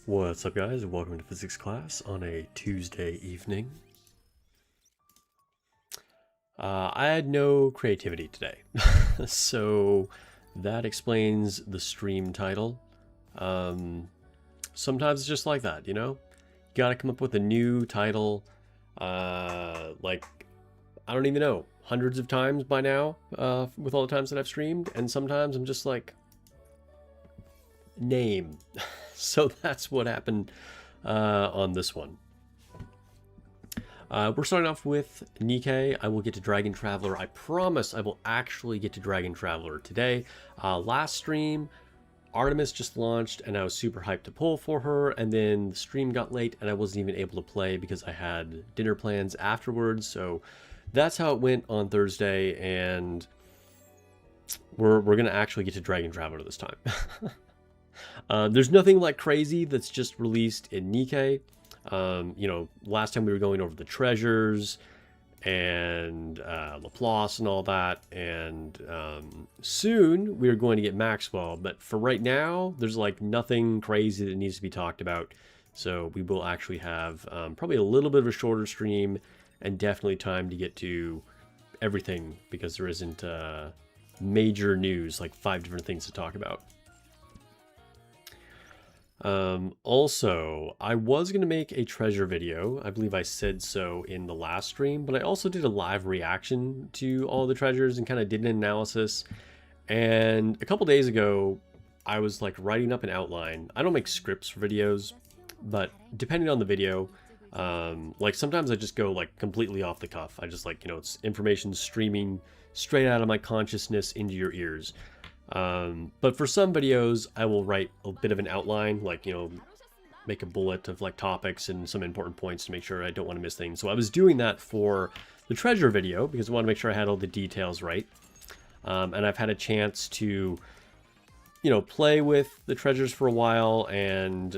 What's up, guys, and welcome to physics class on a Tuesday evening. I had no creativity today, so that explains the stream title. Sometimes it's just like that, you know? You gotta come up with a new title, like, I don't even know, hundreds of times by now, with all the times that I've streamed, and sometimes I'm just like, name. So that's what happened on this one. We're starting off with Nikke. I will get to Dragon Traveler. I promise I will actually get to Dragon Traveler today. Last stream, Artemis just launched and I was super hyped to pull for her, and then the stream got late and I wasn't even able to play because I had dinner plans afterwards. So that's how it went on Thursday, and we're gonna actually get to Dragon Traveler this time. There's nothing like crazy that's just released in Nikke. You know, last time we were going over the treasures and Laplace and all that, and soon we are going to get Maxwell, but for right now there's like nothing crazy that needs to be talked about, so we will actually have probably a little bit of a shorter stream and definitely time to get to everything, because there isn't major news, like 5 different things to talk about. Also, I was going to make a treasure video. I believe I said so in the last stream, but I also did a live reaction to all the treasures and kind of did an analysis. And a couple days ago, I was like writing up an outline. I don't make scripts for videos, but depending on the video, like sometimes I just go like completely off the cuff. I just like, you know, it's information streaming straight out of my consciousness into your ears. But for some videos, I will write a bit of an outline, like, you know, make a bullet of like topics and some important points to make sure I don't want to miss things. So I was doing that for the treasure video because I want to make sure I had all the details right. And I've had a chance to, you know, play with the treasures for a while, and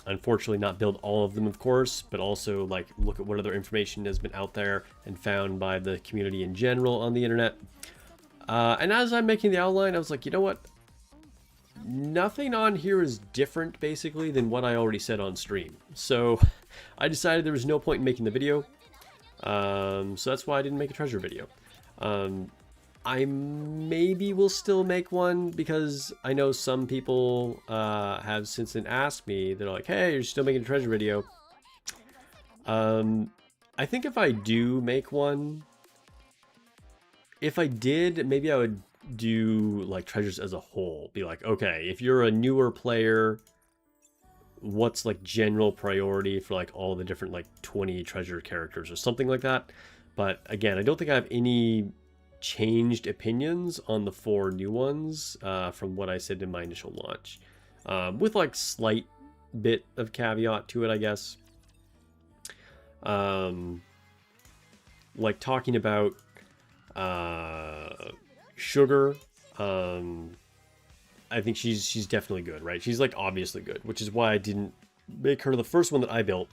unfortunately not build all of them, of course, but also like look at what other information has been out there and found by the community in general on the internet. And as I'm making the outline, I was like, you know what? Nothing on here is different, basically, than what I already said on stream. So I decided there was no point in making the video. So that's why I didn't make a treasure video. I maybe will still make one, because I know some people have since then asked me, they're like, hey, you're still making a treasure video. I think if I do make one, if I did, maybe I would do like treasures as a whole. Be like, okay, if you're a newer player, what's like general priority for like all the different like 20 treasure characters or something like that. But again, I don't think I have any changed opinions on the 4 new ones from what I said in my initial launch, with like slight bit of caveat to it, I guess. Like talking about Sugar, I think she's definitely good, right? She's like obviously good, which is why I didn't make her the first one that I built,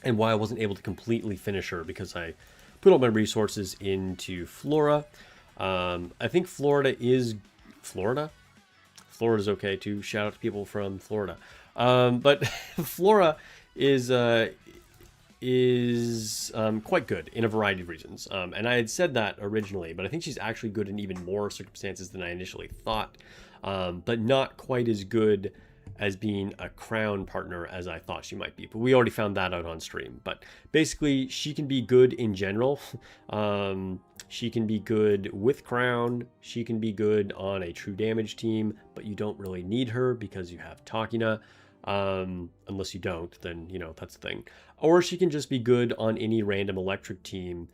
and why I wasn't able to completely finish her, because I put all my resources into Flora. I think Florida's okay too. Shout out to people from Florida. But Flora is quite good in a variety of reasons. And I had said that originally, but I think she's actually good in even more circumstances than I initially thought, but not quite as good as being a crown partner as I thought she might be. But we already found that out on stream. But basically, she can be good in general. She can be good with crown. She can be good on a true damage team, but you don't really need her because you have Takina. Unless you don't, then, you know, that's the thing. Or she can just be good on any random electric team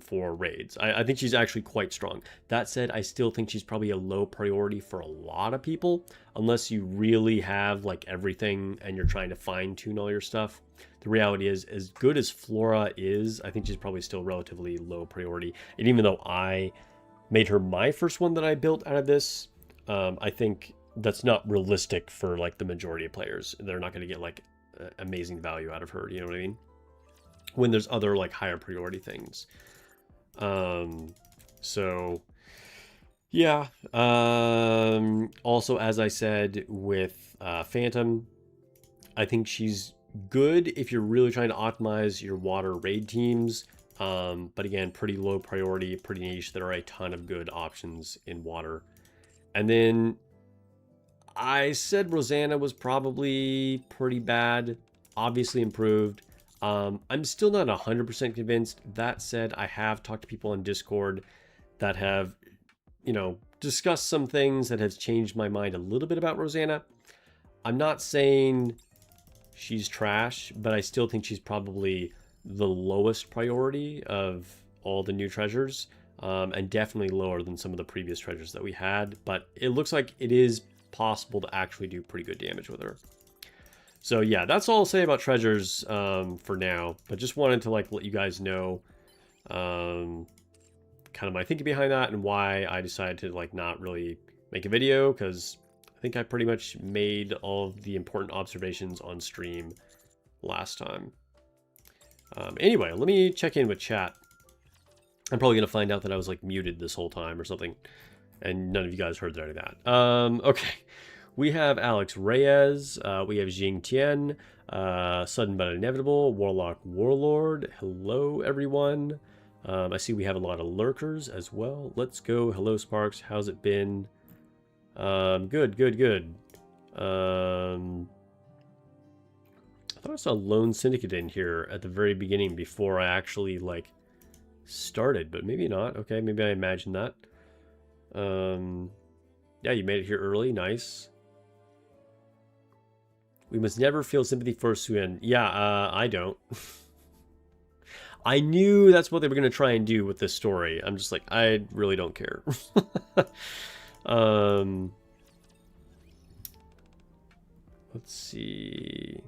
for raids. I think she's actually quite strong. That said, I still think she's probably a low priority for a lot of people, unless you really have like everything and you're trying to fine tune all your stuff. The reality is, as good as Flora is, I think she's probably still relatively low priority. And even though I made her my first one that I built out of this, I think that's not realistic for like the majority of players. They're not going to get like amazing value out of her, you know what I mean? When there's other like higher priority things. So yeah. Also, as I said with Phantom, I think she's good if you're really trying to optimize your water raid teams. But again, pretty low priority, pretty niche. There are a ton of good options in water. And then I said Rosanna was probably pretty bad, obviously improved. I'm still not 100% convinced. That said, I have talked to people on Discord that have, you know, discussed some things that has changed my mind a little bit about Rosanna. I'm not saying she's trash, but I still think she's probably the lowest priority of all the new treasures, and definitely lower than some of the previous treasures that we had. But it looks like it is possible to actually do pretty good damage with her. So yeah, that's all I'll say about treasures for now. But just wanted to like let you guys know kind of my thinking behind that and why I decided to like not really make a video, because I think I pretty much made all of the important observations on stream last time. Anyway, let me check in with chat. I'm probably going to find out that I was like muted this whole time or something, and none of you guys heard any of that. Okay. We have Alex Reyes. We have Jing Tian. Sudden but Inevitable. Warlock Warlord. Hello, everyone. I see we have a lot of lurkers as well. Let's go. Hello, Sparks. How's it been? Good, good, good. I thought I saw Lone Syndicate in here at the very beginning before I actually, like, started, but maybe not. Okay, maybe I imagined that. Yeah, you made it here early. Nice. We must never feel sympathy for Suen. Yeah, I don't. I knew that's what they were going to try and do with this story. I'm just like, I really don't care. Let's see.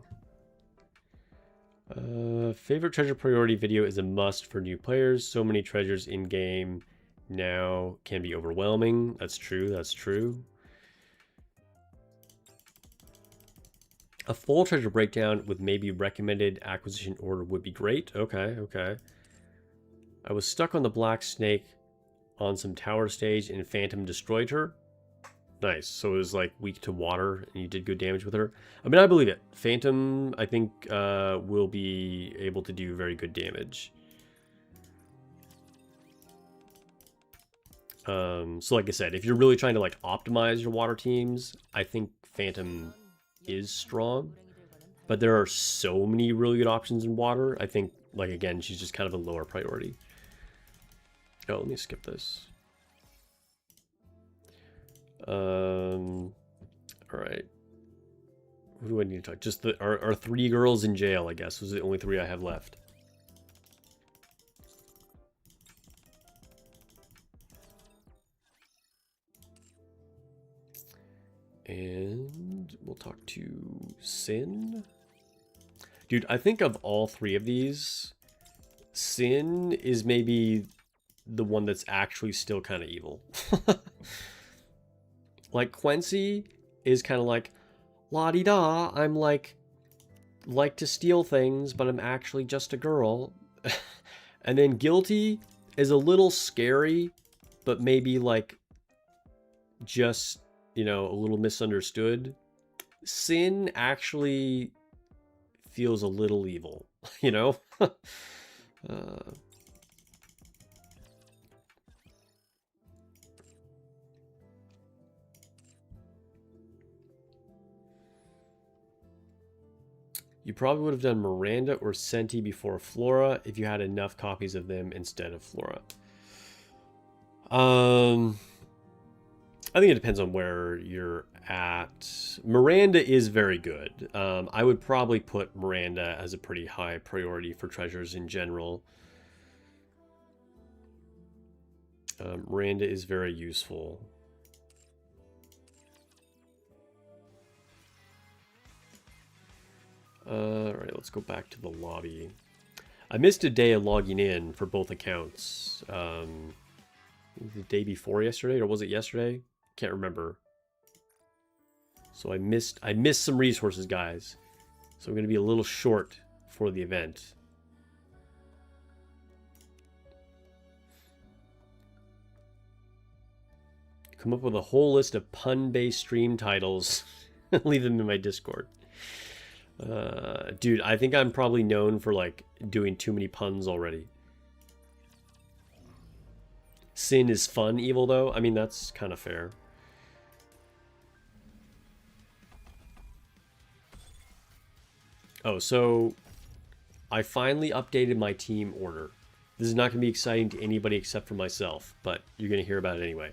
Favorite treasure priority video is a must for new players. So many treasures in game now can be overwhelming. That's true. That's true. A full treasure breakdown with maybe recommended acquisition order would be great. Okay, okay. I was stuck on the black snake on some tower stage and Phantom destroyed her. Nice. So it was like weak to water and you did good damage with her. I mean, I believe it. Phantom, I think, will be able to do very good damage. So like I said, if you're really trying to like optimize your water teams, I think Phantom is strong. But there are so many really good options in water. I think, like, again, she's just kind of a lower priority. Oh, let me skip this. All right. Who do I need to talk? Just our 3 girls in jail, I guess, was the only 3 I have left. And we'll talk to Sin. Dude, I think of all 3 of these, Sin is maybe the one that's actually still kind of evil. Like, Quincy is kind of like, la-di-da, I'm like to steal things, but I'm actually just a girl. And then Guilty is a little scary, but maybe, like, just, you know, a little misunderstood. Sin actually feels a little evil, you know? You probably would have done Miranda or Senti before Flora if you had enough copies of them instead of Flora. I think it depends on where you're at. Miranda is very good. I would probably put Miranda as a pretty high priority for treasures in general. Miranda is very useful. Alright, let's go back to the lobby. I missed a day of logging in for both accounts. The day before yesterday, or was it yesterday? Can't remember. So I missed some resources, guys. So I'm going to be a little short for the event. Come up with a whole list of pun-based stream titles. Leave them in my Discord. Dude, I think I'm probably known for like doing too many puns already. Sin is fun, evil though. I mean, that's kind of fair. Oh, so I finally updated my team order. This is not going to be exciting to anybody except for myself, but you're going to hear about it anyway.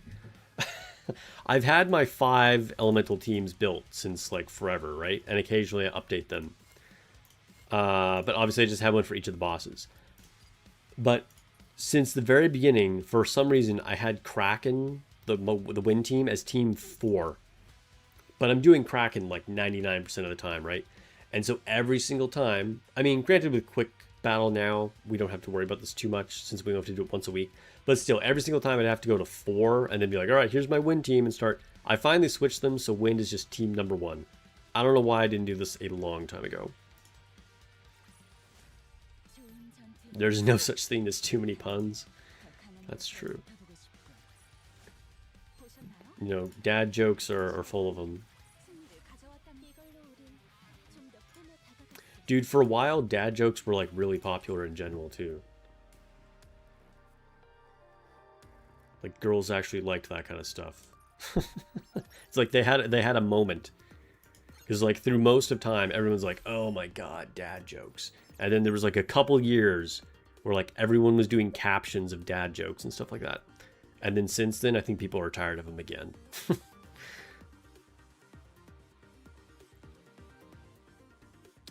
I've had my 5 elemental teams built since like forever, right? And occasionally I update them. But obviously I just have one for each of the bosses. But since the very beginning, for some reason, I had Kraken, the wind team, as team 4. But I'm doing Kraken like 99% of the time, right? And so every single time, I mean, granted with quick battle now, we don't have to worry about this too much since we don't have to do it once a week. But still, every single time I'd have to go to 4 and then be like, all right, here's my wind team and start. I finally switched them, so wind is just team number 1. I don't know why I didn't do this a long time ago. There's no such thing as too many puns. That's true. You know, dad jokes are full of them. Dude, for a while, dad jokes were like really popular in general too. Like girls actually liked that kind of stuff. It's like they had a moment. Because like through most of time, everyone's like, oh my god, dad jokes. And then there was like a couple years where like everyone was doing captions of dad jokes and stuff like that. And then since then, I think people are tired of them again.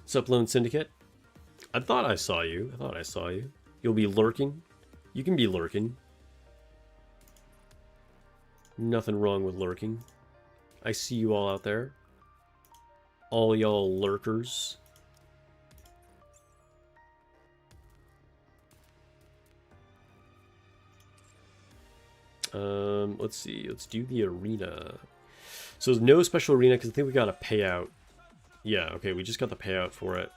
Sup, Lone Syndicate? I thought I saw you. You'll be lurking. You can be lurking. Nothing wrong with lurking. I see you all out there. All y'all lurkers. Let's see. Let's do the arena. So there's no special arena because I think we got a payout. Yeah, okay, we just got the payout for it.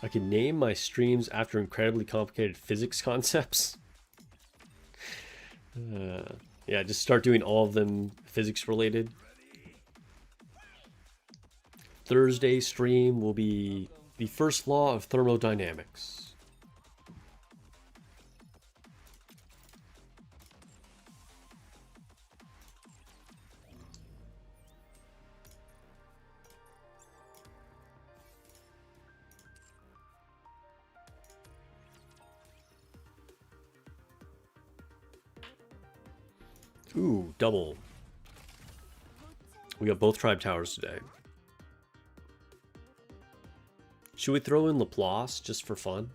I can name my streams after incredibly complicated physics concepts. Yeah, just start doing all of them physics related. Thursday stream will be the first law of thermodynamics. Ooh, double. We got both tribe towers today. Should we throw in Laplace just for fun?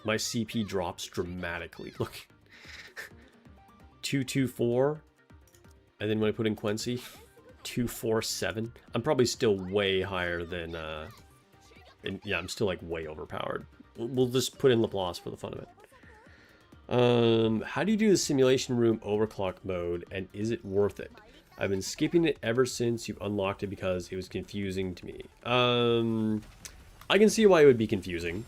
My CP drops dramatically. Look. 224. And then when I put in Quincy, 247. I'm probably still way higher than... yeah, I'm still like way overpowered. We'll just put in Laplace for the fun of it. How do you do the simulation room overclock mode, and is it worth it? I've been skipping it ever since you unlocked it because it was confusing to me. I can see why it would be confusing.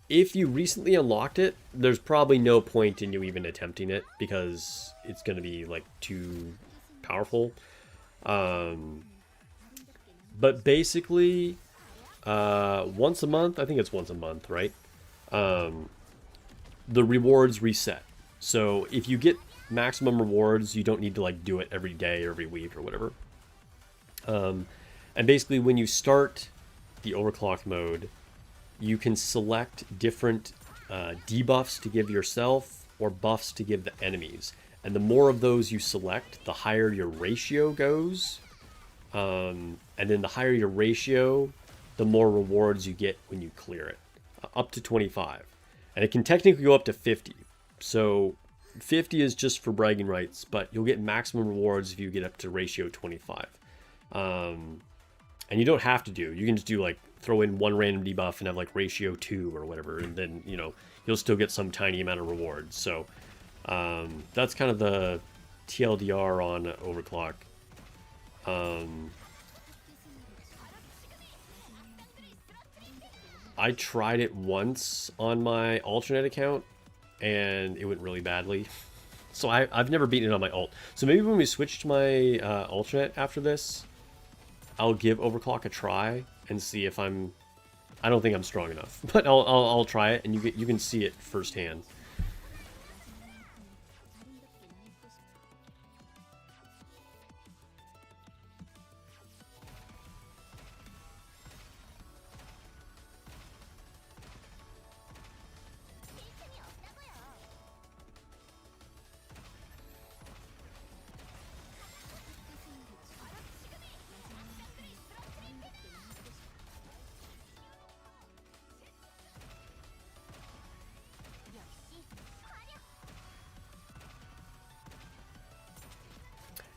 If you recently unlocked it, there's probably no point in you even attempting it because it's going to be like too powerful. But basically, once a month, I think it's once a month, right? The rewards reset. So if you get maximum rewards, you don't need to like do it every day or every week or whatever. And basically when you start the overclock mode, you can select different debuffs to give yourself or buffs to give the enemies. And the more of those you select, the higher your ratio goes. And then the higher your ratio, the more rewards you get when you clear it. Up to 25. And it can technically go up to 50. So 50 is just for bragging rights, but you'll get maximum rewards if you get up to ratio 25. And you don't have to do. You can just do like throw in one random debuff and have like ratio 2 or whatever, and then you'll still get some tiny amount of rewards. So that's kind of the TLDR on overclock. I tried it once on my alternate account, and it went really badly. So I've never beaten it on my alt. So maybe when we switch to my alternate after this, I'll give overclock a try and see if I don't think I'm strong enough, but I'll try it, and you can see it firsthand.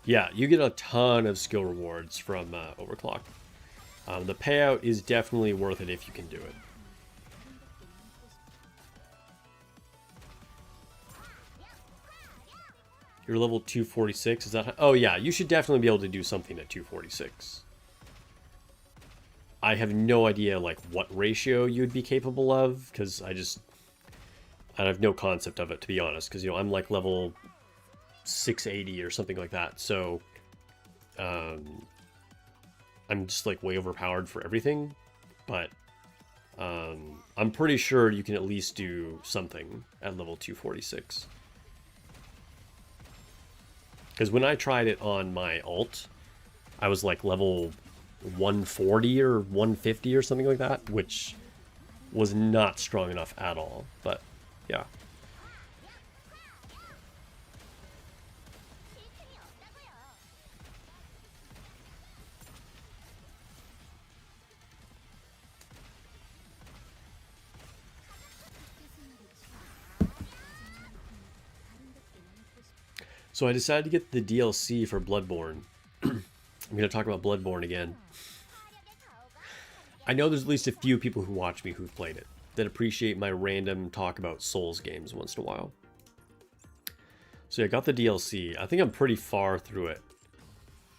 Yeah, you get a ton of skill rewards from overclock. The payout is definitely worth it if you can do it. You're level 246, is that... Oh yeah, you should definitely be able to do something at 246. I have no idea like what ratio you would be capable of, because I have no concept of it, to be honest, because I'm like level 680 or something like that, so I'm just like way overpowered for everything, but I'm pretty sure you can at least do something at level 246. Because when I tried it on my alt, I was like level 140 or 150 or something like that, which was not strong enough at all, but yeah. So I decided to get the DLC for Bloodborne. I'm going to talk about Bloodborne again. I know there's at least a few people who watch me who've played it, that appreciate my random talk about Souls games once in a while. So yeah, I got the DLC. I think I'm pretty far through it.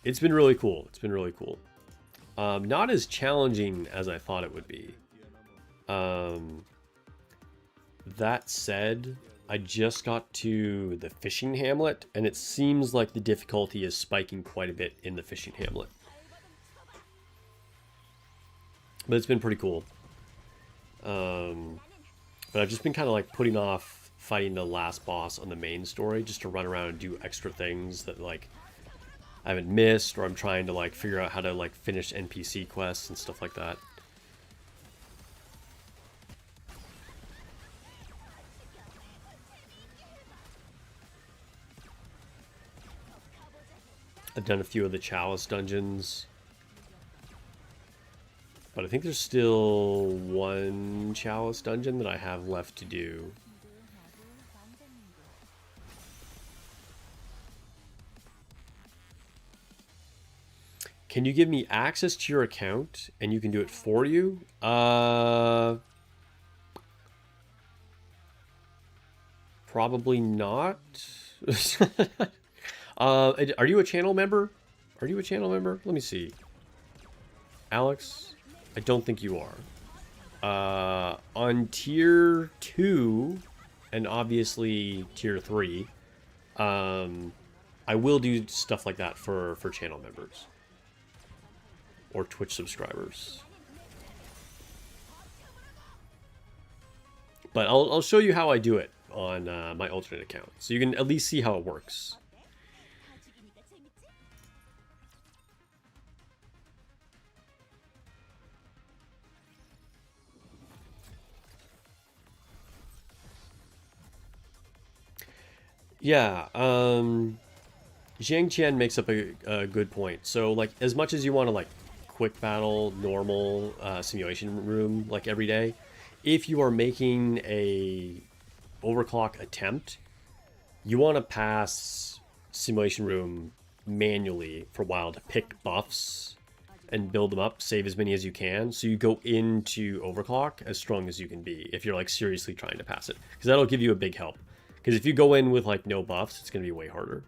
It's been really cool. It's been really cool. Not as challenging as I thought it would be. That said, I just got to the fishing hamlet, and it seems like the difficulty is spiking quite a bit in the fishing hamlet. But it's been pretty cool. But I've just been kind of like putting off fighting the last boss on the main story just to run around and do extra things that like I haven't missed, or I'm trying to like figure out how to like finish NPC quests and stuff like that. I've done a few of the Chalice dungeons, but I think there's still one Chalice dungeon that I have left to do. Can you give me access to your account and you can do it for you? Probably not. Are you a channel member? Are you a channel member? Let me see. Alex? I don't think you are. On tier 2, and obviously tier 3, I will do stuff like that for channel members. Or Twitch subscribers. But I'll show you how I do it on my alternate account, so you can at least see how it works. Yeah, Zhang Qian makes up a good point. So, like, as much as you want to, like, quick battle, normal simulation room, like, every day, if you are making a overclock attempt, you want to pass Simulation Room manually for a while to pick buffs and build them up, save as many as you can, so you go into overclock as strong as you can be if you're like seriously trying to pass it, because that'll give you a big help. Because if you go in with like no buffs, it's going to be way harder.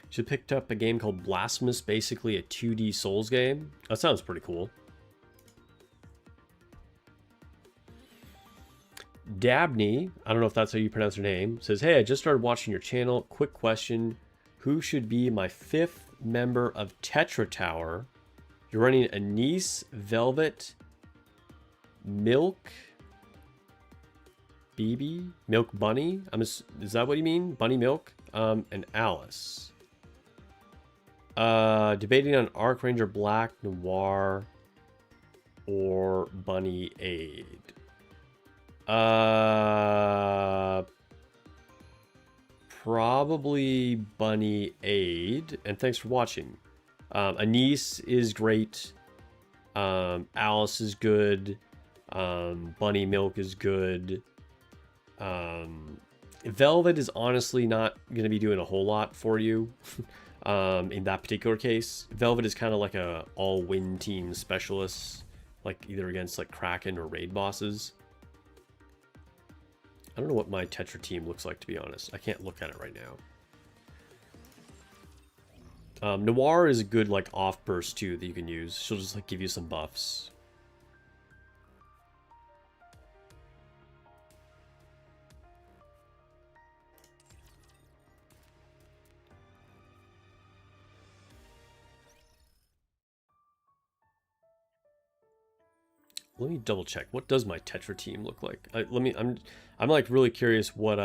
She picked up a game called Blasphemous, basically a 2D Souls game. That sounds pretty cool. Dabney, I don't know if that's how you pronounce her name, says, hey, I just started watching your channel. Quick question. Who should be my 5th member of Tetra Tower? You're running Anise, Velvet, Milk, BB, Milk Bunny. Is that what you mean? Bunny Milk? And Alice. Debating on Archranger Black, Noir, or Bunny Aid. Probably Bunny Aid. And thanks for watching. Anise is great. Alice is good. Bunny Milk is good. Velvet is honestly not going to be doing a whole lot for you. In that particular case, Velvet is kind of like a all-win team specialist, like either against like Kraken or raid bosses. I don't know what my Tetra team looks like, to be honest. I can't look at it right now. Noir is a good like off burst too that you can use. She'll just like give you some buffs. Let me double check. What does my Tetra team look like? I'm like really curious what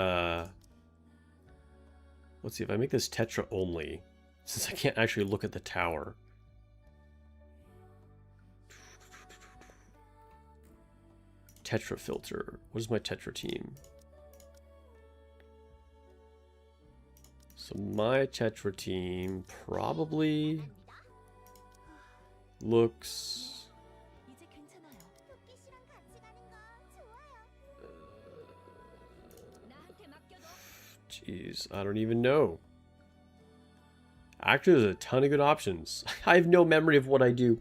let's see if I make this Tetra only, since I can't actually look at the tower. Tetra filter. What is my Tetra team? So my Tetra team probably looks jeez, I don't even know. Actually, there's a ton of good options. I have no memory of what I do.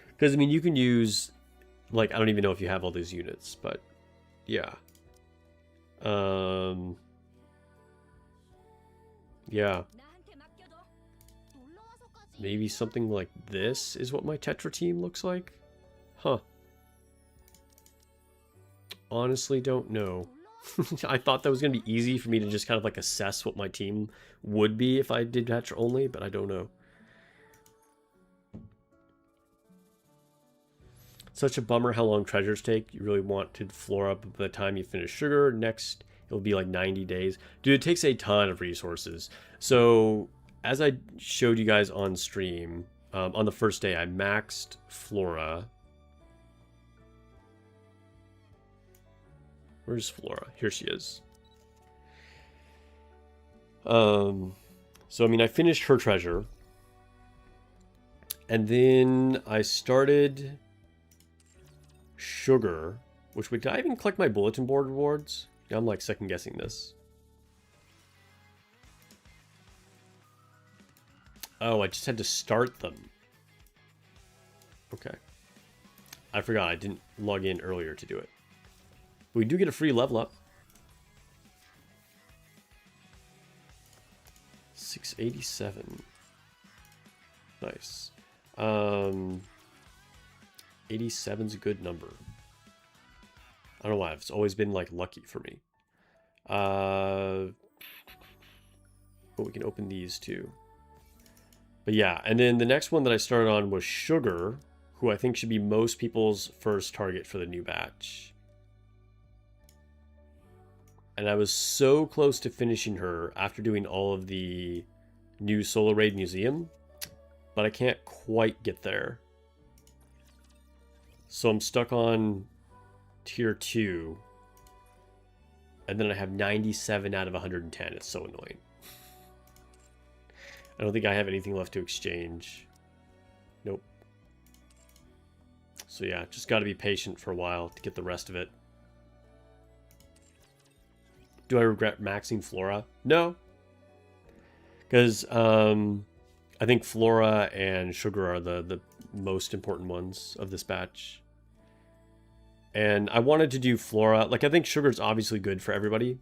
Because, I mean, you can use, like, I don't even know if you have all these units, but, yeah. Yeah. Maybe something like this is what my Tetra team looks like? Huh. Honestly, don't know. I thought that was going to be easy for me to just kind of like assess what my team would be if I did Tetra only, but I don't know. Such a bummer how long treasures take. You really want to floor up by the time you finish sugar. Next, it'll be like 90 days. Dude, it takes a ton of resources. So, as I showed you guys on stream, on the first day, I maxed Flora. Where's Flora? Here she is. So, I mean, I finished her treasure. And then I started sugar. Which, did I even collect my bulletin board rewards? Yeah, I'm like second guessing this. Oh, I just had to start them. Okay. I forgot I didn't log in earlier to do it. We do get a free level up. 687. Nice. 87's a good number. I don't know why. It's always been like lucky for me. But we can open these too. But yeah, and then the next one that I started on was Sugar, who I think should be most people's first target for the new batch. And I was so close to finishing her after doing all of the new Solar Raid Museum, but I can't quite get there. So I'm stuck on tier 2, and then I have 97 out of 110. It's so annoying. I don't think I have anything left to exchange. Nope. So yeah, just got to be patient for a while to get the rest of it. Do I regret maxing Flora? No. Because I think Flora and Sugar are the most important ones of this batch. And I wanted to do Flora. Like, I think Sugar's obviously good for everybody.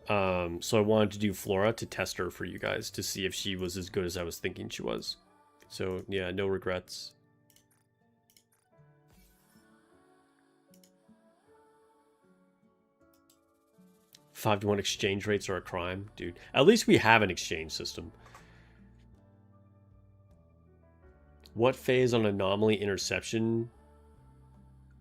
So I wanted to do Flora to test her for you guys to see if she was as good as I was thinking she was. So yeah, no regrets. 5-to-1 exchange rates are a crime, dude. At least we have an exchange system. What phase on anomaly interception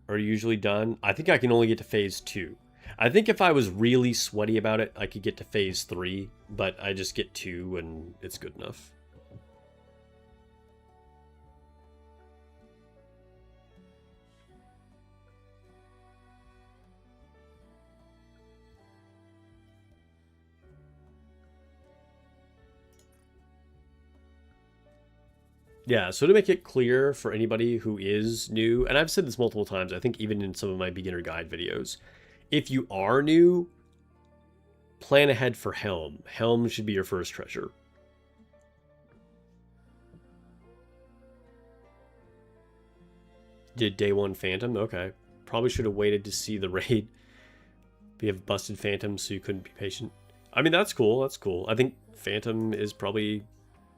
are usually done? I think I can only get to phase 2. I think if I was really sweaty about it, I could get to phase 3, but I just get 2 and it's good enough. Yeah, so to make it clear for anybody who is new, and I've said this multiple times, I think even in some of my beginner guide videos, if you are new, plan ahead for Helm. Helm should be your first treasure. Did day 1 Phantom? Okay. Probably should have waited to see the raid. We have busted Phantom, so you couldn't be patient. I mean, that's cool. That's cool. I think Phantom is probably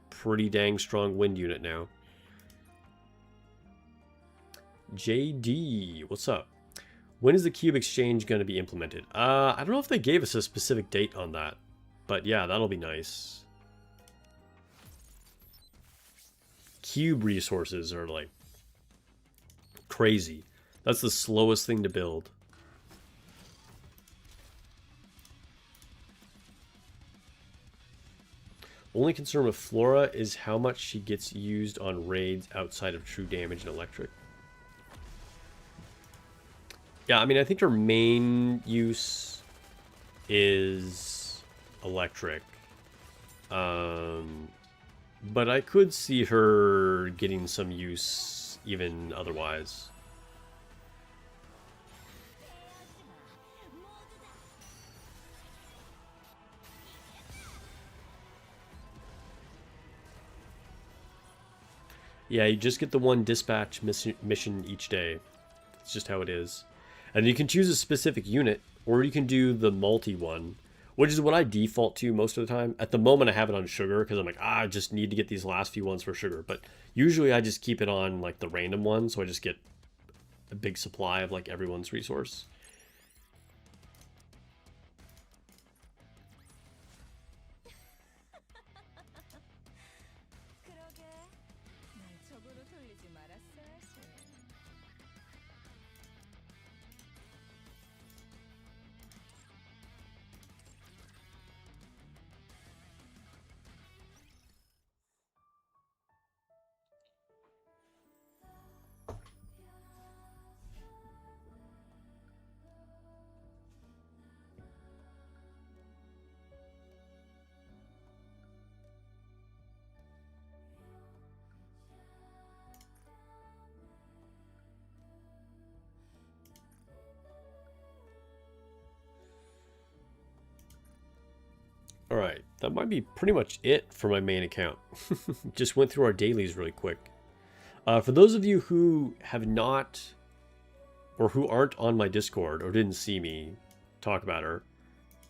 pretty dang strong wind unit now. JD, what's up? When is the cube exchange going to be implemented? I don't know if they gave us a specific date on that, but yeah, that'll be nice. Cube resources are like crazy. That's the slowest thing to build. Only concern with Flora is how much she gets used on raids outside of true damage and electric. Yeah, I mean, I think her main use is electric. But I could see her getting some use even otherwise. Yeah, you just get the one dispatch mission each day. It's just how it is. And you can choose a specific unit, or you can do the multi one, which is what I default to most of the time. At the moment, I have it on Sugar, because I'm like, I just need to get these last few ones for Sugar. But usually I just keep it on like the random one, so I just get a big supply of like everyone's resource. Alright, that might be pretty much it for my main account. Just went through our dailies really quick. For those of you who have not, or who aren't on my Discord, or didn't see me talk about her,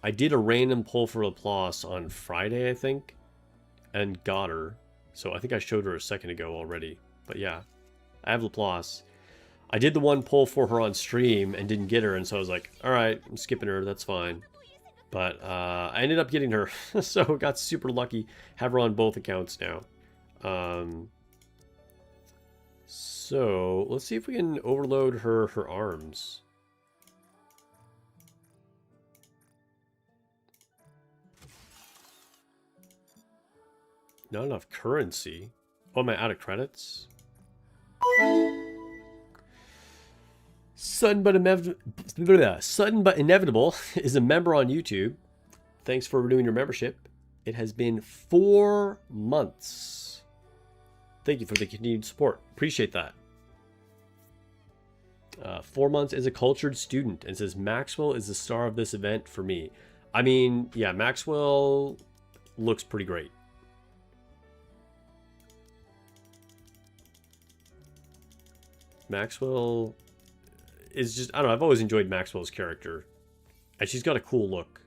I did a random pull for Laplace on Friday, I think, and got her. So I think I showed her a second ago already. But yeah, I have Laplace. I did the one pull for her on stream and didn't get her, and so I was like, alright, I'm skipping her, that's fine. But I ended up getting her, so got super lucky. Have her on both accounts now. So let's see if we can overload her arms. Not enough currency. Oh, am I out of credits? Sudden but Inevitable is a member on YouTube. Thanks for renewing your membership. It has been 4 months. Thank you for the continued support. Appreciate that. 4 months as a cultured student. And says, Maxwell is the star of this event for me. I mean, yeah, Maxwell looks pretty great. Maxwell is just, I don't know, I've always enjoyed Maxwell's character. And she's got a cool look.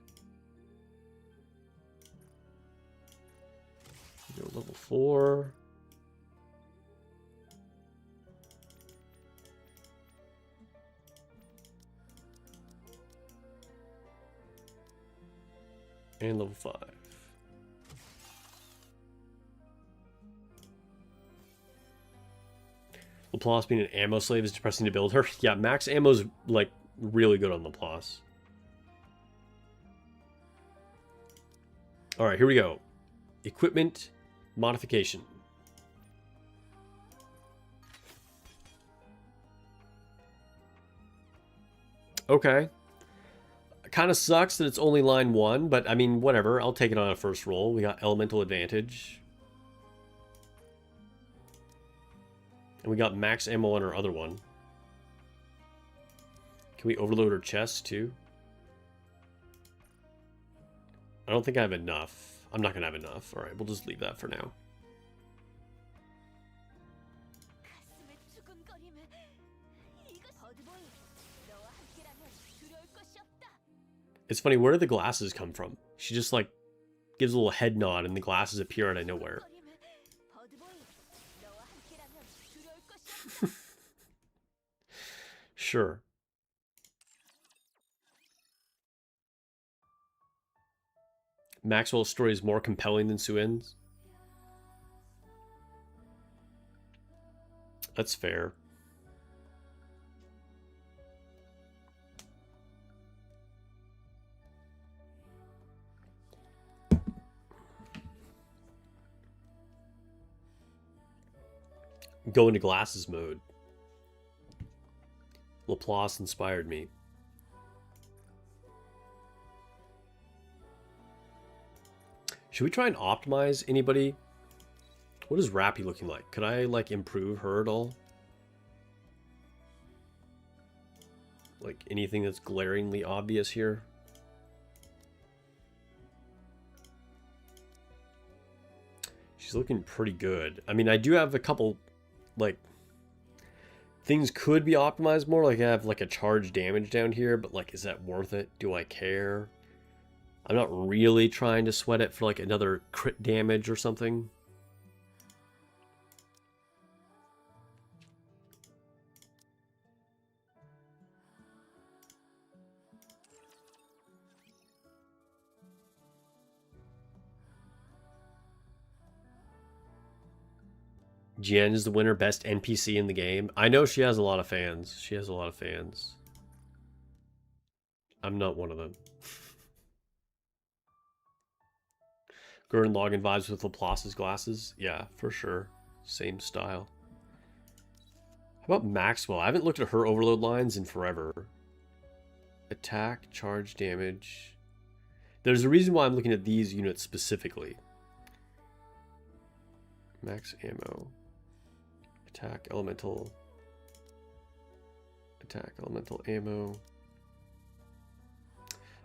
Go level 4. And level 5. Laplace being an ammo slave is depressing to build her. Yeah, max ammo's like really good on Laplace. Alright, here we go. Equipment modification. Okay. Kind of sucks that it's only line 1, but I mean, whatever. I'll take it on a first roll. We got elemental advantage. And we got max ammo on our other one. Can we overload her chest too? I don't think I have enough. I'm not going to have enough. Alright, we'll just leave that for now. It's funny, where did the glasses come from? She just like gives a little head nod and the glasses appear out of nowhere. Sure. Maxwell's story is more compelling than Suen's. That's fair. Go into glasses mode. Laplace inspired me. Should we try and optimize anybody? What is Rappy looking like? Could I like improve her at all? Like anything that's glaringly obvious here? She's looking pretty good. I mean, I do have a couple like things could be optimized more. Like I have like a charge damage down here, but like, is that worth it? Do I care? I'm not really trying to sweat it for like another crit damage or something. Jen is the winner, best NPC in the game. I know she has a lot of fans. She has a lot of fans. I'm not one of them. Gurren Lagann vibes with Laplace's glasses. Yeah, for sure. Same style. How about Maxwell? I haven't looked at her overload lines in forever. Attack, charge, damage. There's a reason why I'm looking at these units specifically. Max ammo. Attack, elemental. Attack, elemental ammo.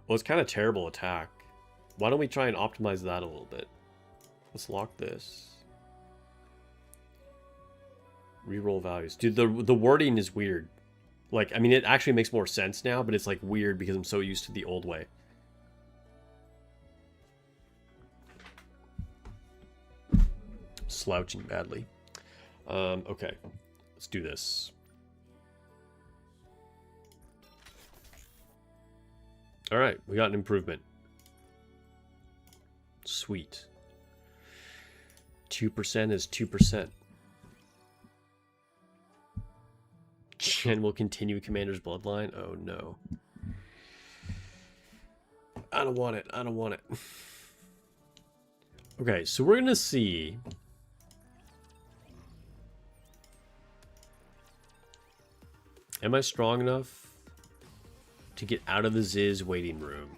Well, it's kind of terrible attack. Why don't we try and optimize that a little bit? Let's lock this. Reroll values. Dude, the wording is weird. Like, I mean, it actually makes more sense now, but it's like weird because I'm so used to the old way. Slouching badly. Okay, let's do this. All right, we got an improvement. Sweet. 2% is 2%. Jen will continue Commander's bloodline. Oh no. I don't want it. I don't want it. Okay, so we're gonna see. Am I strong enough to get out of the Ziz waiting room?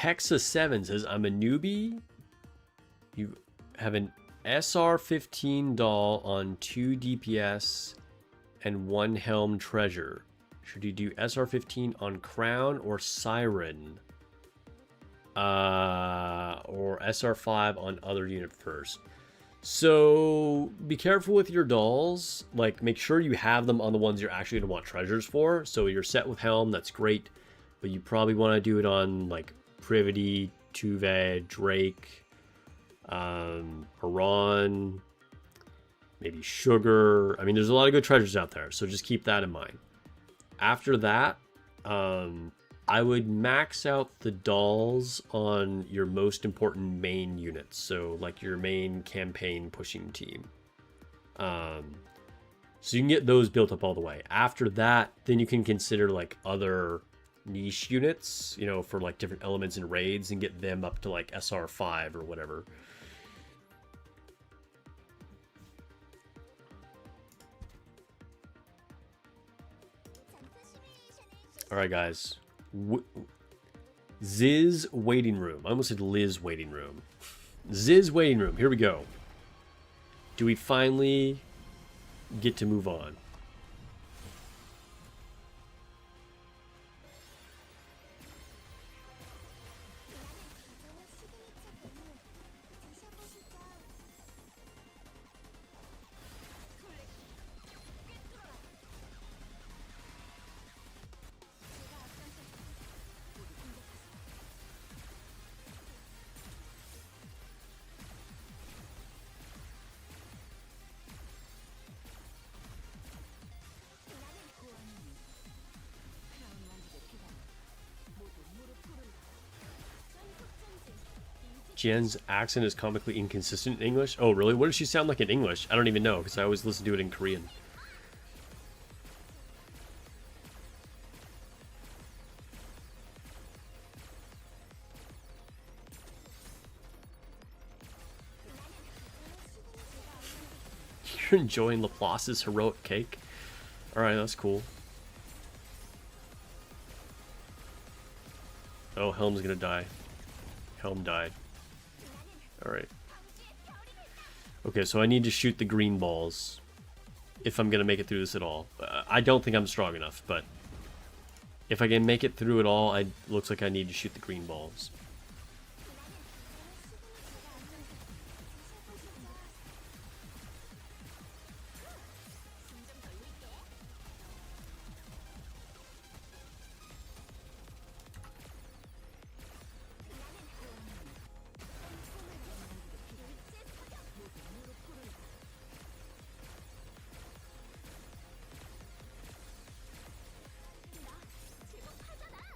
Hexa7 says, I'm a newbie. You have an SR15 doll on 2 DPS and 1 Helm treasure. Should you do SR15 on Crown or Siren? Or SR5 on other unit first? So be careful with your dolls. Like, make sure you have them on the ones you're actually going to want treasures for. So you're set with Helm, that's great. But you probably want to do it on, like, Privity, Tuve, Drake, Haran, maybe Sugar. I mean, there's a lot of good treasures out there, so just keep that in mind. After that, I would max out the dolls on your most important main units. So like your main campaign pushing team. So you can get those built up all the way. After that, then you can consider like other niche units, you know, for like different elements and raids and get them up to like SR5 or whatever. All right, guys. Ziz waiting room. I almost said Liz waiting room. Ziz waiting room. Here we go. Do we finally get to move on? Jen's accent is comically inconsistent in English. Oh, really? What does she sound like in English? I don't even know, because I always listen to it in Korean. You're enjoying Laplace's heroic cake? Alright, that's cool. Oh, Helm's gonna die. Helm died. Alright. Okay, so I need to shoot the green balls if I'm going to make it through this at all. I don't think I'm strong enough, but if I can make it through it all, it looks like I need to shoot the green balls.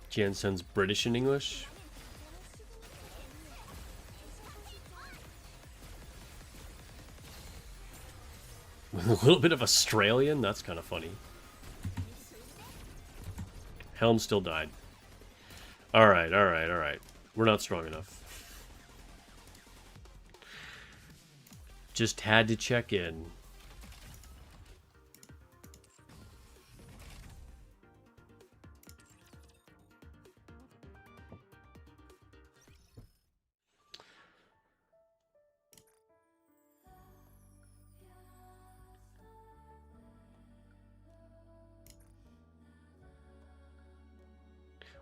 Jan sounds British in English. With a little bit of Australian? That's kind of funny. Helm still died. Alright, alright, alright. We're not strong enough. Just had to check in.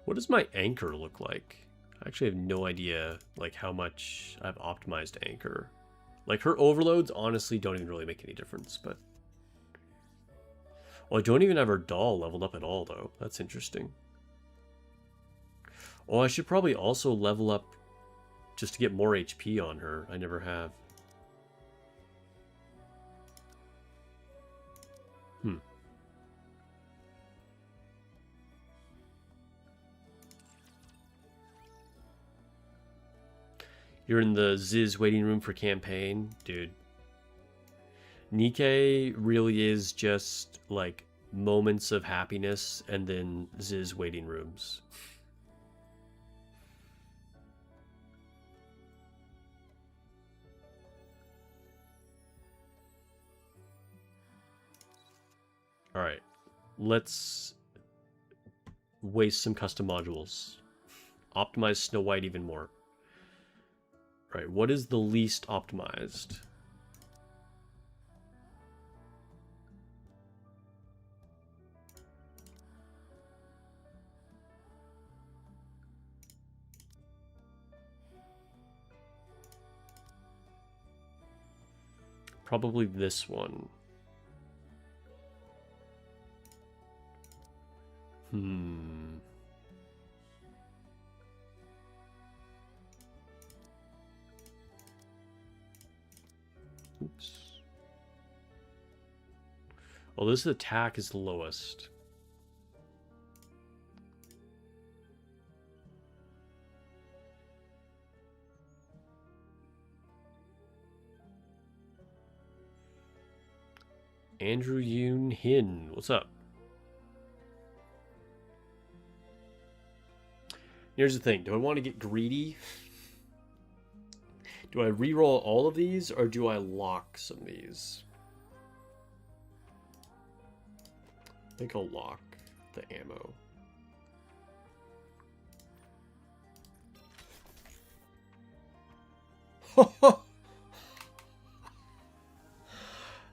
What does my anchor look like? I actually have no idea like how much I've optimized anchor. Like her overloads honestly don't even really make any difference, but well, I don't even have her doll leveled up at all though. That's interesting. Oh, I should probably also level up just to get more HP on her. I never have. You're in the Ziz waiting room for campaign? Dude. Nikke really is just, like, moments of happiness and then Ziz waiting rooms. Alright. Let's waste some custom modules Optimize Snow White even more. All right, what is the least optimized? Probably this one. Oops. Well, this attack is the lowest. Andrew Yoon Hin, what's up? Here's the thing. Do I want to get greedy? Do I reroll all of these, or do I lock some of these? I think I'll lock the ammo.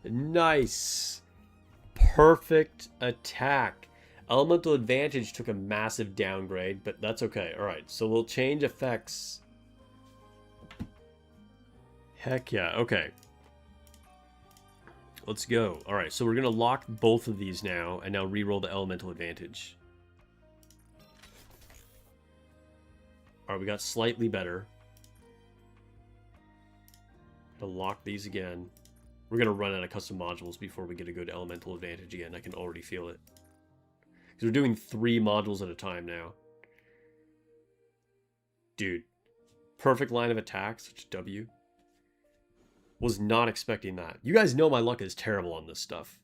Nice. Perfect attack. Elemental Advantage took a massive downgrade, but that's okay. All right, so we'll change effects. Heck yeah, okay. Let's go. All right, so we're going to lock both of these now, and now reroll the Elemental Advantage. All right, we got slightly better. Gonna lock these again. We're going to run out of custom modules before we get a good Elemental Advantage again. I can already feel it. Because we're doing 3 modules at a time now. Dude. Perfect line of attack. Such a W. Was not expecting that. You guys know my luck is terrible on this stuff.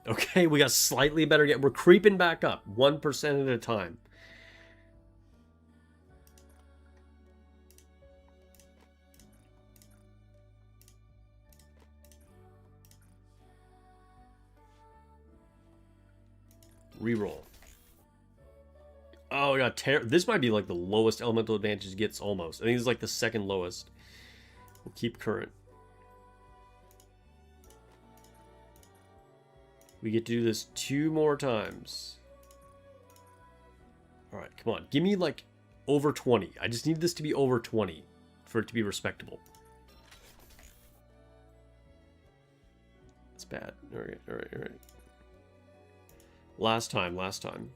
Okay, we got slightly better. We're creeping back up. 1% at a time. Reroll. Oh, yeah, this might be like the lowest elemental advantage gets almost. I think it's like the second lowest. We'll keep current. We get to do this 2 more times. All right, come on. Give me like over 20. I just need this to be over 20 for it to be respectable. It's bad. All right, all right, all right. Last time, last time.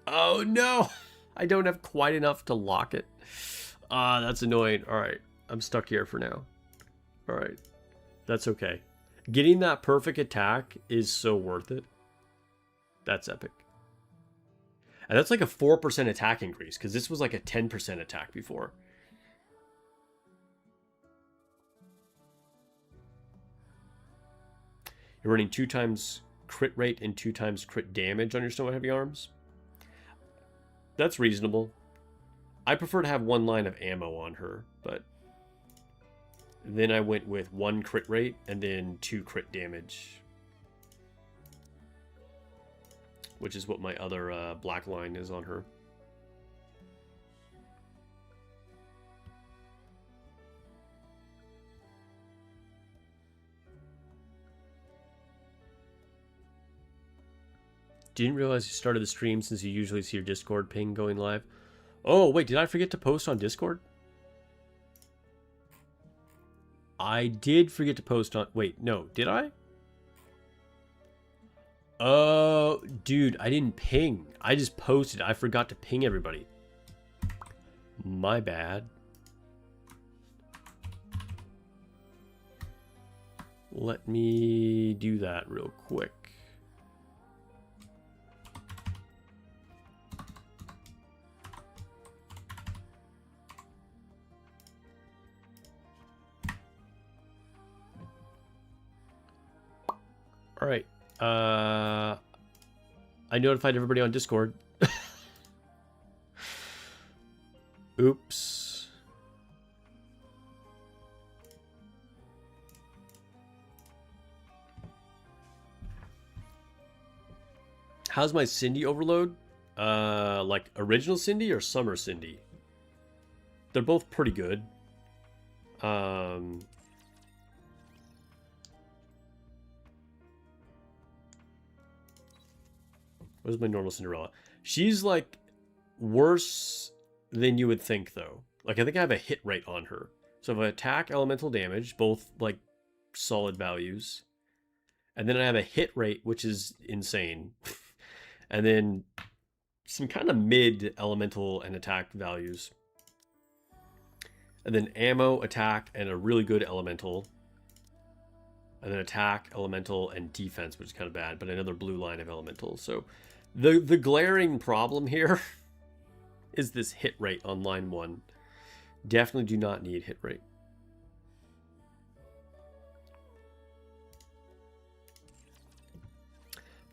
Oh, no! I don't have quite enough to lock it. Ah, that's annoying. All right, I'm stuck here for now. All right, that's okay. Getting that perfect attack is so worth it. That's epic. And that's like a 4% attack increase, because this was like a 10% attack before. You're running 2 times crit rate and 2 times crit damage on your Snow White Heavy Arms. That's reasonable. I prefer to have 1 line of ammo on her, but then I went with 1 crit rate and then 2 crit damage, which is what my other black line is on her. Didn't realize you started the stream since you usually see your Discord ping going live. Oh, wait, did I forget to post on Discord? I did forget to post on... Wait, no, did I? Oh, dude, I didn't ping. I just posted. I forgot to ping everybody. My bad. Let me do that real quick. All right. I notified everybody on Discord. Oops. How's my Cindy overload? Like original Cindy or summer Cindy? They're both pretty good. Where's my normal Cinderella? She's like worse than you would think though. Like I think I have a hit rate on her. So if I attack elemental damage, both like solid values. And then I have a hit rate, which is insane. And then some kind of mid elemental and attack values. And then ammo, attack, and a really good elemental. And then attack, elemental, and defense, which is kind of bad, but another blue line of elemental. So the glaring problem here is this hit rate on line 1. Definitely do not need hit rate.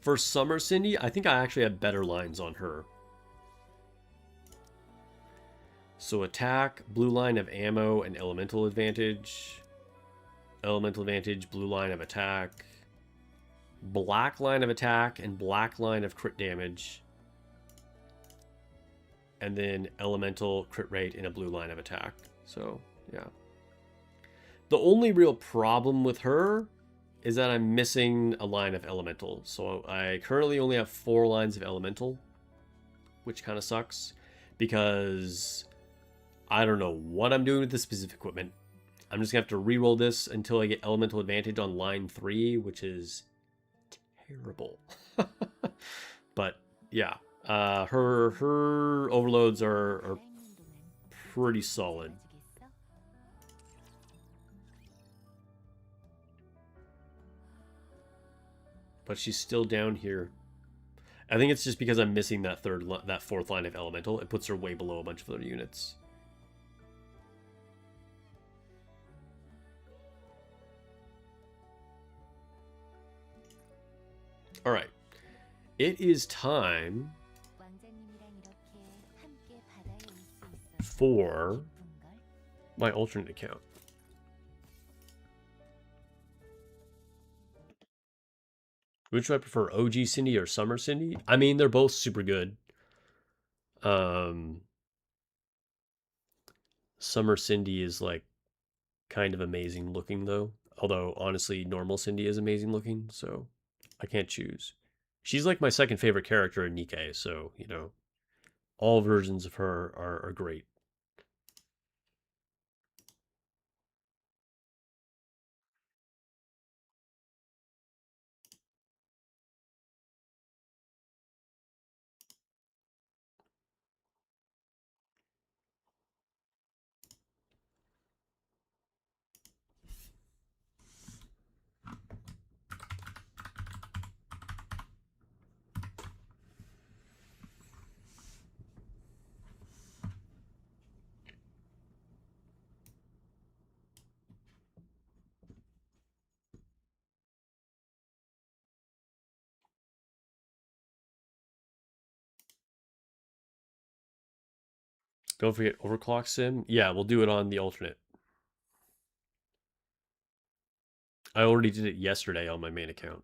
For Summer Cindy, I think I actually have better lines on her. So attack, blue line of ammo, and elemental advantage. Elemental advantage, blue line of attack. Black line of attack, and black line of crit damage. And then elemental crit rate and a blue line of attack. So, yeah. The only real problem with her is that I'm missing a line of elemental. So I currently only have 4 lines of elemental, which kind of sucks because I don't know what I'm doing with this piece of equipment. I'm just gonna have to re-roll this until I get elemental advantage on line 3, which is terrible. But yeah, her overloads are pretty solid. But she's still down here. I think it's just because I'm missing that 4th line of elemental. It puts her way below a bunch of other units. All right, it is time for my alternate account. Which do I prefer, OG Cindy or Summer Cindy? I mean, they're both super good. Summer Cindy is like kind of amazing looking though. Although honestly, normal Cindy is amazing looking, so I can't choose. She's like my second favorite character in Nikke, so you know, all versions of her are great. Don't forget Overclock Sim. Yeah, we'll do it on the alternate. I already did it yesterday on my main account.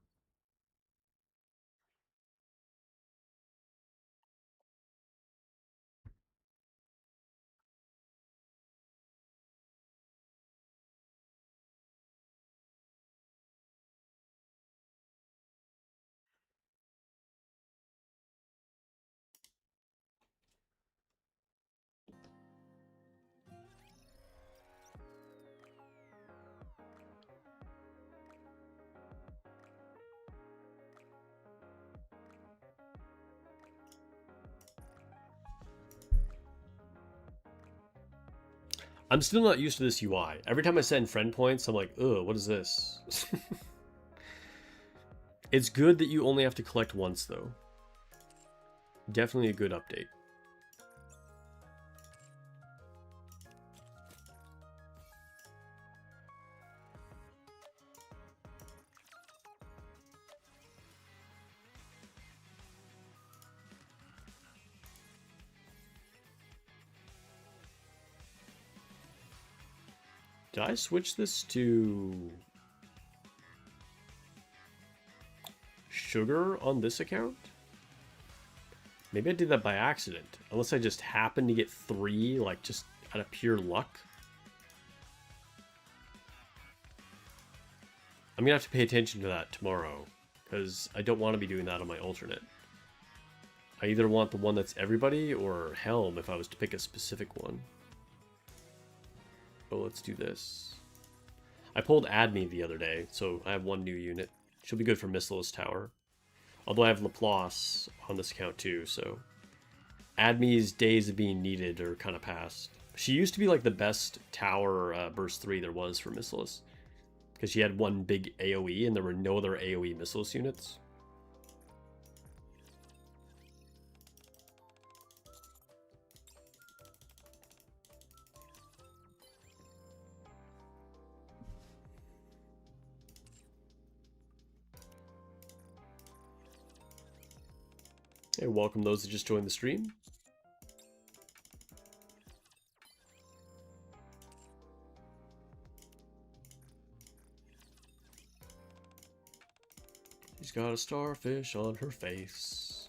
I'm still not used to this UI. Every time I send friend points, I'm like, ugh, what is this? It's good that you only have to collect once, though. Definitely a good update. Did I switch this to sugar on this account? Maybe I did that by accident. Unless I just happened to get 3, like, just out of pure luck. I'm gonna have to pay attention to that tomorrow, because I don't want to be doing that on my alternate. I either want the one that's everybody, or Helm if I was to pick a specific one. Oh, let's do this. I pulled Adme the other day, so I have 1 new unit. She'll be good for Missilus Tower. Although I have Laplace on this account too, so... Adme's days of being needed are kind of past. She used to be like the best tower burst 3 there was for Missilus. Because she had 1 big AoE and there were no other AoE Missilus units. Hey, welcome those that just joined the stream. She's got a starfish on her face.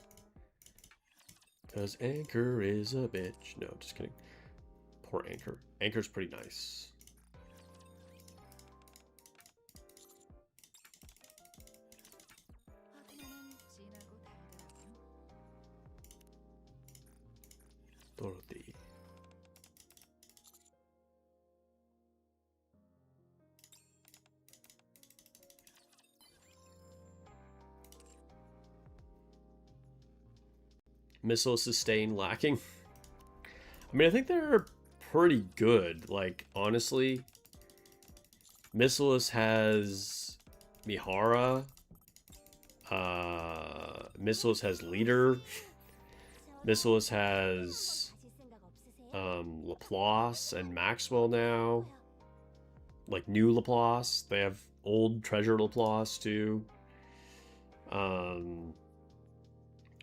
'Cause Anchor is a bitch. No, just kidding. Poor Anchor. Anchor's pretty nice. Dorothy. Missile sustain lacking. I mean, I think they're pretty good. Like, honestly, Missilus has Mihara. Missilus has Leader. Missilus has Laplace and Maxwell now. Like, new Laplace. They have old Treasure Laplace, too.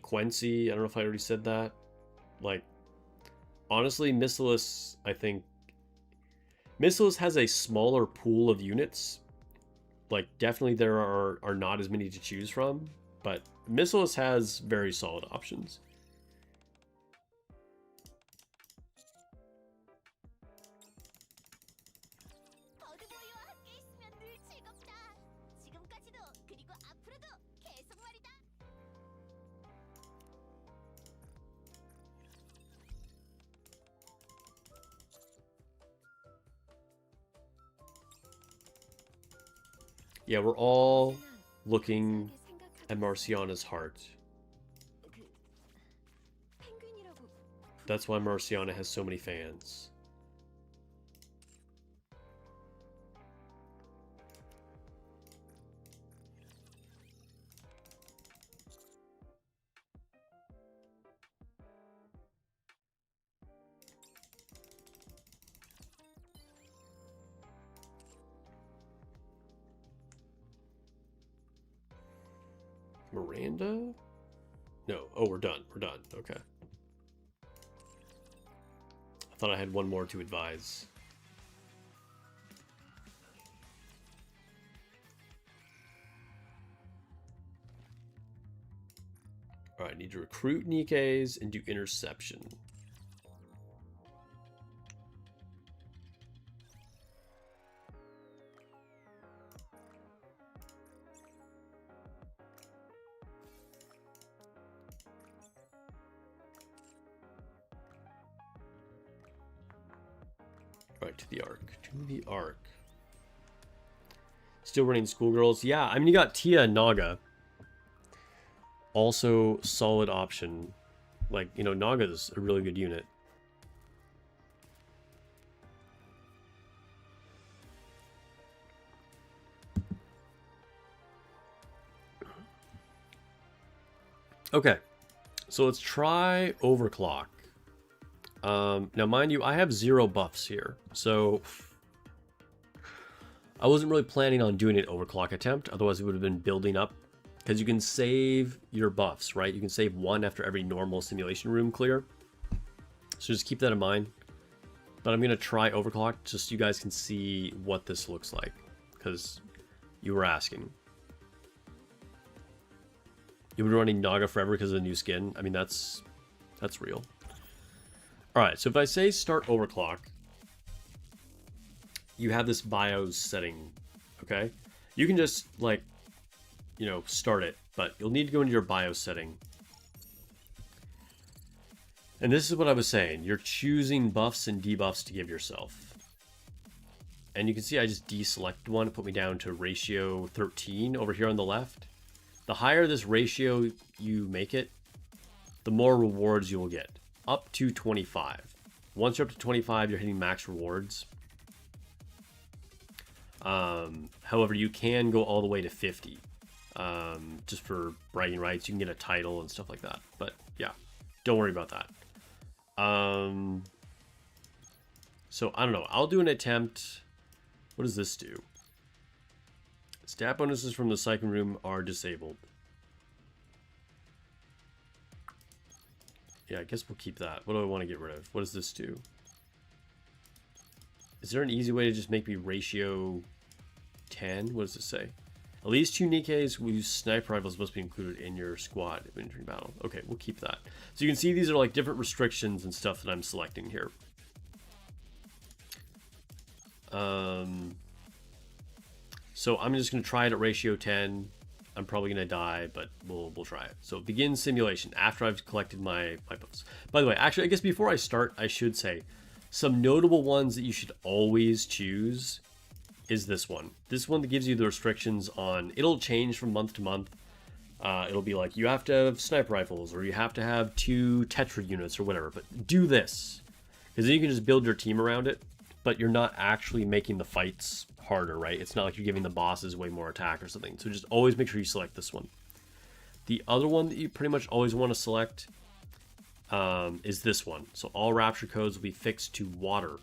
Quincy, I don't know if I already said that. Like, honestly, Missilus, I think... Missilus has a smaller pool of units. Like, definitely there are not as many to choose from. But Missilus has very solid options. Yeah, we're all looking at Marciana's heart. That's why Marciana has so many fans. Miranda? No. Oh, we're done. We're done. Okay. I thought I had one more to advise. Alright, I need to recruit Nikkes and do interception. Right, to the Ark. To the Ark. Still running Schoolgirls. Yeah, I mean, you got Tia and Naga. Also, solid option. Like, you know, Naga's a really good unit. Okay, so let's try Overclock. Now, mind you, I have 0 buffs here, so I wasn't really planning on doing an overclock attempt, otherwise it would have been building up, because you can save your buffs, right? You can save 1 after every normal simulation room clear, so just keep that in mind. But I'm going to try overclock just so you guys can see what this looks like, because you were asking. You've been running Naga forever because of the new skin. I mean, that's That's real. Alright, so if I say start overclock, you have this BIOS setting, okay? You can just, like, you know, start it, but you'll need to go into your BIOS setting. And this is what I was saying. You're choosing buffs and debuffs to give yourself. And you can see I just deselected one to put me down to ratio 13 over here on the left. The higher this ratio you make it, the more rewards you will get. Up to 25. Once you're up to 25, you're hitting max rewards. However, you can go all the way to 50. Just for bragging rights, you can get a title and stuff like that. But yeah, don't worry about that. So I don't know. I'll do an attempt. What does this do? Stat bonuses from the cycling room are disabled. Yeah, I guess we'll keep that. What do I want to get rid of? What does this do? Is there an easy way to just make me ratio 10? What does it say? At least 2 nikkes with sniper rifles must be included in your squad when entering battle. Okay, we'll keep that. So you can see these are like different restrictions and stuff that I'm selecting here. So I'm just going to try it at ratio 10. I'm probably going to die, but we'll try it. So begin simulation after I've collected my buffs. By the way, actually, I guess before I start, I should say some notable ones that you should always choose is this one. This one that gives you the restrictions on, it'll change from month to month. It'll be like, you have to have sniper rifles, or you have to have 2 Tetra units, or whatever. But do this, because then you can just build your team around it, but you're not actually making the fights harder, right? It's not like you're giving the bosses way more attack or something. So just always make sure you select this one. The other one that you pretty much always want to select is this one. So all rapture codes will be fixed to water.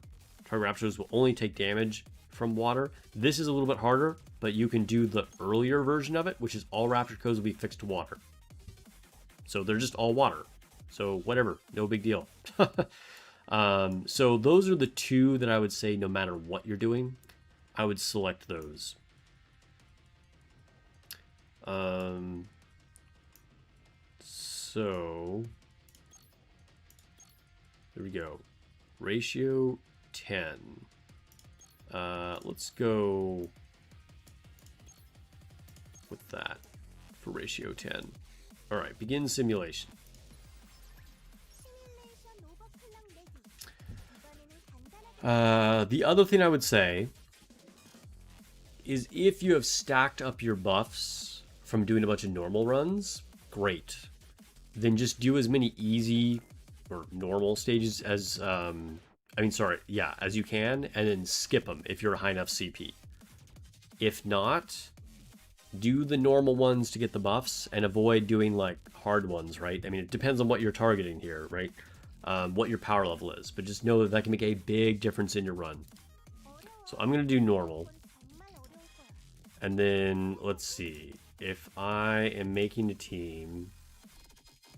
Target raptors will only take damage from water. This is a little bit harder, but you can do the earlier version of it, which is all rapture codes will be fixed to water. So they're just all water. So whatever, no big deal. So those are the 2 that I would say no matter what you're doing, I would select those. So there we go. Ratio 10. Let's go with that for ratio 10. All right, begin simulation. The other thing I would say is if you have stacked up your buffs from doing a bunch of normal runs, great. Then just do as many easy or normal stages as, as you can, and then skip them if you're a high enough CP. If not, do the normal ones to get the buffs and avoid doing like hard ones, right? I mean, it depends on what you're targeting here, right? What your power level is, but just know that that can make a big difference in your run. So I'm going to do normal. And then let's see, if I am making a team,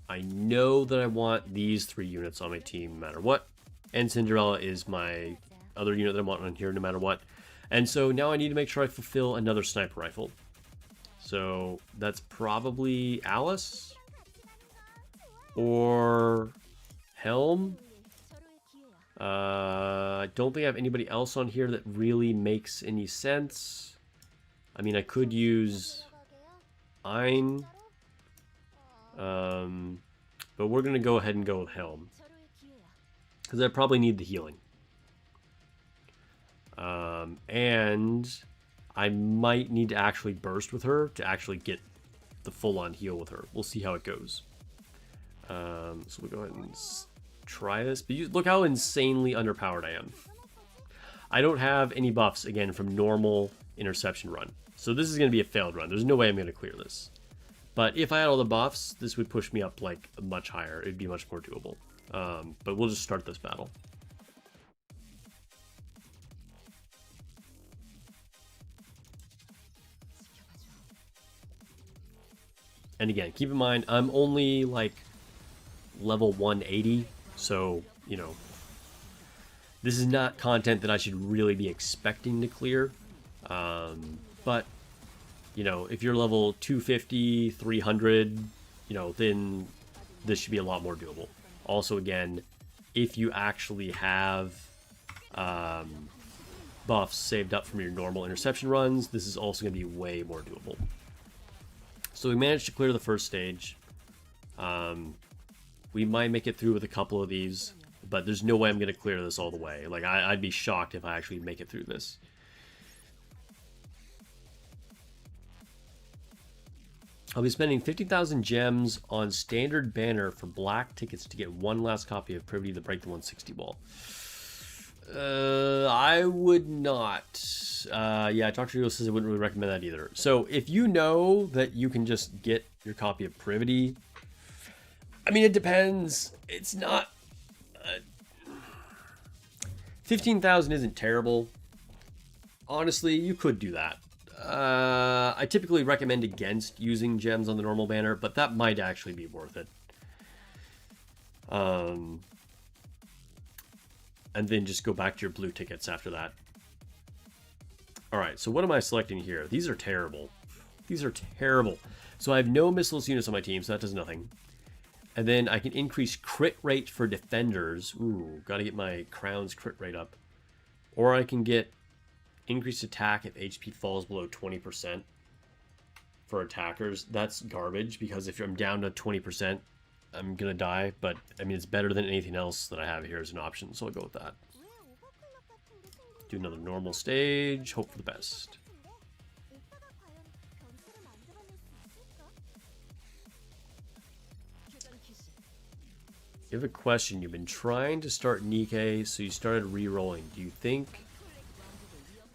I know that I want these 3 units on my team no matter what. And Cinderella is my other unit that I want on here no matter what. And so now I need to make sure I fulfill another sniper rifle. So that's probably Alice or Helm. I don't think I have anybody else on here that really makes any sense. I mean, I could use Ein, but we're going to go ahead and go with Helm, because I probably need the healing. And I might need to actually burst with her to actually get the full-on heal with her. We'll see how it goes. So we'll go ahead and try this. But look how insanely underpowered I am. I don't have any buffs, again, from normal interception run. So this is going to be a failed run. There's no way I'm going to clear this. But if I had all the buffs, this would push me up like much higher. It'd be much more doable. But we'll just start this battle. And again, keep in mind, I'm only like level 180. So, you know, this is not content that I should really be expecting to clear. But, you know, if you're level 250, 300, you know, then this should be a lot more doable. Also, again, if you actually have buffs saved up from your normal interception runs, this is also going to be way more doable. So we managed to clear the first stage. We might make it through with a couple of these, but there's no way I'm going to clear this all the way. Like, I'd be shocked if I actually make it through this. I'll be spending 50,000 gems on standard banner for black tickets to get one last copy of Privity to Break the 160 wall. I would not. Yeah, Dr. Rio says I wouldn't really recommend that either. So if you know that you can just get your copy of Privity, I mean, it depends. It's not... 15,000 isn't terrible. Honestly, you could do that. I typically recommend against using gems on the normal banner, but that might actually be worth it. And then just go back to your blue tickets after that. Alright, so what am I selecting here? These are terrible. These are terrible. So I have no missiles units on my team, so that does nothing. And then I can increase crit rate for defenders. Ooh, gotta get my crown's crit rate up. Or I can get increased attack if HP falls below 20% for attackers. That's garbage, because if I'm down to 20%, I'm gonna die. But, I mean, it's better than anything else that I have here as an option, so I'll go with that. Do another normal stage, hope for the best. You have a question. You've been trying to start Nikke, so you started re-rolling. Do you think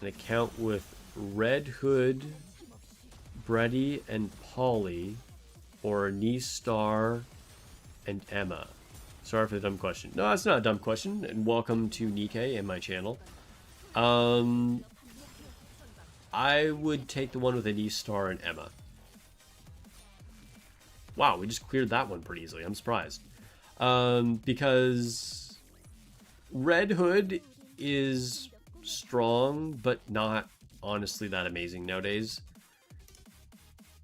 an account with Red Hood, Brady, and Polly, or Nice Star and Emma? Sorry for the dumb question. No, it's not a dumb question, and welcome to Nikke and my channel. I would take the one with Nice Star and Emma. Wow, we just cleared that one pretty easily. I'm surprised. Because Red Hood is strong, but not honestly that amazing nowadays.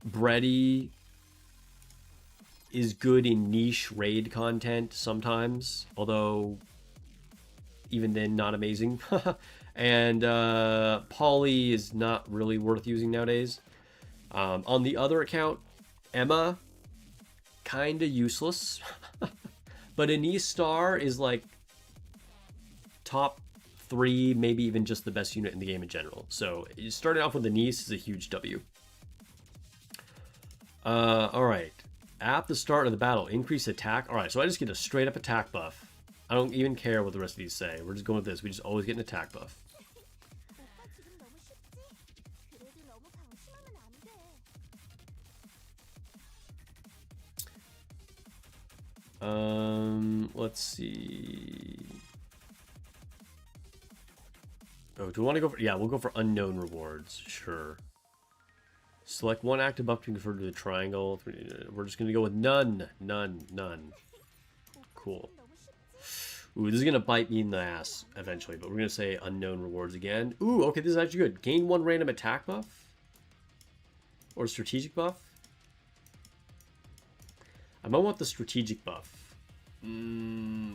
Brady is good in niche raid content sometimes, although even then not amazing. And Polly is not really worth using nowadays. On the other account, Emma, kinda useless. But Anise Star is like top 3, maybe even just the best unit in the game in general. So starting off with Anise is a huge W. Alright. At the start of the battle, increase attack. Alright, so I just get a straight up attack buff. I don't even care what the rest of these say. We're just going with this. We just always get an attack buff. Let's see. Oh, do we want to go for... Yeah, we'll go for unknown rewards. Sure. Select one active buff to convert to the triangle. We're just going to go with none. None. None. Cool. Ooh, this is going to bite me in the ass eventually, but we're going to say unknown rewards again. Ooh, okay, this is actually good. Gain 1 random attack buff? Or strategic buff? I might want the strategic buff.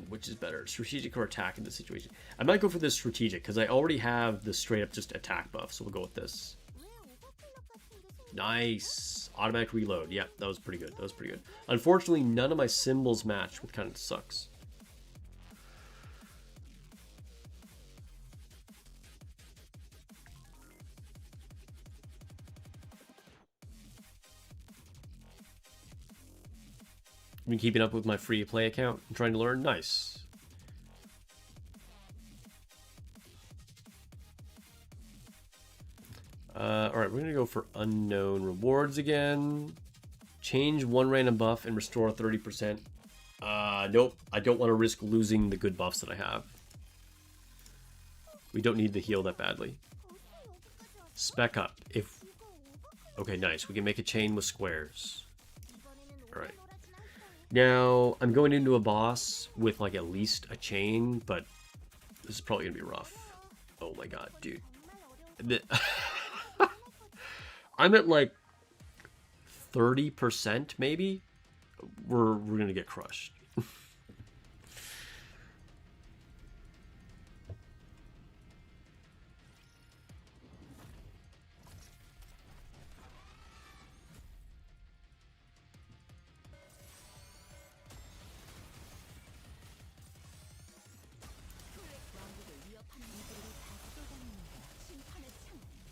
Which is better, strategic or attack in this situation? I might go for this strategic because I already have the straight up just attack buff, so we'll go with this. Nice. Automatic reload. Yeah, that was pretty good. That was pretty good. Unfortunately, none of my symbols match, which kind of sucks. Been keeping up with my free play account and trying to learn. Nice. Alright, we're gonna go for unknown rewards again. Change 1 random buff and restore 30%. Nope. I don't want to risk losing the good buffs that I have. We don't need to heal that badly. Spec up. If... Okay, nice. We can make a chain with squares. Alright. Now, I'm going into a boss with, like, at least a chain, but this is probably going to be rough. Oh my god, dude. I'm at, like, 30%, maybe? We're going to get crushed.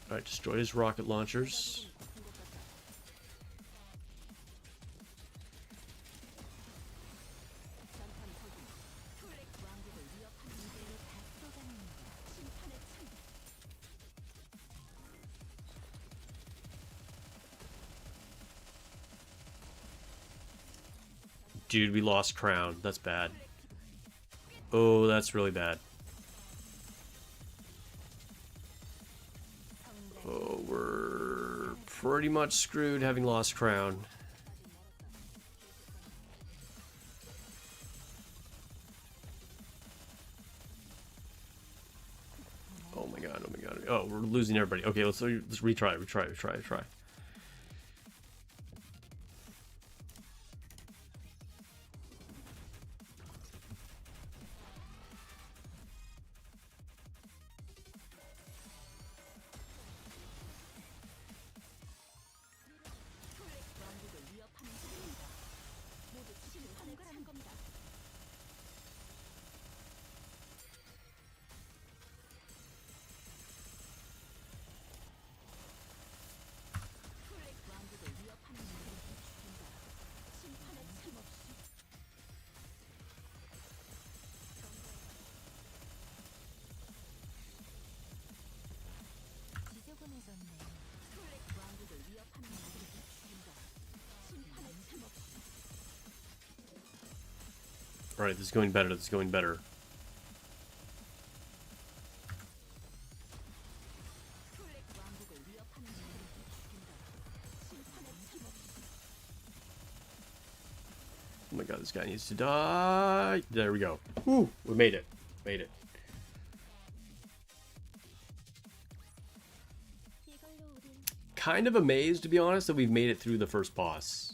Alright, destroy his rocket launchers. Dude, we lost crown. That's bad. Oh, that's really bad. Oh, we're pretty much screwed having lost crown. Oh my god, oh my god. Oh, we're losing everybody. Okay, let's retry. Alright, this is going better, this is going better. Oh my god, this guy needs to die. There we go. Woo, we made it. Made it. Kind of amazed, to be honest, that we've made it through the first boss.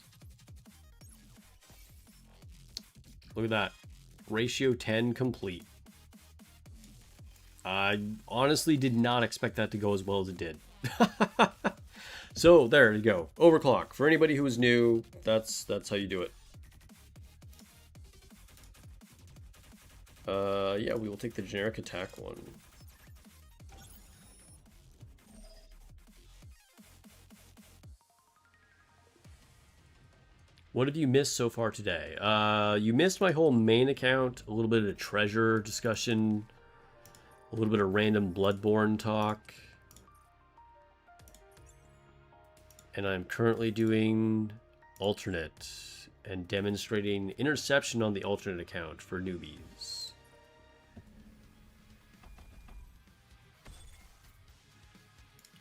Look at that. Ratio 10 complete. I honestly did not expect that to go as well as it did. So, there you go. Overclock. For anybody who is new, that's how you do it. Yeah, we will take the generic attack one. What have you missed so far today? You missed my whole main account, a little bit of treasure discussion, a little bit of random Bloodborne talk. And I'm currently doing alternate and demonstrating interception on the alternate account for newbies.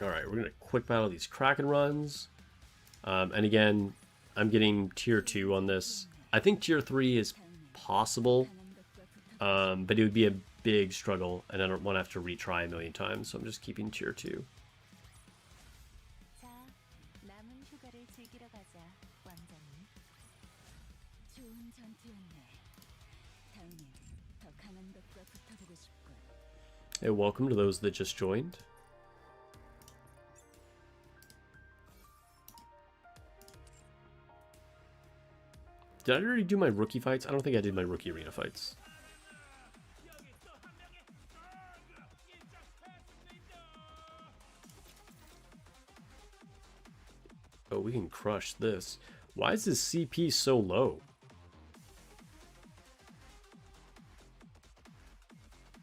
Alright, we're going to quick battle these Kraken runs. And again, I'm getting tier 2 on this. I think tier 3 is possible, but it would be a big struggle, and I don't want to have to retry a million times, so I'm just keeping tier 2. Hey, welcome to those that just joined. Did I already do my rookie fights? I don't think I did my rookie arena fights. Oh, we can crush this. Why is this CP so low?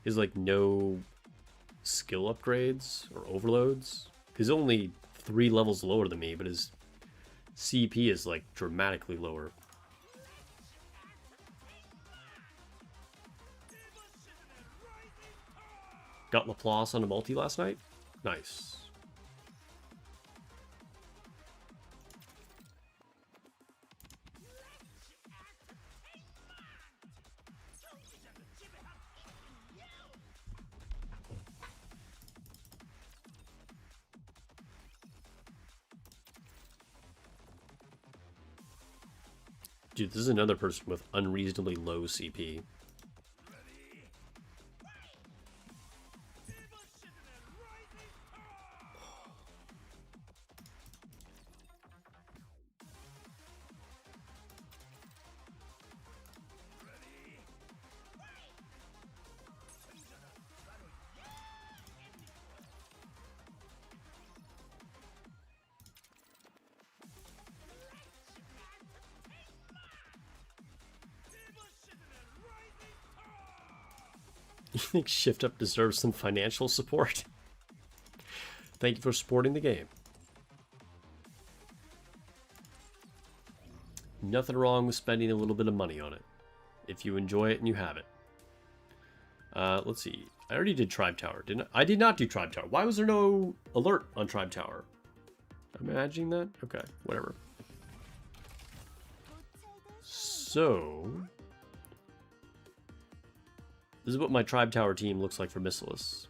Is like no skill upgrades or overloads? He's only 3 levels lower than me, but his CP is like dramatically lower. Got Laplace on a multi last night? Nice. Dude, this is another person with unreasonably low CP. You think Shift Up deserves some financial support? Thank you for supporting the game. Nothing wrong with spending a little bit of money on it, if you enjoy it and you have it. Let's see. I already did Tribe Tower, didn't I? I did not do Tribe Tower. Why was there no alert on Tribe Tower? I'm imagining that? Okay, whatever. So, this is what my Tribe Tower team looks like for Missilis.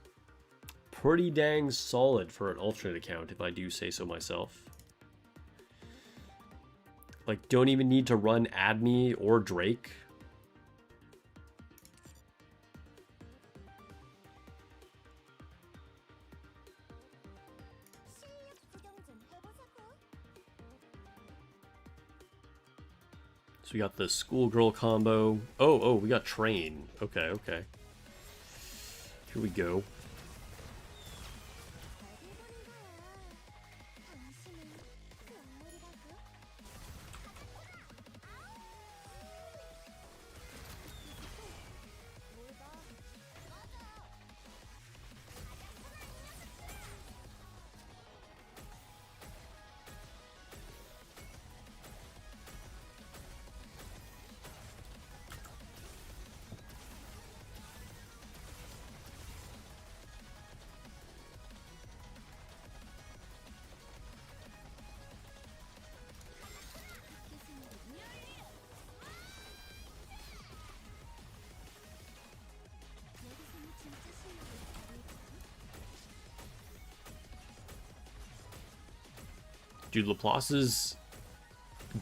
Pretty dang solid for an alternate account, if I do say so myself. Like, don't even need to run Adme or Drake. So we got the schoolgirl combo. Oh, we got train. Okay. Here we go. Dude, Laplace's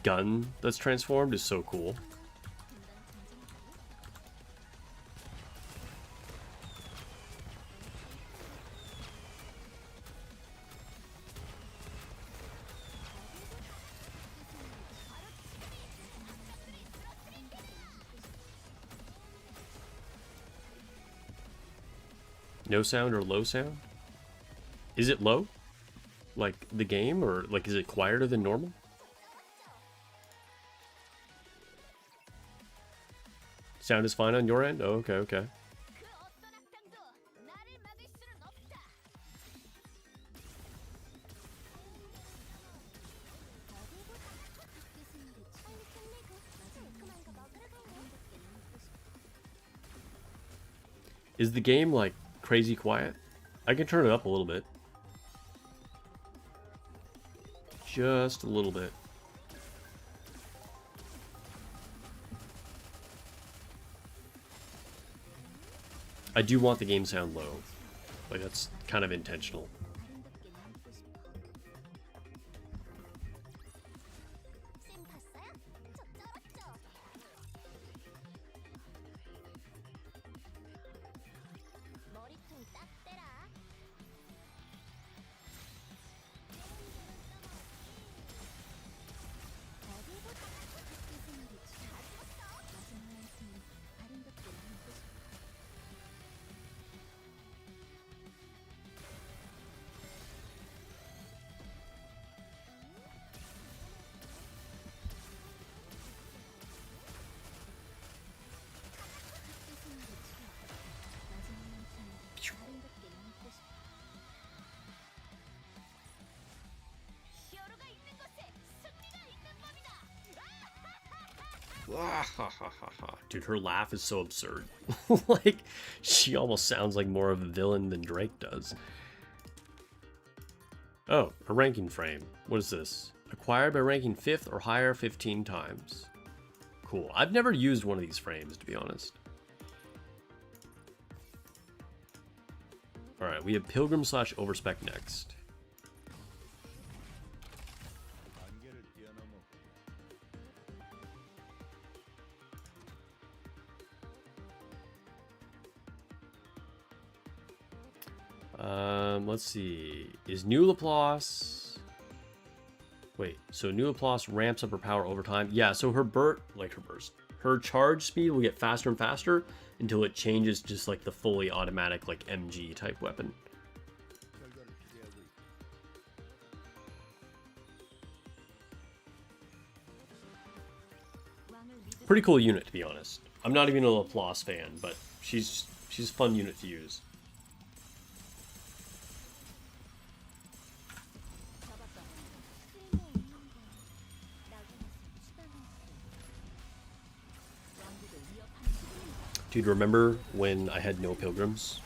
gun that's transformed is so cool. No sound or low sound? Is it low? Like the game, or like is it quieter than normal? Sound is fine on your end? Oh, okay. Is the game like crazy quiet? I can turn it up a little bit. Just a little bit. I do want the game sound low. Like, that's kind of intentional. Dude, her laugh is so absurd. Like, she almost sounds like more of a villain than Drake does. Oh, a ranking frame. What is this? Acquired by ranking 5th or higher 15 times. Cool. I've never used one of these frames, to be honest. Alright, we have Pilgrim / Overspec next. Let's see. Is New Laplace... Wait, so New Laplace ramps up her power over time? Yeah, so her charge speed will get faster and faster until it changes just like the fully automatic like MG type weapon. Pretty cool unit, to be honest. I'm not even a Laplace fan, but she's She's a fun unit to use. Dude, remember when I had no pilgrims?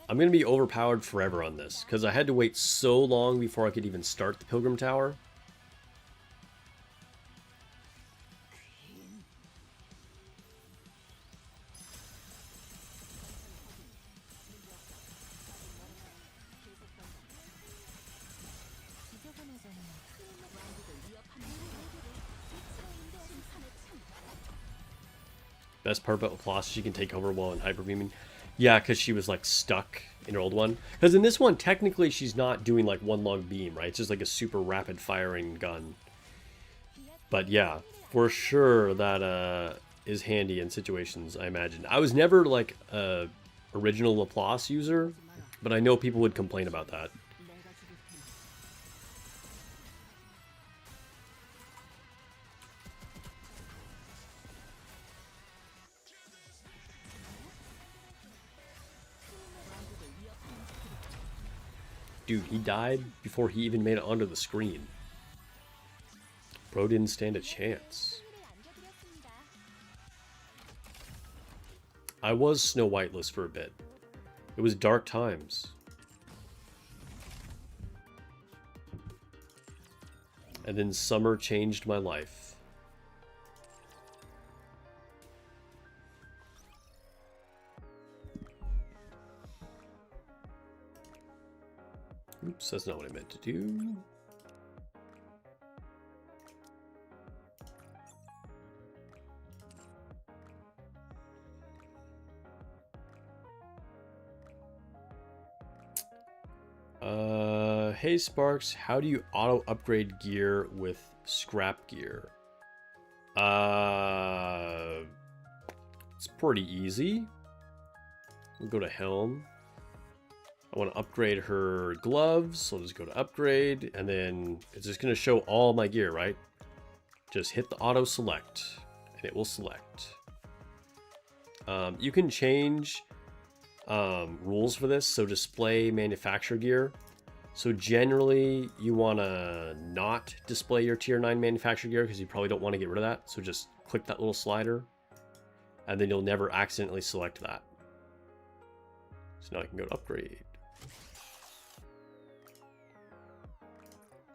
I'm going to be overpowered forever on this, because I had to wait so long before I could even start the Pilgrim Tower. Best part about Colossus, she can take over while in hyper beaming. Yeah, because she was like stuck in her old one. Because in this one, technically, she's not doing like one long beam, right? It's just like a super rapid firing gun. But yeah, for sure that is handy in situations, I imagine. I was never like a original Laplace user, but I know people would complain about that. Dude, he died before he even made it onto the screen. Bro didn't stand a chance. I was Snow Whiteless for a bit. It was dark times. And then summer changed my life. Oops, that's not what I meant to do. Hey Sparks, how do you auto upgrade gear with scrap gear? It's pretty easy. We'll go to Helm. I want to upgrade her gloves, so I'll just go to upgrade, and then it's just going to show all my gear, right? Just hit the auto select, and it will select. You can change rules for this, so display manufacturer gear. So generally, you want to not display your tier 9 manufacturer gear because you probably don't want to get rid of that. So just click that little slider, and then you'll never accidentally select that. So now I can go to upgrade.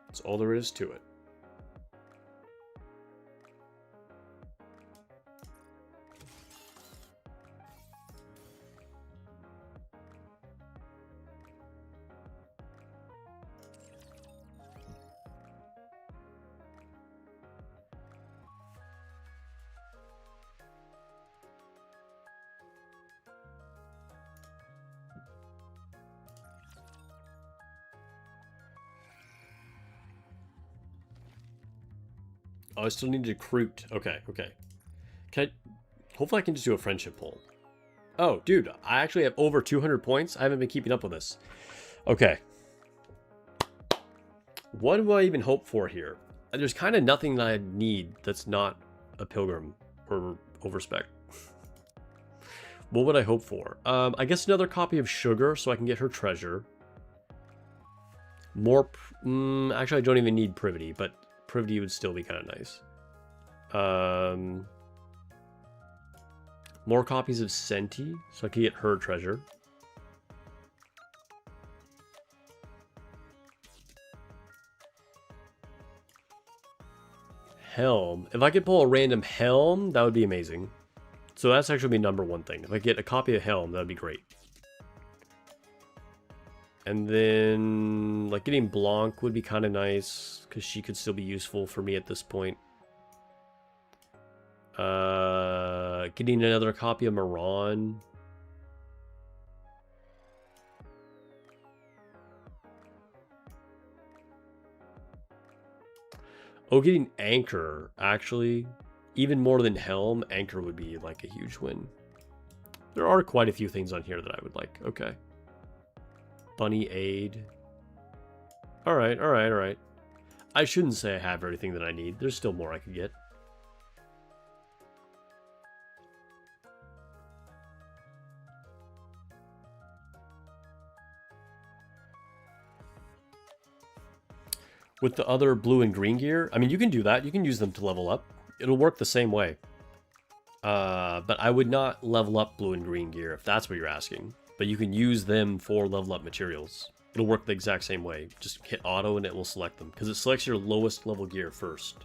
That's all there is to it. Oh, I still need to recruit. Okay, okay. Can I... Hopefully I can just do a friendship poll. Oh, dude, I actually have over 200 points. I haven't been keeping up with this. Okay. What do I even hope for here? There's kind of nothing that I need that's not a pilgrim or overspec. What would I hope for? I guess another copy of Sugar so I can get her treasure. More... actually, I don't even need Privity, but Privity would still be kind of nice. More copies of Senti, so I can get her treasure. Helm. If I could pull a random Helm, that would be amazing. So that's actually be number one thing. If I get a copy of Helm, that would be great. And then, like, getting Blanc would be kind of nice, because she could still be useful for me at this point. Getting another copy of Moran. Oh, getting Anchor, actually. Even more than Helm, Anchor would be, like, a huge win. There are quite a few things on here that I would like. Okay. Bunny Aid. Alright, alright, alright. I shouldn't say I have everything that I need. There's still more I could get. With the other blue and green gear, I mean, you can do that. You can use them to level up. It'll work the same way. But I would not level up blue and green gear if that's what you're asking. But you can use them for level up materials. It'll work the exact same way. Just hit auto and it will select them, because it selects your lowest level gear first.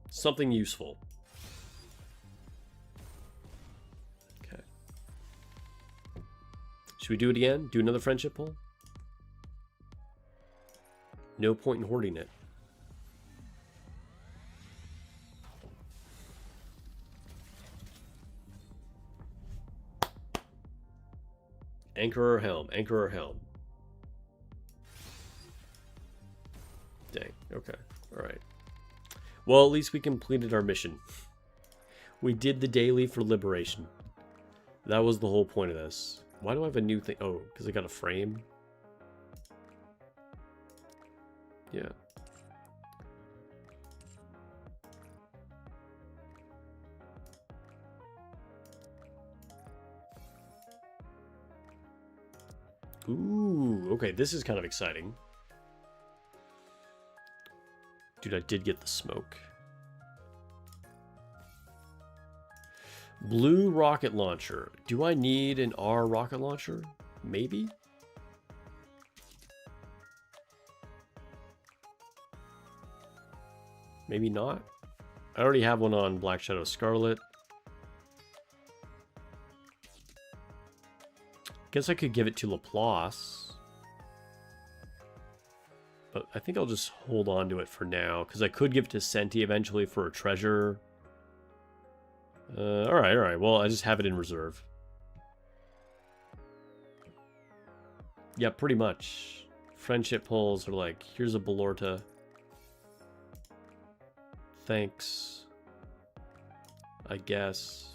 Something useful. Okay. Should we do it again? Do another friendship poll? No point in hoarding it. Anchor or helm? Anchor or helm? Dang. Okay. Alright. Well, at least we completed our mission. We did the daily for liberation. That was the whole point of this. Why do I have a new thing? Oh, because I got a frame? Yeah. Ooh, okay, this is kind of exciting. Dude, I did get the smoke. Blue rocket launcher. Do I need an R rocket launcher? Maybe? Maybe not. I already have one on Black Shadow Scarlet. Guess I could give it to Laplace. But I think I'll just hold on to it for now, because I could give it to Senti eventually for a treasure. Alright. Well, I just have it in reserve. Yeah, pretty much. Friendship pulls are like, here's a Belorta. Thanks. I guess.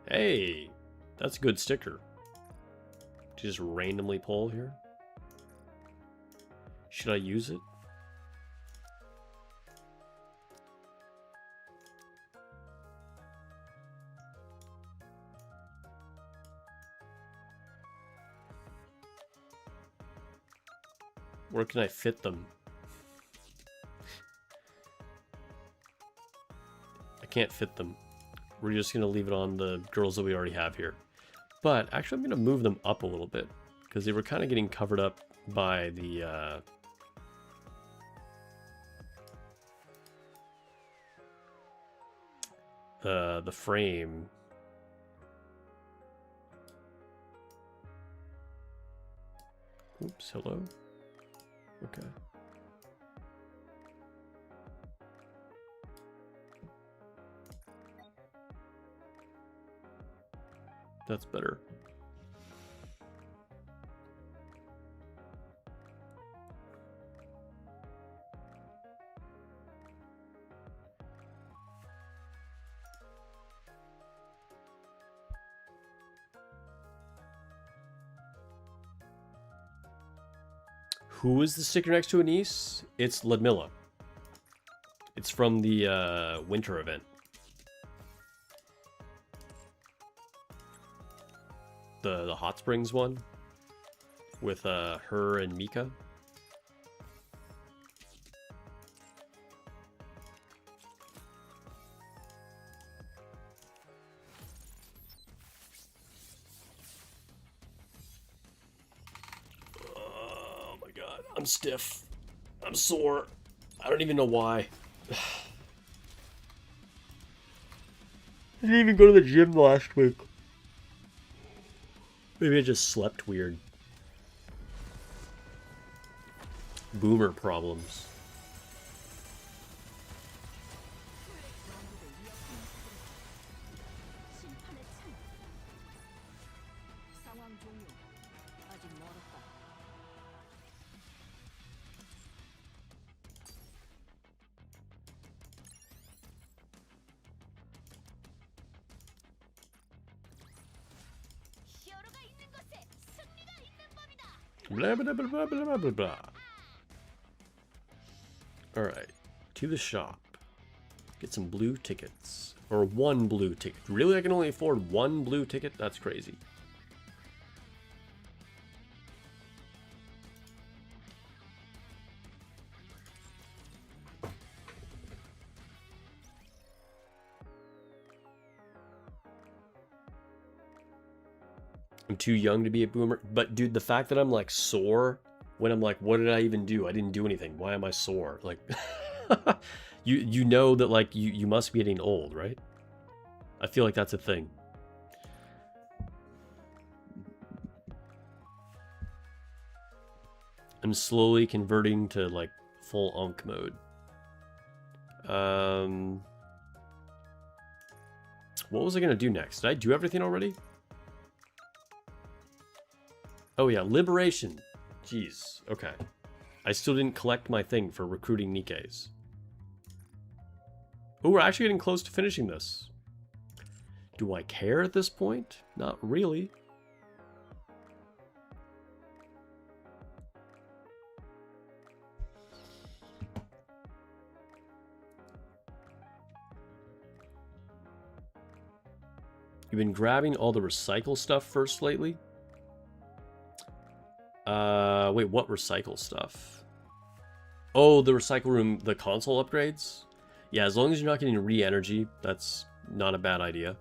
Hey! That's a good sticker. To just randomly pull here. Should I use it? Where can I fit them? I can't fit them. We're just going to leave it on the girls that we already have here. But actually, I'm going to move them up a little bit, because they were kind of getting covered up by the frame. Oops, hello. Okay. That's better. Who is the sticker next to Anise? It's Ludmilla. It's from the winter event. The Hot Springs one with her and Mika. Oh my god, I'm stiff. I'm sore. I don't even know why. I didn't even go to the gym last week. Maybe I just slept weird. Boomer problems. Blah, blah, blah, blah, blah, blah, blah. Alright, to the shop. Get some blue tickets. Or one blue ticket. Really? I can only afford one blue ticket? That's crazy. I'm too young to be a boomer. But dude, the fact that I'm like sore when I'm like, what did I even do? I didn't do anything. Why am I sore? Like, you know that like you must be getting old, right? I feel like that's a thing. I'm slowly converting to like full Ankh mode. What was I gonna do next? Did I do everything already? Oh yeah, liberation. Jeez, okay. I still didn't collect my thing for recruiting nikkes. Oh, we're actually getting close to finishing this. Do I care at this point? Not really. You've been grabbing all the recycle stuff first lately? Wait, what recycle stuff? Oh, the recycle room, the console upgrades? Yeah, as long as you're not getting re-energy, that's not a bad idea.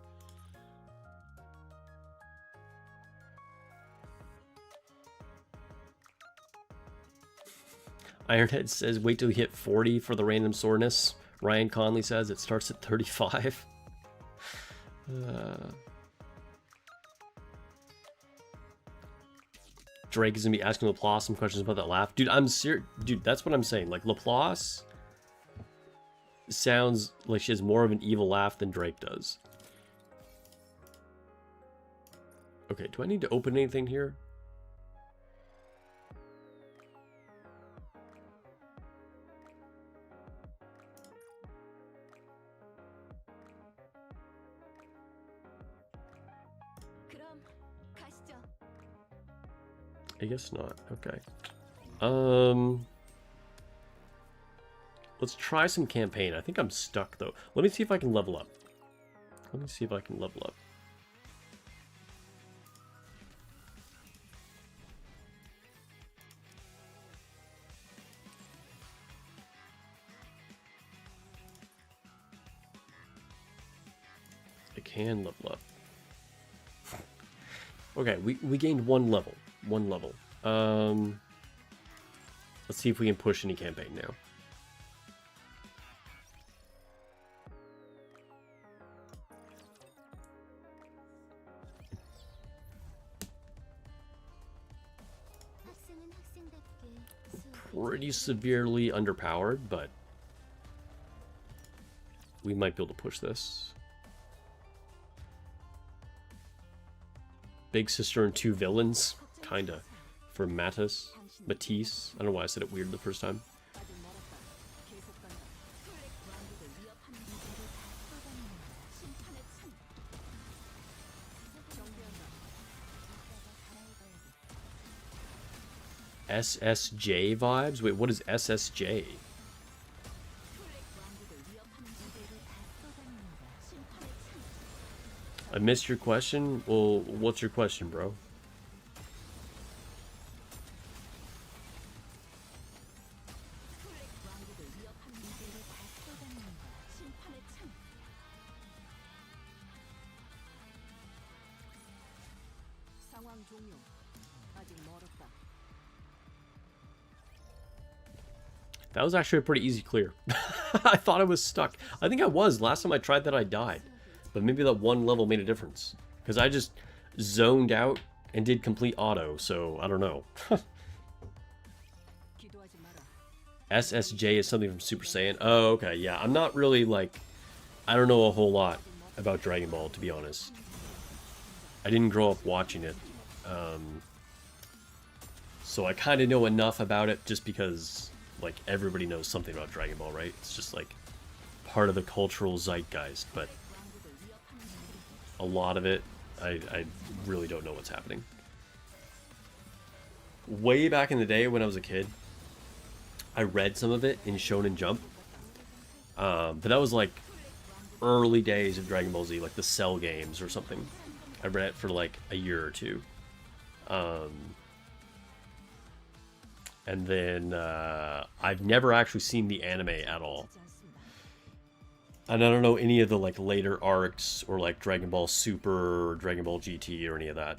Ironhead says, wait till you hit 40 for the random soreness. Ryan Conley says it starts at 35. Drake is gonna be asking Laplace some questions about that laugh. Dude, I'm serious. Dude, that's what I'm saying. Like, Laplace sounds like she has more of an evil laugh than Drake does. Okay, do I need to open anything here? I guess not. Okay. Let's try some campaign. I think I'm stuck though. Let me see if I can level up. Let me see if I can level up. I can level up. Okay, we gained one level. One level. Let's see if we can push any campaign now. Pretty severely underpowered, but we might be able to push this. Big sister and two villains, kinda, for Matisse. I don't know why I said it weird the first time. SSJ vibes? Wait, what is SSJ? I missed your question? Well, what's your question, bro? That was actually a pretty easy clear. I thought I was stuck. I think I was. Last time I tried that, I died. But maybe that one level made a difference. Because I just zoned out and did complete auto, so I don't know. SSJ is something from Super Saiyan. Oh, okay, yeah. I'm not really, like... I don't know a whole lot about Dragon Ball, to be honest. I didn't grow up watching it. So I kind of know enough about it just because... like, everybody knows something about Dragon Ball, right? It's just, like, part of the cultural zeitgeist, but a lot of it, I really don't know what's happening. Way back in the day when I was a kid, I read some of it in Shonen Jump, but that was, like, early days of Dragon Ball Z, like the Cell games or something. I read it for like a year or two. And then I've never actually seen the anime at all. And I don't know any of the like later arcs or like Dragon Ball Super or Dragon Ball GT or any of that.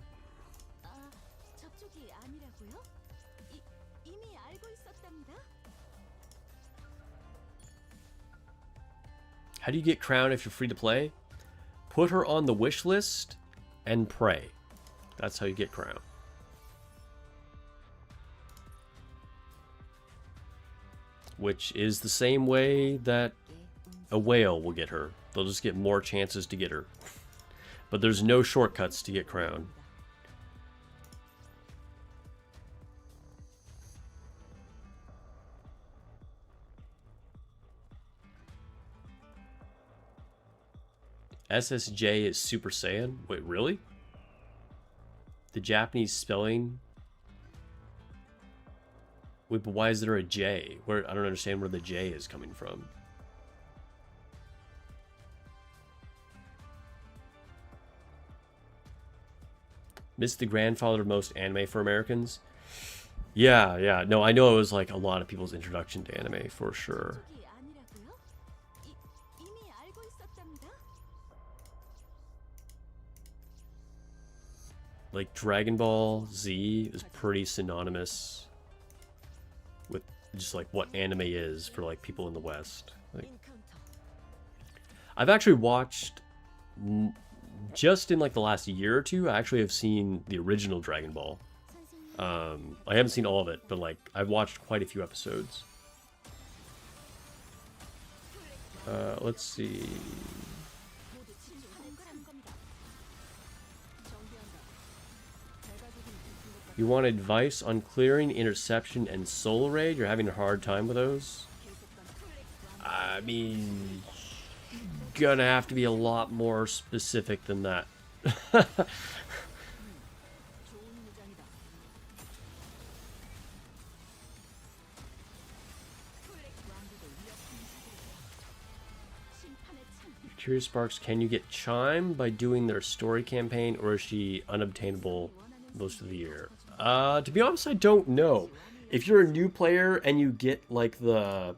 How do you get Crown if you're free to play? Put her on the wish list and pray. That's how you get Crown. Which is the same way that a whale will get her. They'll just get more chances to get her. But there's no shortcuts to get Crown. SSJ is Super Saiyan? Wait, really? The Japanese spelling? Wait, but why is there a J? Where I don't understand where the J is coming from. Missed the grandfather of most anime for Americans? Yeah. No, I know it was like a lot of people's introduction to anime for sure. Like Dragon Ball Z is pretty synonymous with just like what anime is for like people in the West. Like, I've actually watched just in like the last year or two. I actually have seen the original Dragon Ball. I haven't seen all of it, but like I've watched quite a few episodes. Let's see. You want advice on clearing, interception, and soul raid? You're having a hard time with those? I mean, gonna have to be a lot more specific than that. Curious Sparks, can you get Chime by doing their story campaign, or is she unobtainable most of the year? To be honest, I don't know. If you're a new player and you get like the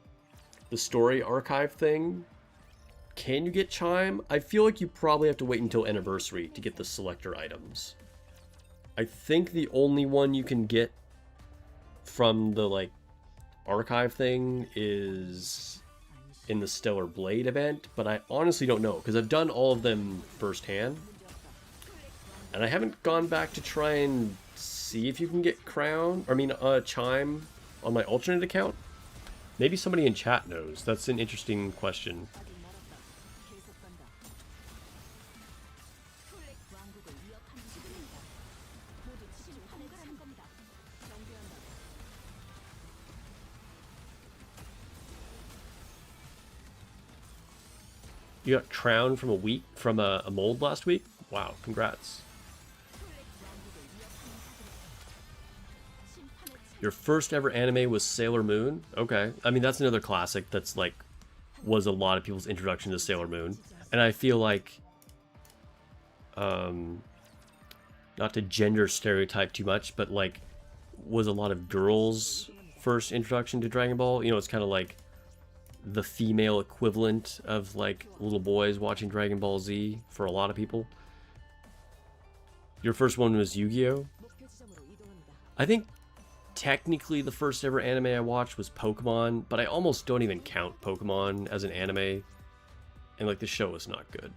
story archive thing, can you get Chime? I feel like you probably have to wait until Anniversary to get the selector items. I think the only one you can get from the like archive thing is in the Stellar Blade event, but I honestly don't know because I've done all of them firsthand. And I haven't gone back to try and see if you can get Chime on my alternate account. Maybe somebody in chat knows. That's an interesting question. You got crowned from a mold last week? Wow, congrats. Your first ever anime was Sailor Moon? Okay. I mean, that's another classic that's like, was a lot of people's introduction to Sailor Moon. And I feel like, not to gender stereotype too much, but like, was a lot of girls' first introduction to Dragon Ball. You know, it's kind of like the female equivalent of like little boys watching Dragon Ball Z for a lot of people. Your first one was Yu-Gi-Oh! I think technically the first ever anime I watched was Pokemon, but I almost don't even count Pokemon as an anime. And like the show was not good.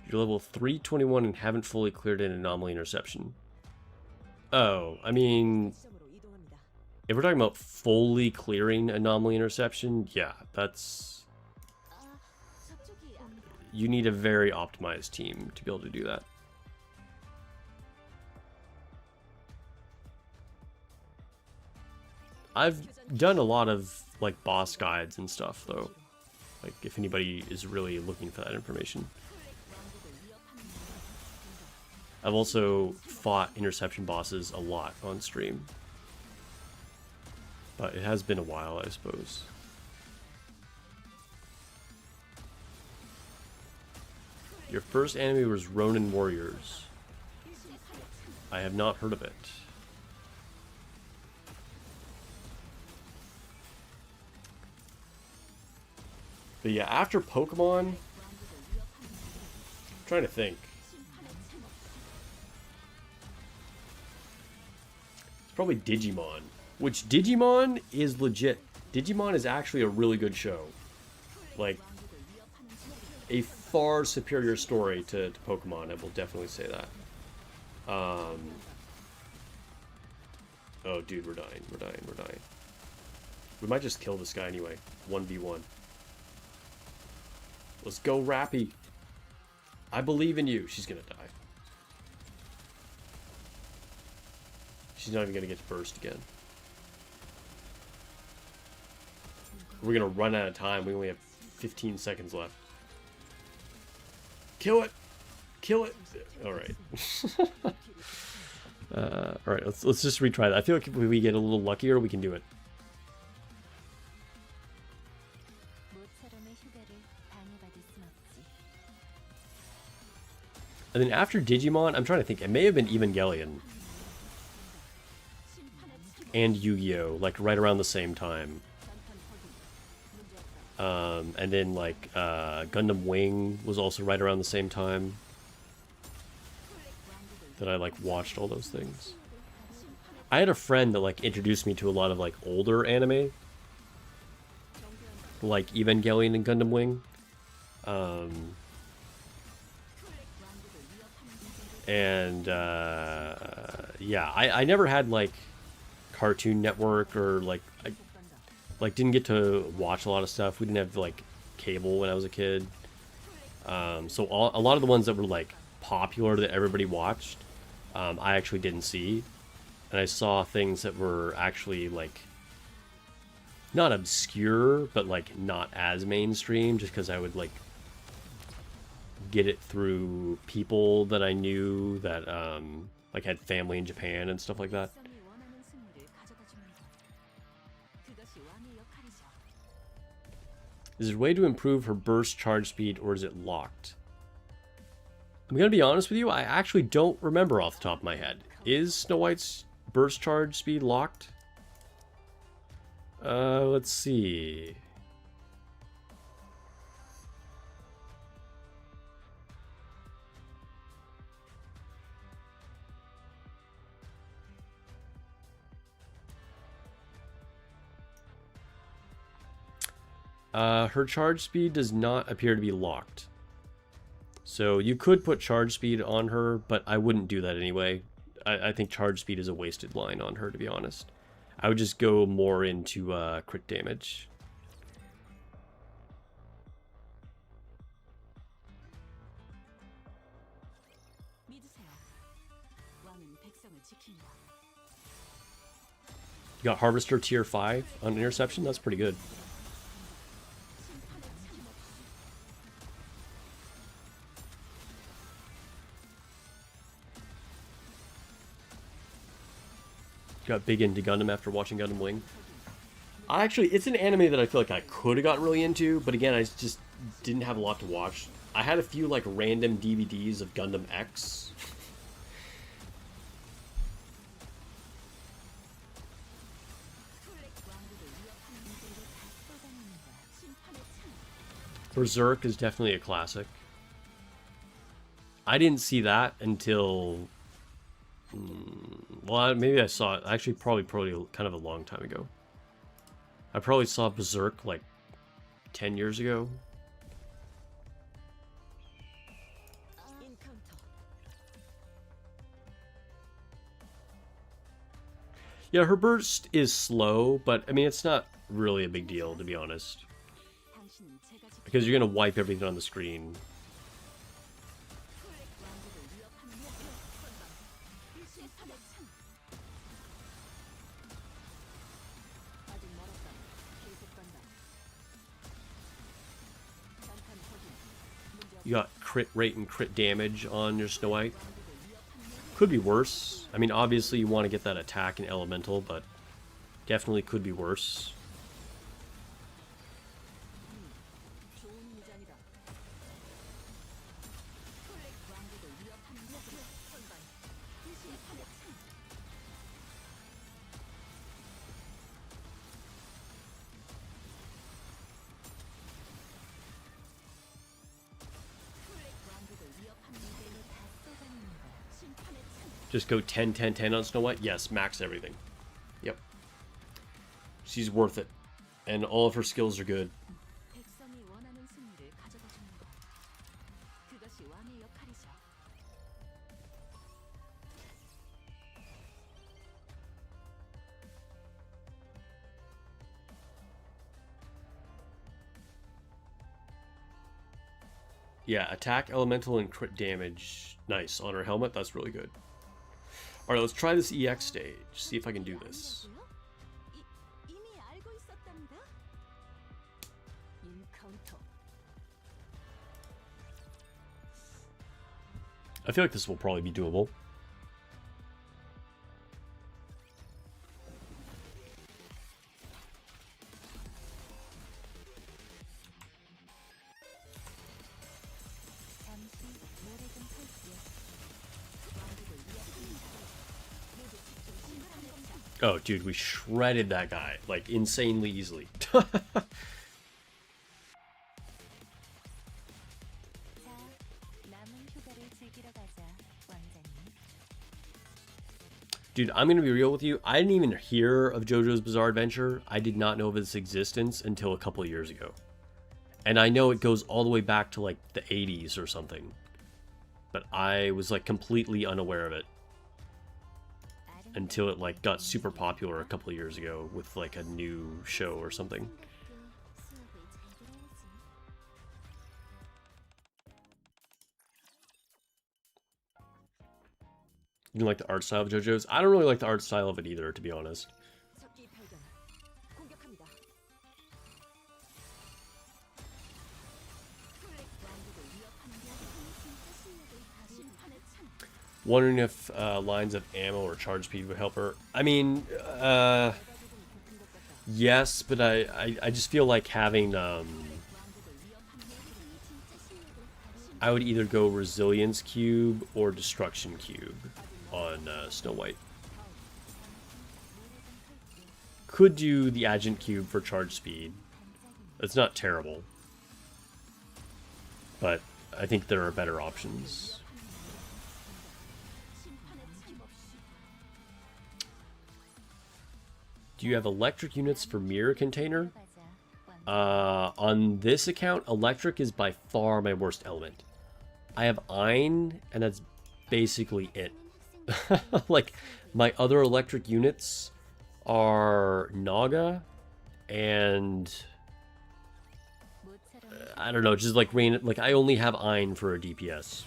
You're level 321 and haven't fully cleared an anomaly interception. Oh, I mean, if we're talking about fully clearing anomaly interception, yeah, that's... You need a very optimized team to be able to do that. I've done a lot of, like, boss guides and stuff, though. Like, if anybody is really looking for that information. I've also fought interception bosses a lot on stream. But it has been a while, I suppose. Your first anime was Ronin Warriors. I have not heard of it. But yeah, after Pokemon, I'm trying to think. It's probably Digimon. Which, Digimon is legit. Digimon is actually a really good show. Like, a far superior story to Pokemon, I will definitely say that. Oh, dude, we're dying. We're dying. We're dying. We might just kill this guy anyway. 1v1. Let's go, Rappy. I believe in you. She's gonna die. She's not even gonna get to burst again. We're gonna run out of time. We only have 15 seconds left. Kill it! Kill it! Alright. Alright, let's just retry that. I feel like if we get a little luckier, we can do it. And then after Digimon, I'm trying to think, it may have been Evangelion. And Yu-Gi-Oh! Like, right around the same time. And then, like, Gundam Wing was also right around the same time. That I, like, watched all those things. I had a friend that, like, introduced me to a lot of, like, older anime. Like Evangelion and Gundam Wing. Yeah, I never had, like, Cartoon Network or, like, I didn't get to watch a lot of stuff. We didn't have, like, cable when I was a kid. So a lot of the ones that were, like, popular that everybody watched, I actually didn't see. And I saw things that were actually, like, not obscure, but, like, not as mainstream, just because I would, like, get it through people that I knew that, like, had family in Japan and stuff like that. Is there a way to improve her burst charge speed, or is it locked? I'm gonna be honest with you, I actually don't remember off the top of my head. Is Snow White's burst charge speed locked? Let's see. Her charge speed does not appear to be locked. So you could put charge speed on her, but I wouldn't do that anyway. I think charge speed is a wasted line on her, to be honest. I would just go more into crit damage. You got Harvester tier 5 on interception? That's pretty good. Got big into Gundam after watching Gundam Wing. Actually, it's an anime that I feel like I could have gotten really into, but again, I just didn't have a lot to watch. I had a few, like, random DVDs of Gundam X. Berserk is definitely a classic. I didn't see that until... well, maybe I saw it. Actually, probably kind of a long time ago. I probably saw Berserk, like, 10 years ago. Yeah, her burst is slow, but, I mean, it's not really a big deal, to be honest. Because you're going to wipe everything on the screen. You got crit rate and crit damage on your Snow White. Could be worse. I mean, obviously you want to get that attack and elemental, but definitely could be worse. Just go 10, 10, 10 on Snow White? Yes, max everything. Yep. She's worth it. And all of her skills are good. Yeah, attack, elemental, and crit damage. Nice. On her helmet, that's really good. Alright, let's try this EX stage. See if I can do this. I feel like this will probably be doable. Oh, dude, we shredded that guy, like, insanely easily. Dude, I'm gonna be real with you. I didn't even hear of JoJo's Bizarre Adventure. I did not know of its existence until a couple of years ago. And I know it goes all the way back to, like, the 80s or something. But I was, like, completely unaware of it. Until it, like, got super popular a couple of years ago with, like, a new show or something. You like the art style of JoJo's? I don't really like the art style of it either, to be honest. Wondering if lines of ammo or charge speed would help her. I mean, yes, but I just feel like having, I would either go Resilience Cube or Destruction Cube on Snow White. Could do the Agent Cube for charge speed. It's not terrible. But I think there are better options. Do you have electric units for mirror container? On this account, electric is by far my worst element. I have Ein, and that's basically it. Like, my other electric units are Naga, and I don't know, just like rain. Like, I only have Ein for a DPS.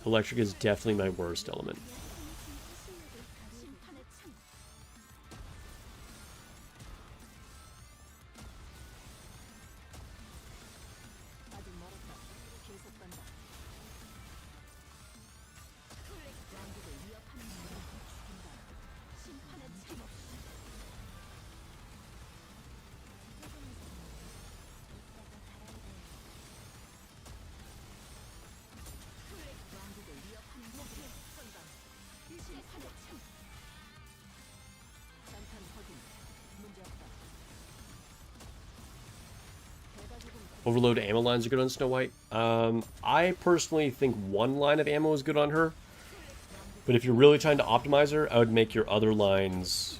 Electric is definitely my worst element. Overload ammo lines are good on Snow White. I personally think one line of ammo is good on her. But if you're really trying to optimize her, I would make your other lines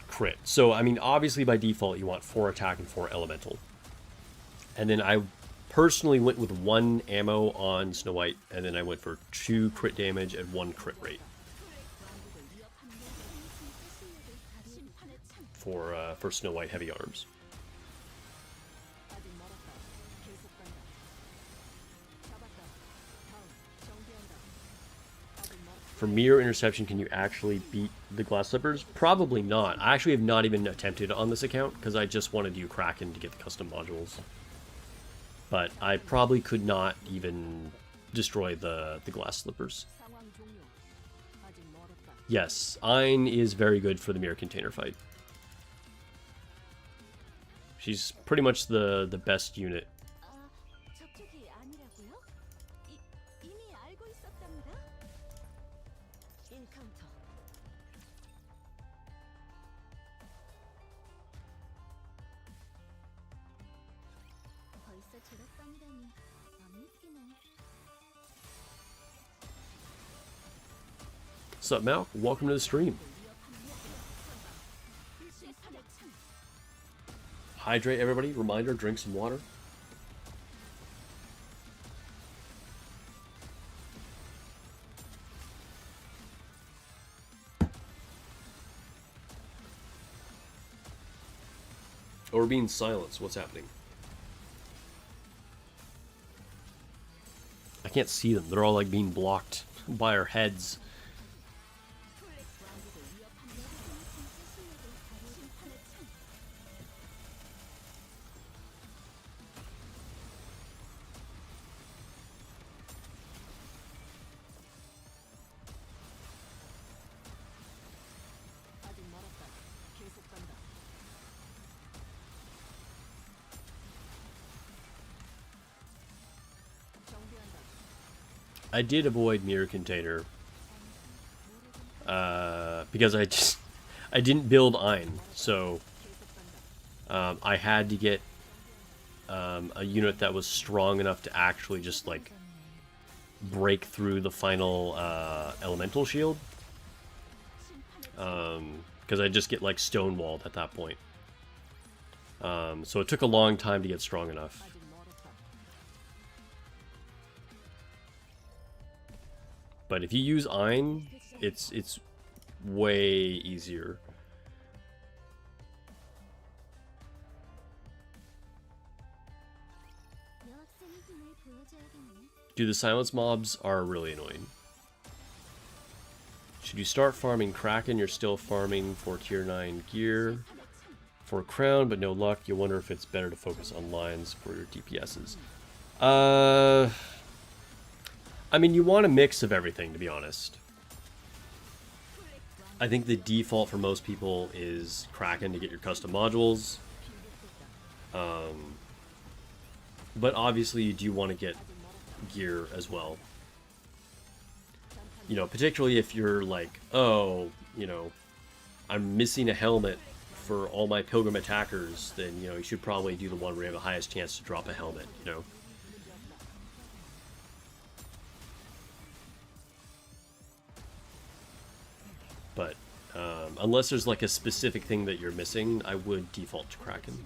crit. So, I mean, obviously by default, you want 4 attack and 4 elemental. And then I personally went with 1 ammo on Snow White, and then I went for 2 crit damage and 1 crit rate. For Snow White heavy arms. For mirror interception, can you actually beat the glass slippers? Probably not. I actually have not even attempted on this account because I just wanted to do Kraken to get the custom modules. but I probably could not even destroy the glass slippers. Yes, Ein is very good for the mirror container fight. She's pretty much the best unit. What's up, Mal? Welcome to the stream. Hydrate, everybody. Reminder, drink some water. Oh, we're being silenced. What's happening? I can't see them. They're all like being blocked by our heads. I did avoid mirror container because I didn't build Ein, so I had to get a unit that was strong enough to actually just like break through the final elemental shield, because I just get like stonewalled at that point. So it took a long time to get strong enough. But if you use Ein, it's way easier. Dude, the silence mobs are really annoying. Should you start farming Kraken, you're still farming for tier 9 gear. For crown, but no luck. You wonder if it's better to focus on lines for your DPSs. I mean, you want a mix of everything, to be honest. I think the default for most people is Kraken to get your custom modules. But obviously you do want to get gear as well. You know, particularly if you're like, oh, you know, I'm missing a helmet for all my pilgrim attackers, then, you know, you should probably do the one where you have the highest chance to drop a helmet, you know. But unless there's like a specific thing that you're missing, I would default to Kraken.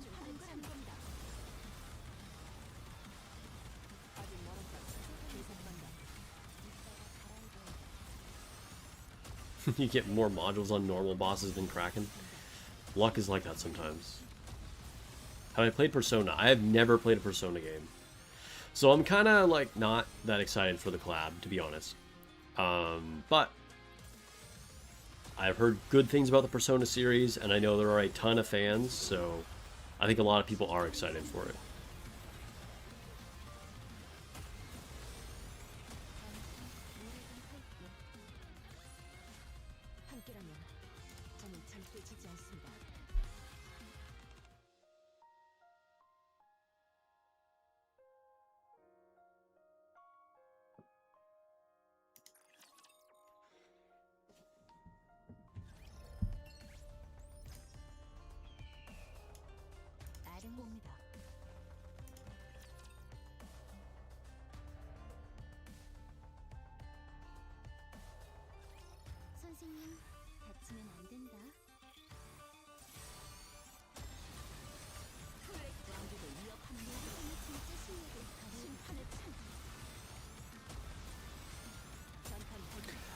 You get more modules on normal bosses than Kraken. Luck is like that sometimes. Have I played Persona? I have never played a Persona game. So I'm kind of like not that excited for the collab, to be honest. But I've heard good things about the Persona series, and I know there are a ton of fans, so I think a lot of people are excited for it.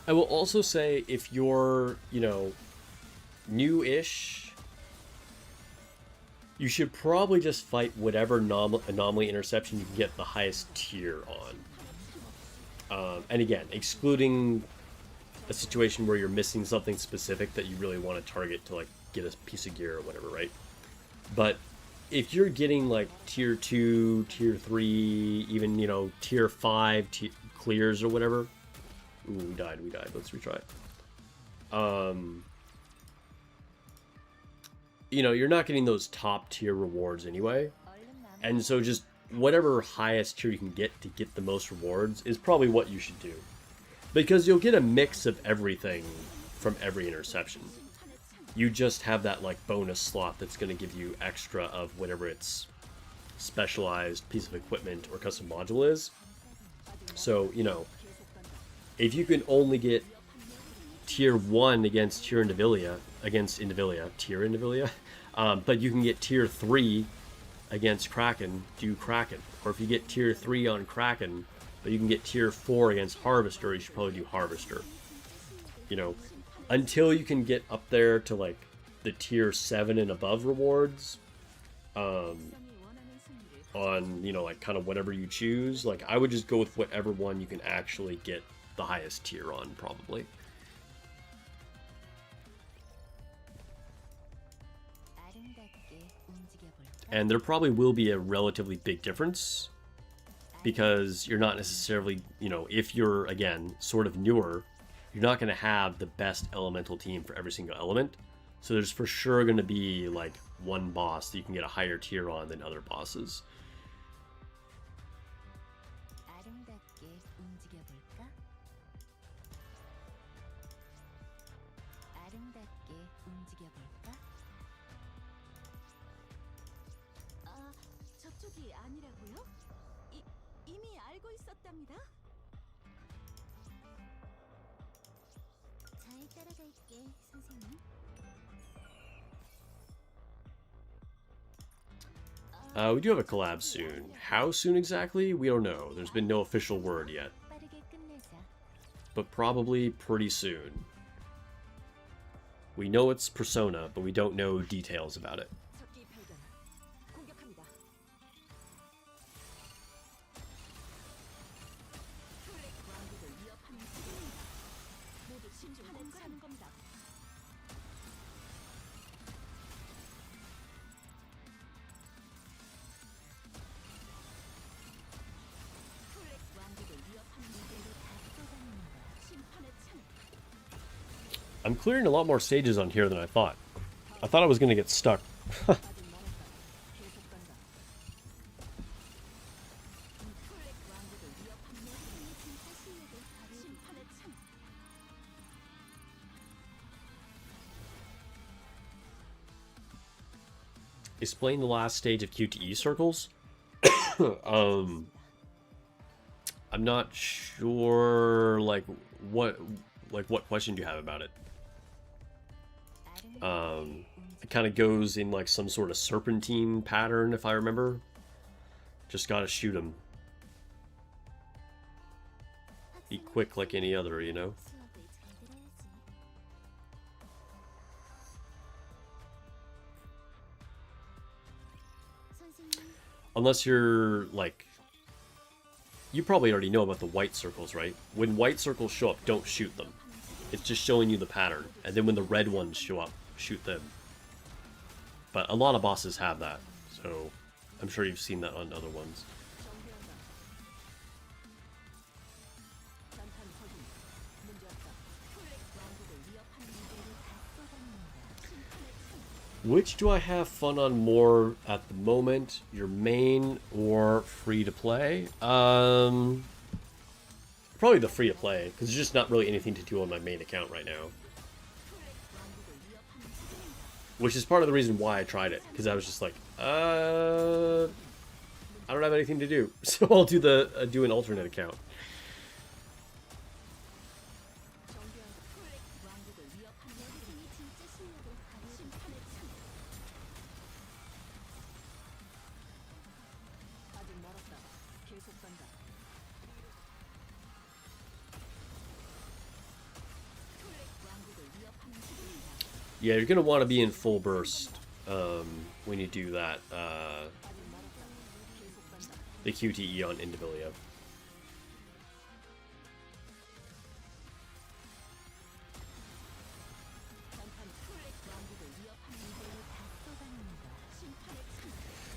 I will also say, if you're, you know, new-ish, you should probably just fight whatever anomaly interception you can get the highest tier on. And again, excluding a situation where you're missing something specific that you really want to target to, like, get a piece of gear or whatever, right? But if you're getting like tier 2, tier 3, even, you know, tier 5 clears or whatever. Ooh, we died. Let's retry. You know, you're not getting those top tier rewards anyway. And so just whatever highest tier you can get to get the most rewards is probably what you should do. Because you'll get a mix of everything from every interception. You just have that like bonus slot that's going to give you extra of whatever its specialized piece of equipment or custom module is. So, you know, if you can only get tier 1 against tier Indivilia, but you can get tier 3 against Kraken, do Kraken. Or if you get tier 3 on Kraken, but you can get tier 4 against Harvester, you should probably do Harvester. You know, until you can get up there to like the tier 7 and above rewards, on, you know, like kind of whatever you choose, like I would just go with whatever one you can actually get the highest tier on, probably. And there probably will be a relatively big difference, because you're not necessarily, you know, if you're, again, sort of newer, you're not going to have the best elemental team for every single element. So there's for sure going to be like one boss that you can get a higher tier on than other bosses. We do have a collab soon. How soon exactly? We don't know. There's been no official word yet. But probably pretty soon. We know it's Persona, but we don't know details about it. I'm clearing a lot more stages on here than I thought. I thought I was going to get stuck. Explain the last stage of QTE circles. I'm not sure, like what question do you have about it? It kind of goes in like some sort of serpentine pattern, if I remember. Just gotta shoot him. Be quick like any other, you know? Unless you're like... You probably already know about the white circles, right? When white circles show up, don't shoot them. It's just showing you the pattern. And then when the red ones show up, shoot them. But a lot of bosses have that, so I'm sure you've seen that on other ones. Which do I have fun on more at the moment? Your main or free to play? Probably the free to play, because there's just not really anything to do on my main account right now. Which is part of the reason why I tried it, because I was just like, I don't have anything to do, so I'll do do an alternate account. Yeah, you're gonna want to be in full burst when you do that. The QTE on Indivilia.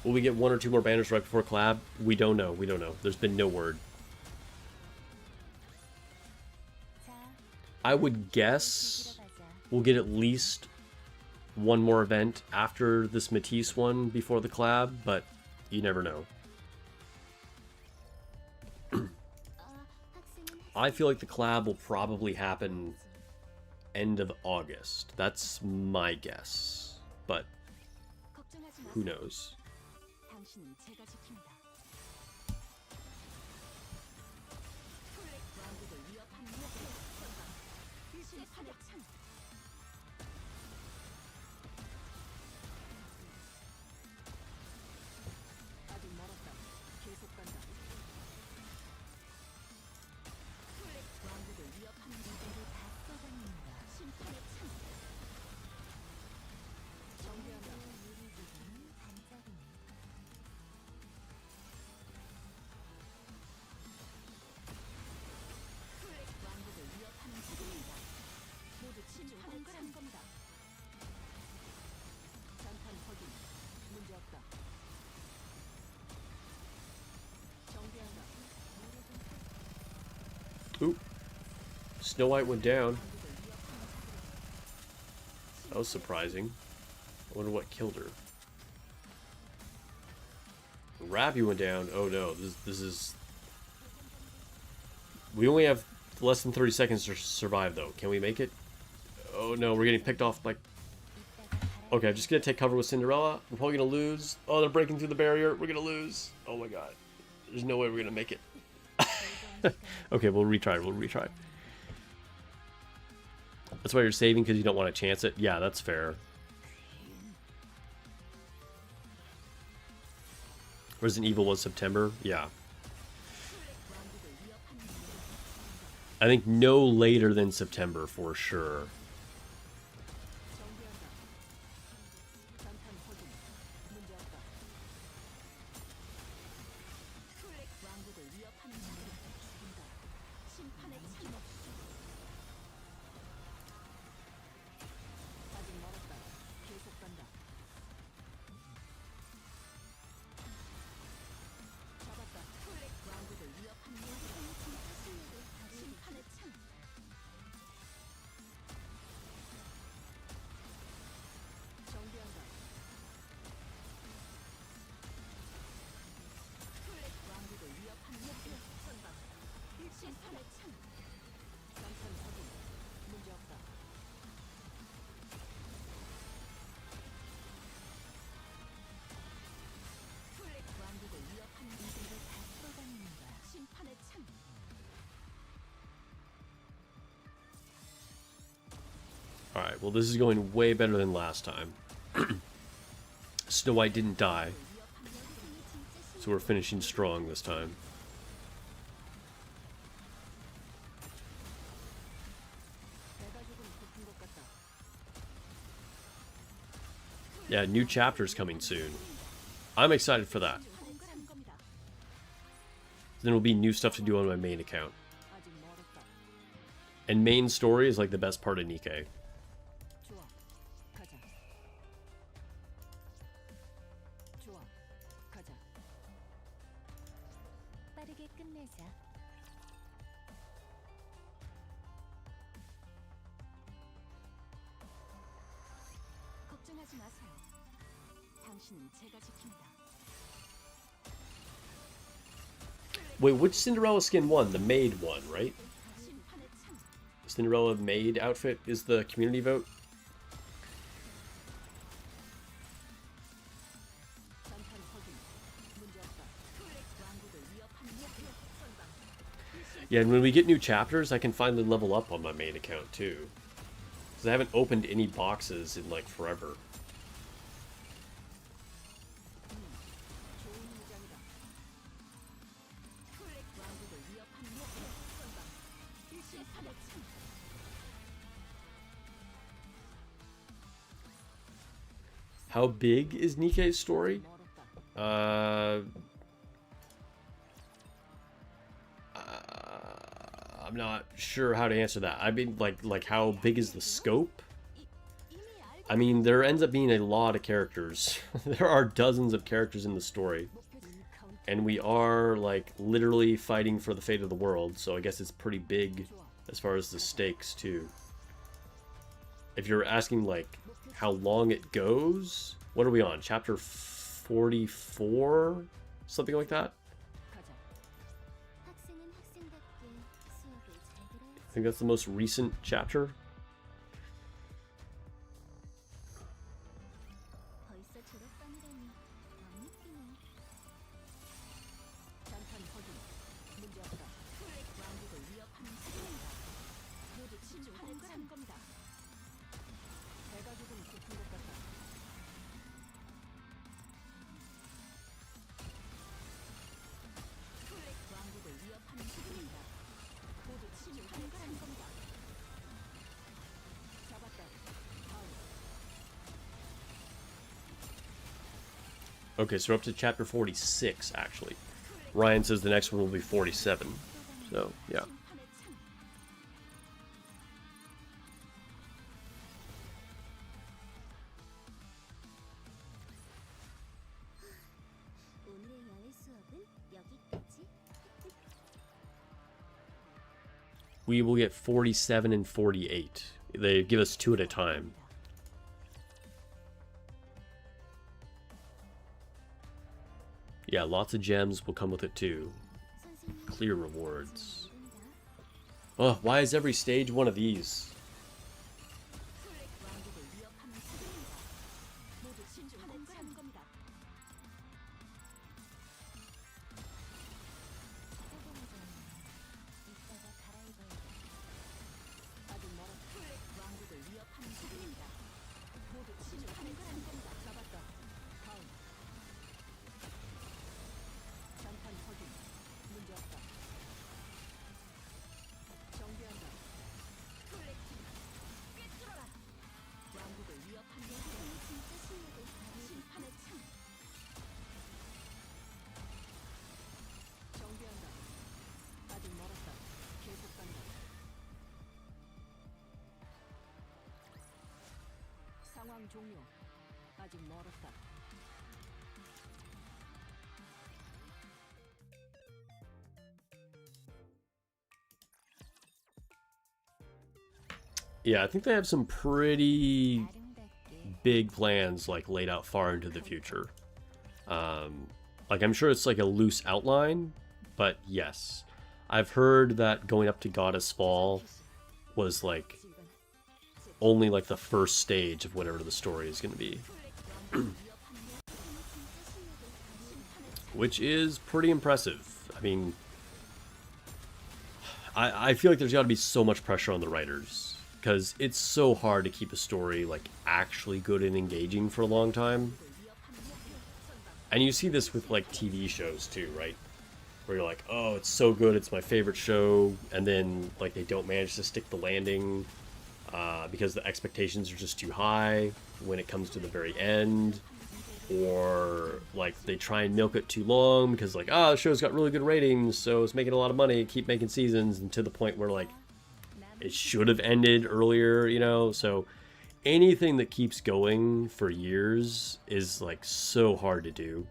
Will we get 1 or 2 more banners right before collab? We don't know. We don't know. There's been no word. I would guess we'll get at least 1 more event after this Matisse one before the collab, but you never know. I feel like the collab will probably happen end of August. That's my guess, but who knows? Oop. Snow White went down. That was surprising. I wonder what killed her. Rappy went down. Oh no, this is... We only have less than 30 seconds to survive though. Can we make it? Oh no, we're getting picked off by... Okay, I'm just gonna take cover with Cinderella. We're probably gonna lose. Oh, they're breaking through the barrier. We're gonna lose. Oh my god. There's no way we're gonna make it. Okay, we'll retry. We'll retry. That's why you're saving, because you don't want to chance it. Yeah, that's fair. Resident Evil was September. Yeah. I think no later than September for sure. Alright, well this is going way better than last time. Snow White didn't die, so we're finishing strong this time. Yeah, new chapters coming soon. I'm excited for that. Then will be new stuff to do on my main account. And main story is like the best part of Nikke. Wait, which Cinderella skin won? The maid one, right? Cinderella maid outfit is the community vote. Yeah, and when we get new chapters, I can finally level up on my main account too. Because I haven't opened any boxes in like forever. How big is Nikke's story? I'm not sure how to answer that. I mean, like how big is the scope? I mean, there ends up being a lot of characters. There are dozens of characters in the story. And we are, like, literally fighting for the fate of the world, so I guess it's pretty big as far as the stakes, too. If you're asking, like, how long it goes, what are we on? Chapter 44? Something like that? I think that's the most recent chapter. Okay, so we're up to chapter 46, actually. Ryan says the next one will be 47. So, yeah. We will get 47 and 48. They give us 2 at a time. Yeah, lots of gems will come with it too. Clear rewards. Oh, why is every stage one of these? Yeah, I think they have some pretty big plans, like, laid out far into the future. Like, I'm sure it's like a loose outline, but yes. I've heard that going up to Goddess Fall was, like, only, like, the first stage of whatever the story is going to be. Which is pretty impressive. I mean, I feel like there's got to be so much pressure on the writers, because it's so hard to keep a story, like, actually good and engaging for a long time. And you see this with, like, TV shows too, right? Where you're like, oh, it's so good, it's my favorite show, and then, like, they don't manage to stick the landing because the expectations are just too high when it comes to the very end. Or, like, they try and milk it too long because, like, oh, the show's got really good ratings, so it's making a lot of money, keep making seasons, and to the point where, like, it should have ended earlier, you know? So anything that keeps going for years is, like, so hard to do.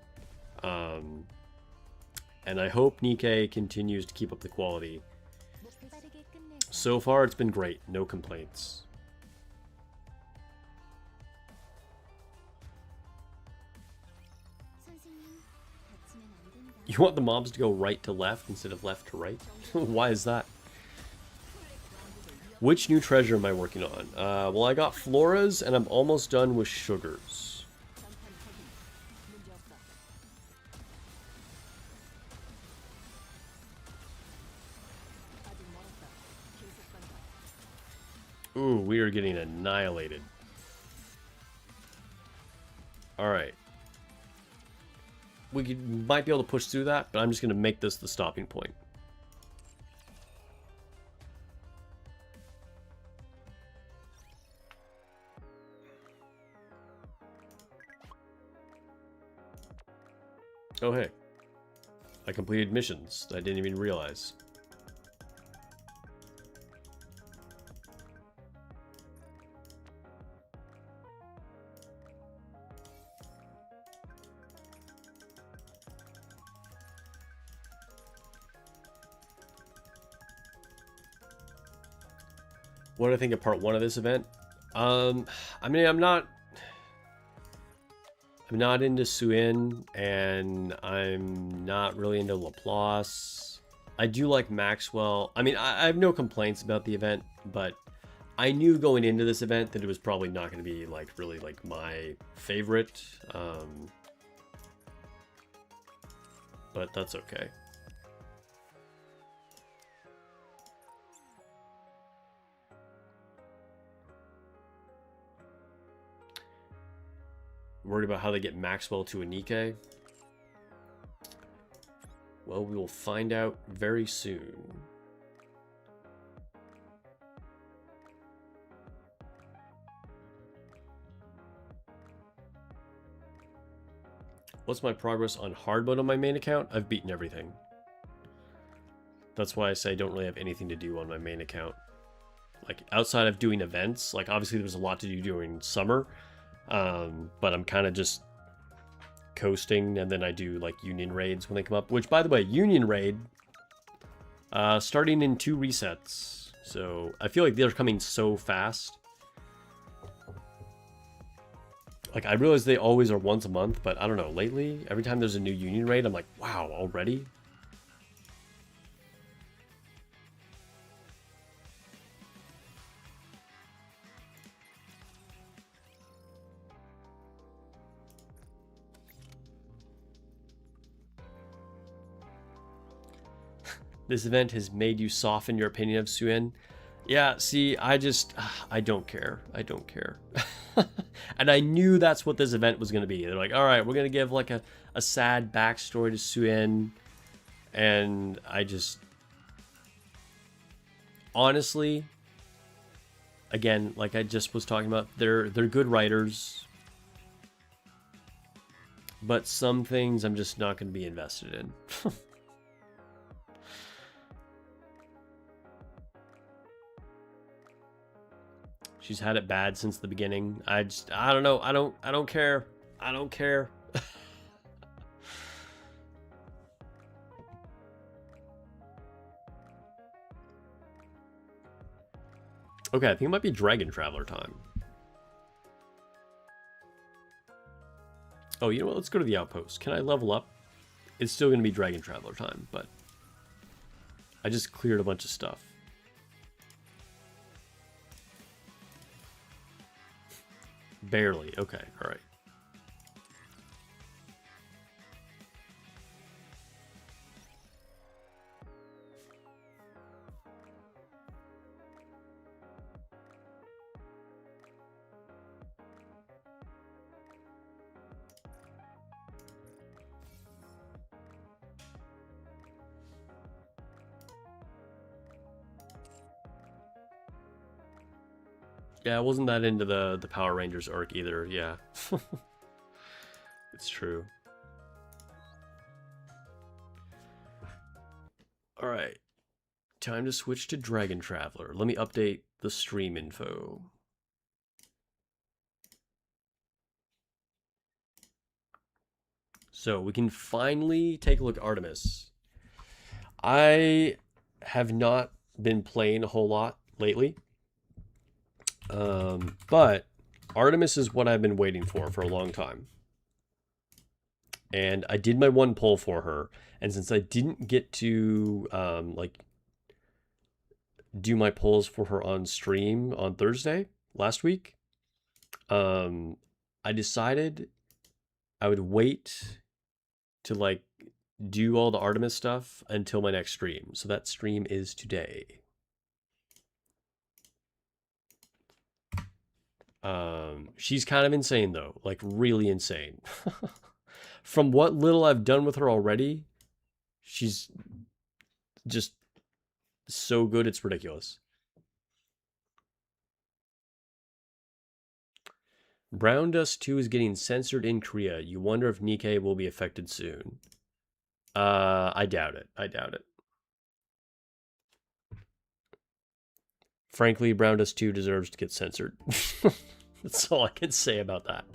And I hope Nikke continues to keep up the quality. So far, it's been great. No complaints. You want the mobs to go right to left instead of left to right? Why is that? Which new treasure am I working on? Well, I got Flora's, and I'm almost done with Sugar's. Ooh, we are getting annihilated. Alright. We might be able to push through that, but I'm just going to make this the stopping point. Oh, hey. I completed missions that I didn't even realize. What do I think of part 1 of this event? I mean, I'm not into Suin, and I'm not really into Laplace. I do like Maxwell. I mean, I have no complaints about the event, but I knew going into this event that it was probably not going to be like really like my favorite. But that's okay. Worried about how they get Maxwell to a nikke? Well, we will find out very soon. What's my progress on hard mode on my main account? I've beaten everything. That's why I say I don't really have anything to do on my main account. Like, outside of doing events, like, obviously there was a lot to do during summer. But I'm kind of just coasting, and then I do like Union raids when they come up. Which, by the way, Union raid starting in 2 resets, so I feel like they're coming so fast. Like, I realize they always are once a month, but I don't know. Lately, every time there's a new Union raid, I'm like, wow, already? This event has made you soften your opinion of Suin. Yeah, see, I don't care. I don't care. And I knew that's what this event was going to be. They're like, all right, we're going to give like a sad backstory to Suin. And I just... Honestly, again, like I just was talking about, they're good writers. But some things I'm just not going to be invested in. She's had it bad since the beginning. I don't know. I don't care. I don't care. Okay, I think it might be Dragon Traveler time. Oh, you know what? Let's go to the outpost. Can I level up? It's still going to be Dragon Traveler time, but I just cleared a bunch of stuff. Barely. Okay, all right. Yeah, I wasn't that into the Power Rangers arc either, yeah. It's true. Alright. Time to switch to Dragon Traveler. Let me update the stream info. So we can finally take a look at Artemis. I have not been playing a whole lot lately. But Artemis is what I've been waiting for a long time. And I did my 1 poll for her, and since I didn't get to like do my polls for her on stream on Thursday last week, I decided I would wait to like do all the Artemis stuff until my next stream. So that stream is today. She's kind of insane though, like really insane. From what little I've done with her already, she's just so good, it's ridiculous. Brown Dust 2 is getting censored in Korea. You wonder if Nikke will be affected soon. I doubt it. I doubt it. Frankly, Brown Dust 2 deserves to get censored. That's all I can say about that.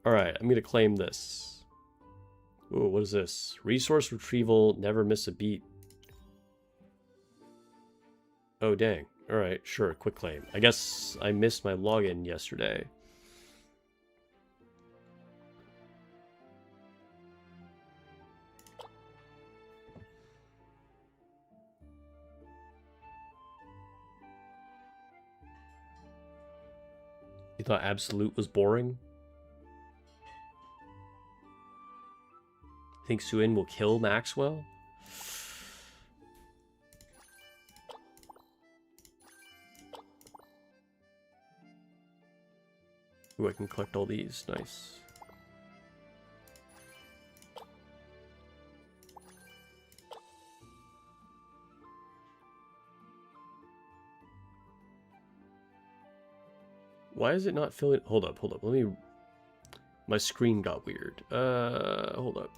Alright, I'm going to claim this. Ooh, what is this? Resource retrieval, never miss a beat. Oh, dang. Alright, sure, quick claim. I guess I missed my login yesterday. You thought Absolute was boring? Think Suin will kill Maxwell? Ooh, I can collect all these. Nice. Why is it not filling? Hold up. Let me... My screen got weird. Hold up.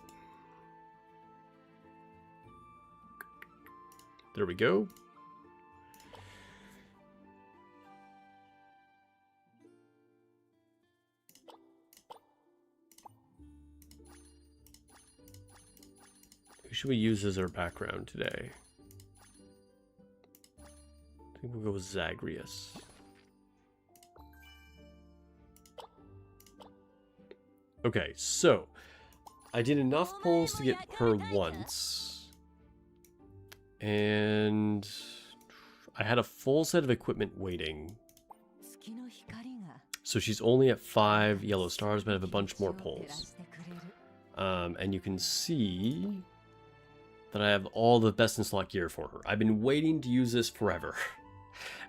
There we go. Who should we use as our background today? I think we'll go with Zagreus. Okay, so I did enough polls to get her once, and I had a full set of equipment waiting. So she's only at 5 yellow stars, but I have a bunch more polls. And you can see that I have all the best in slot gear for her. I've been waiting to use this forever.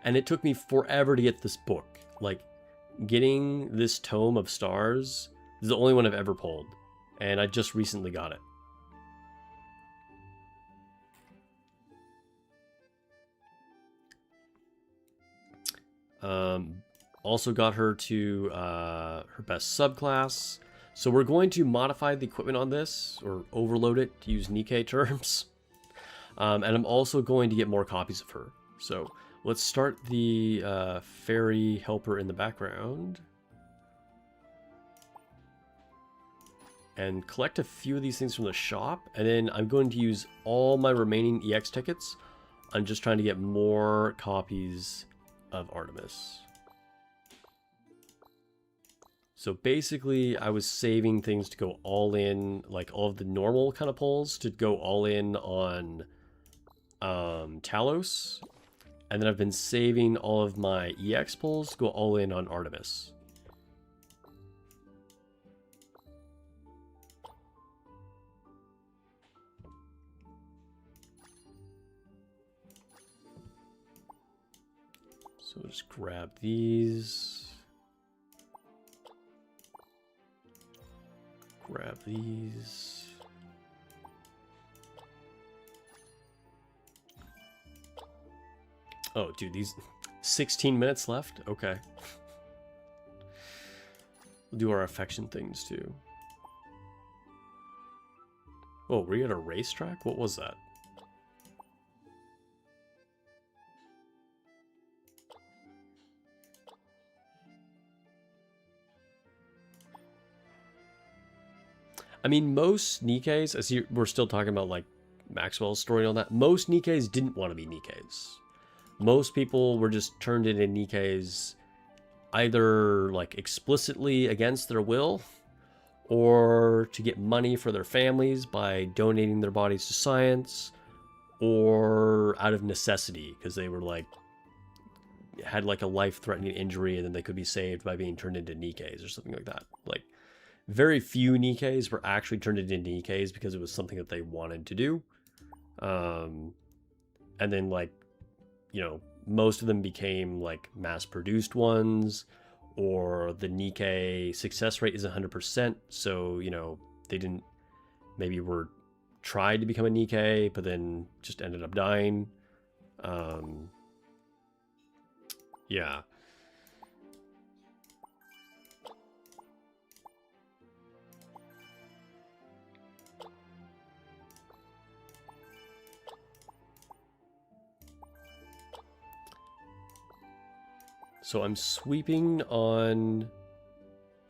And it took me forever to get this book. Like, getting this tome of stars is the only one I've ever pulled. And I just recently got it. Also got her to her best subclass. So we're going to modify the equipment on this, or overload it, to use Nikke terms. And I'm also going to get more copies of her. So let's start the fairy helper in the background. And collect a few of these things from the shop. And then I'm going to use all my remaining EX tickets. I'm just trying to get more copies of Artemis. So basically, I was saving things to go all in, like all of the normal kind of pulls to go all in on Talos. And then I've been saving all of my EX pulls to go all in on Artemis. So we'll just grab these. Grab these. Oh, dude, these 16 minutes left? Okay. We'll do our affection things too. Oh, were you at a racetrack? What was that? I mean, most Nikkes, as we're still talking about like Maxwell's story and all that, most Nikkes didn't want to be Nikkes. Most people were just turned into Nikkes either like explicitly against their will or to get money for their families by donating their bodies to science, or out of necessity because they were like had like a life-threatening injury and then they could be saved by being turned into Nikkes or something like that. Like, very few Nikkes were actually turned into Nikkes because it was something that they wanted to do. And then, like, you know, most of them became, like, mass-produced ones, or the Nikke success rate is 100%, so, you know, they didn't, maybe were tried to become a Nikke, but then just ended up dying. Yeah. So I'm sweeping on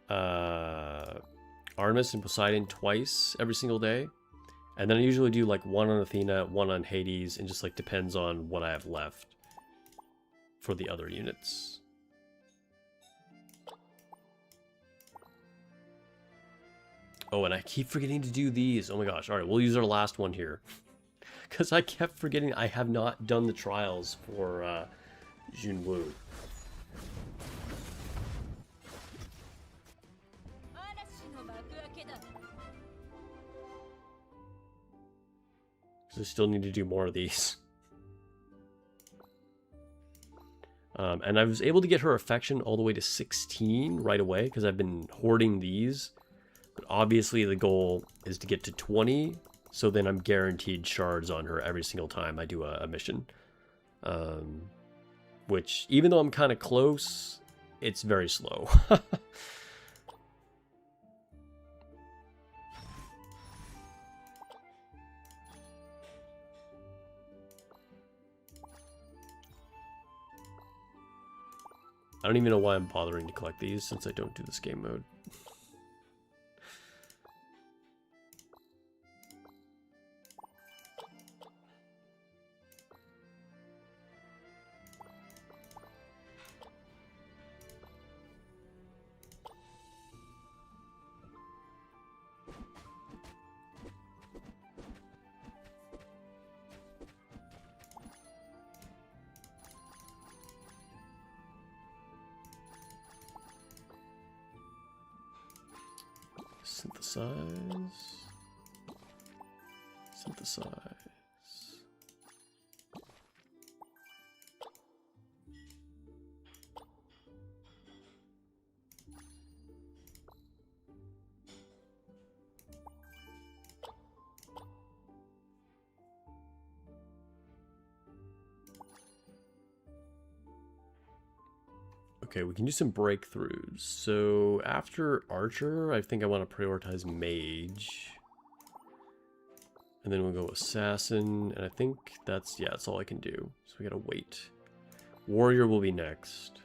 Artemis and Poseidon twice every single day. And then I usually do like one on Athena, one on Hades, and just like depends on what I have left. for the other units. Oh, and I keep forgetting to do these. Oh my gosh. All right, we'll use our last one here. Because I kept forgetting I have not done the trials for Junwoo. So I still need to do more of these. And I was able to get her affection all the way to 16 right away because I've been hoarding these. But obviously the goal is to get to 20, so then I'm guaranteed shards on her every single time I do a mission. Which, even though I'm kind of close, it's very slow. I don't even know why I'm bothering to collect these since I don't do this game mode. Synthesize. Okay, we can do some breakthroughs. So after Archer, I think I want to prioritize Mage. And then we'll go Assassin, and I think that's all I can do. So we gotta wait. Warrior will be next.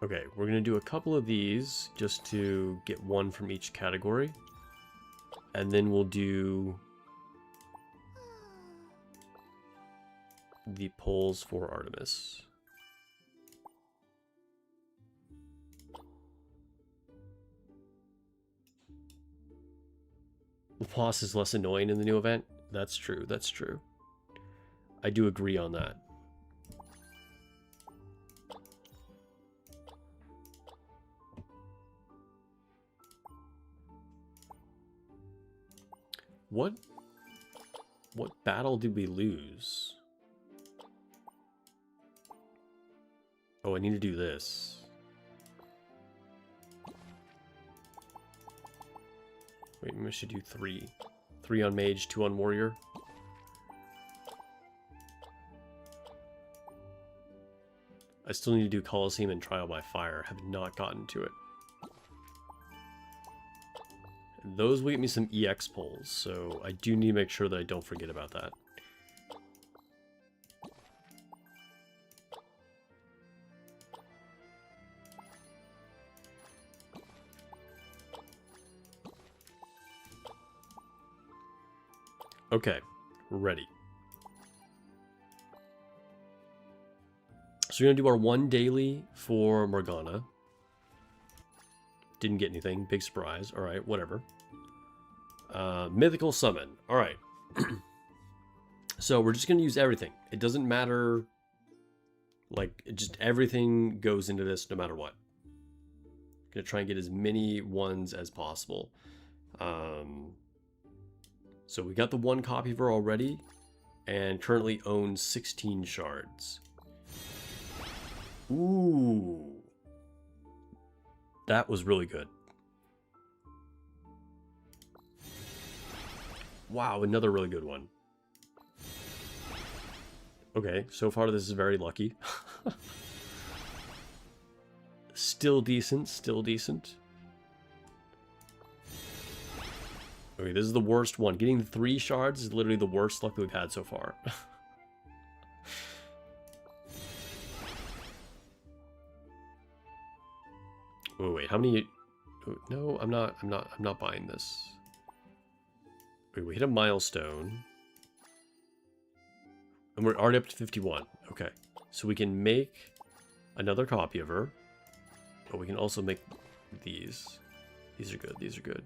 Okay, we're going to do a couple of these just to get one from each category. And then we'll do the polls for Artemis. The boss is less annoying in the new event. That's true, that's true. I do agree on that. What battle did we lose? Oh, I need to do this. Wait, maybe I should do 3. 3 on Mage, 2 on Warrior. I still need to do Colosseum and Trial by Fire. Have not gotten to it. Those will get me some EX pulls, so I do need to make sure that I don't forget about that. Okay, we're ready. So we're going to do our 1 daily for Morgana. Didn't get anything. Big surprise. Alright, whatever. Mythical Summon. Alright. So we're just going to use everything. It doesn't matter. Like, just everything goes into this no matter what. Going to try and get as many ones as possible. So we got the 1 copy of her already. And currently owns 16 shards. Ooh. That was really good. Wow, another really good one. Okay, so far this is very lucky. Still decent, still decent. Okay, this is the worst one. Getting the 3 shards is literally the worst luck that we've had so far. Oh, wait, how many? Oh, no, I'm not buying this. Wait, we hit a milestone. And we're already up to 51. Okay, so we can make another copy of her. But we can also make these. These are good, these are good.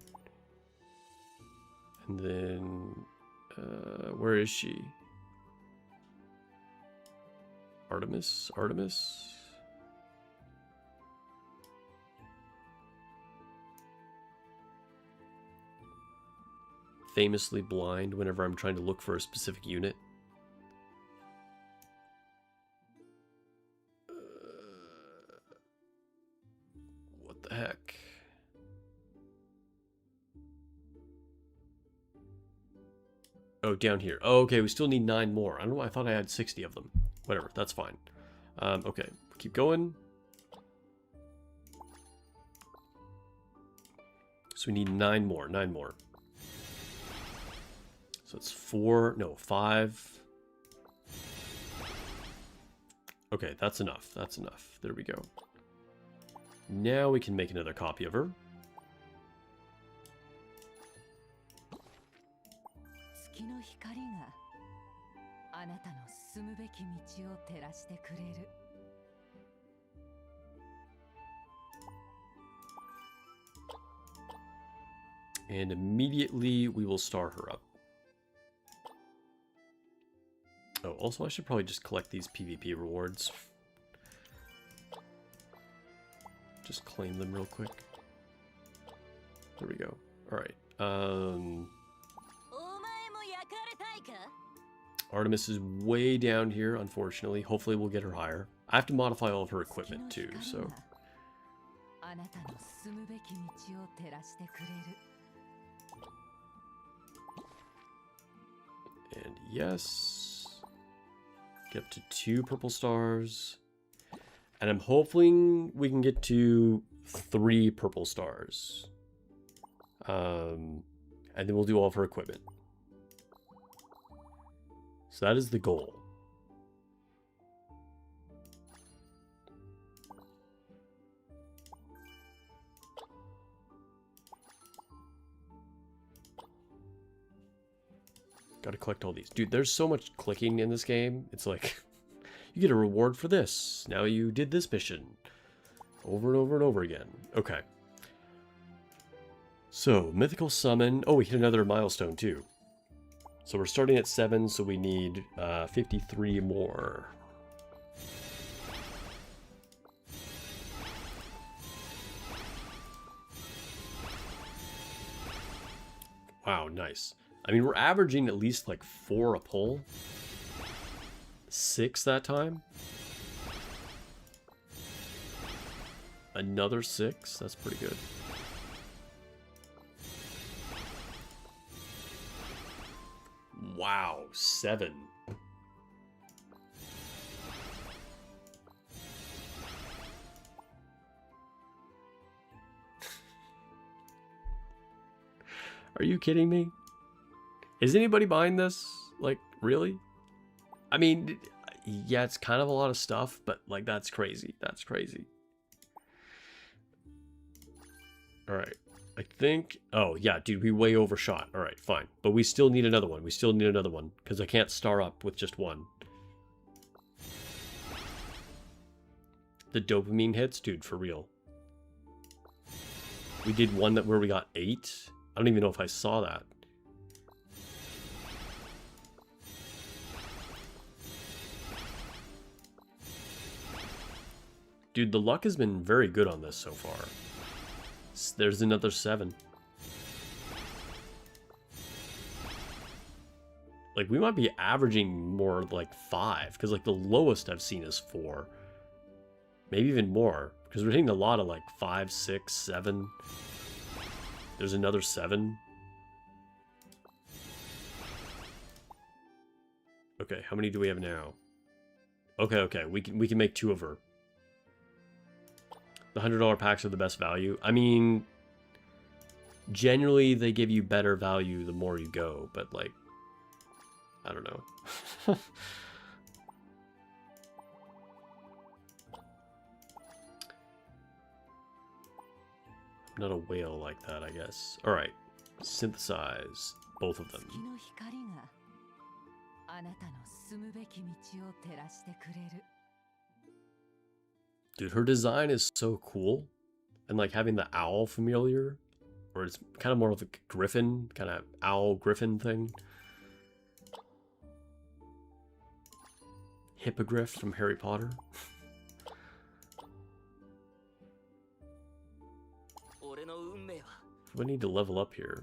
And then, where is she? Artemis? Artemis? Famously blind whenever I'm trying to look for a specific unit. What the heck? Oh, down here. Oh, okay, we still need 9 more. I don't know, I thought I had 60 of them. Whatever, that's fine. Okay, keep going. So we need 9 more, 9 more. So it's 4, no, 5. Okay, that's enough, that's enough. There we go. Now we can make another copy of her. And immediately we will star her up. Oh, also I should probably just collect these PvP rewards. Just claim them real quick. There we go. Alright. Artemis is way down here, unfortunately. Hopefully we'll get her higher. I have to modify all of her equipment too, so... And yes. Get up to 2 purple stars. And I'm hoping we can get to 3 purple stars. And then we'll do all of her equipment. So that is the goal. Gotta collect all these. Dude, there's so much clicking in this game. It's like, you get a reward for this. Now you did this mission. Over and over and over again. Okay. So, mythical summon. Oh, we hit another milestone too. So we're starting at 7, so we need 53 more. Wow, nice. I mean, we're averaging at least like 4 a pull. 6 that time. Another 6. That's pretty good. Wow, 7. Are you kidding me? Is anybody buying this? Like, really? I mean, yeah, it's kind of a lot of stuff, but like, that's crazy. That's crazy. All right. I think... Oh, yeah, dude, we way overshot. All right, fine. But we still need another one. We still need another one, because I can't star up with just one. The dopamine hits? Dude, for real. We did one where we got 8. I don't even know if I saw that. Dude, the luck has been very good on this so far. There's another 7. Like, we might be averaging more like 5, because like the lowest I've seen is 4. Maybe even more. Because we're hitting a lot of like 5, 6, 7. There's another 7. Okay, how many do we have now? Okay, okay, we can make 2 of her. The $100 packs are the best value. I mean, generally they give you better value the more you go, but like, I don't know. I'm not a whale like that, I guess. All right, synthesize both of them. Dude, her design is so cool. And like having the owl familiar, or it's kind of more of a griffin, kind of owl griffin thing. Hippogriff from Harry Potter. I need to level up here.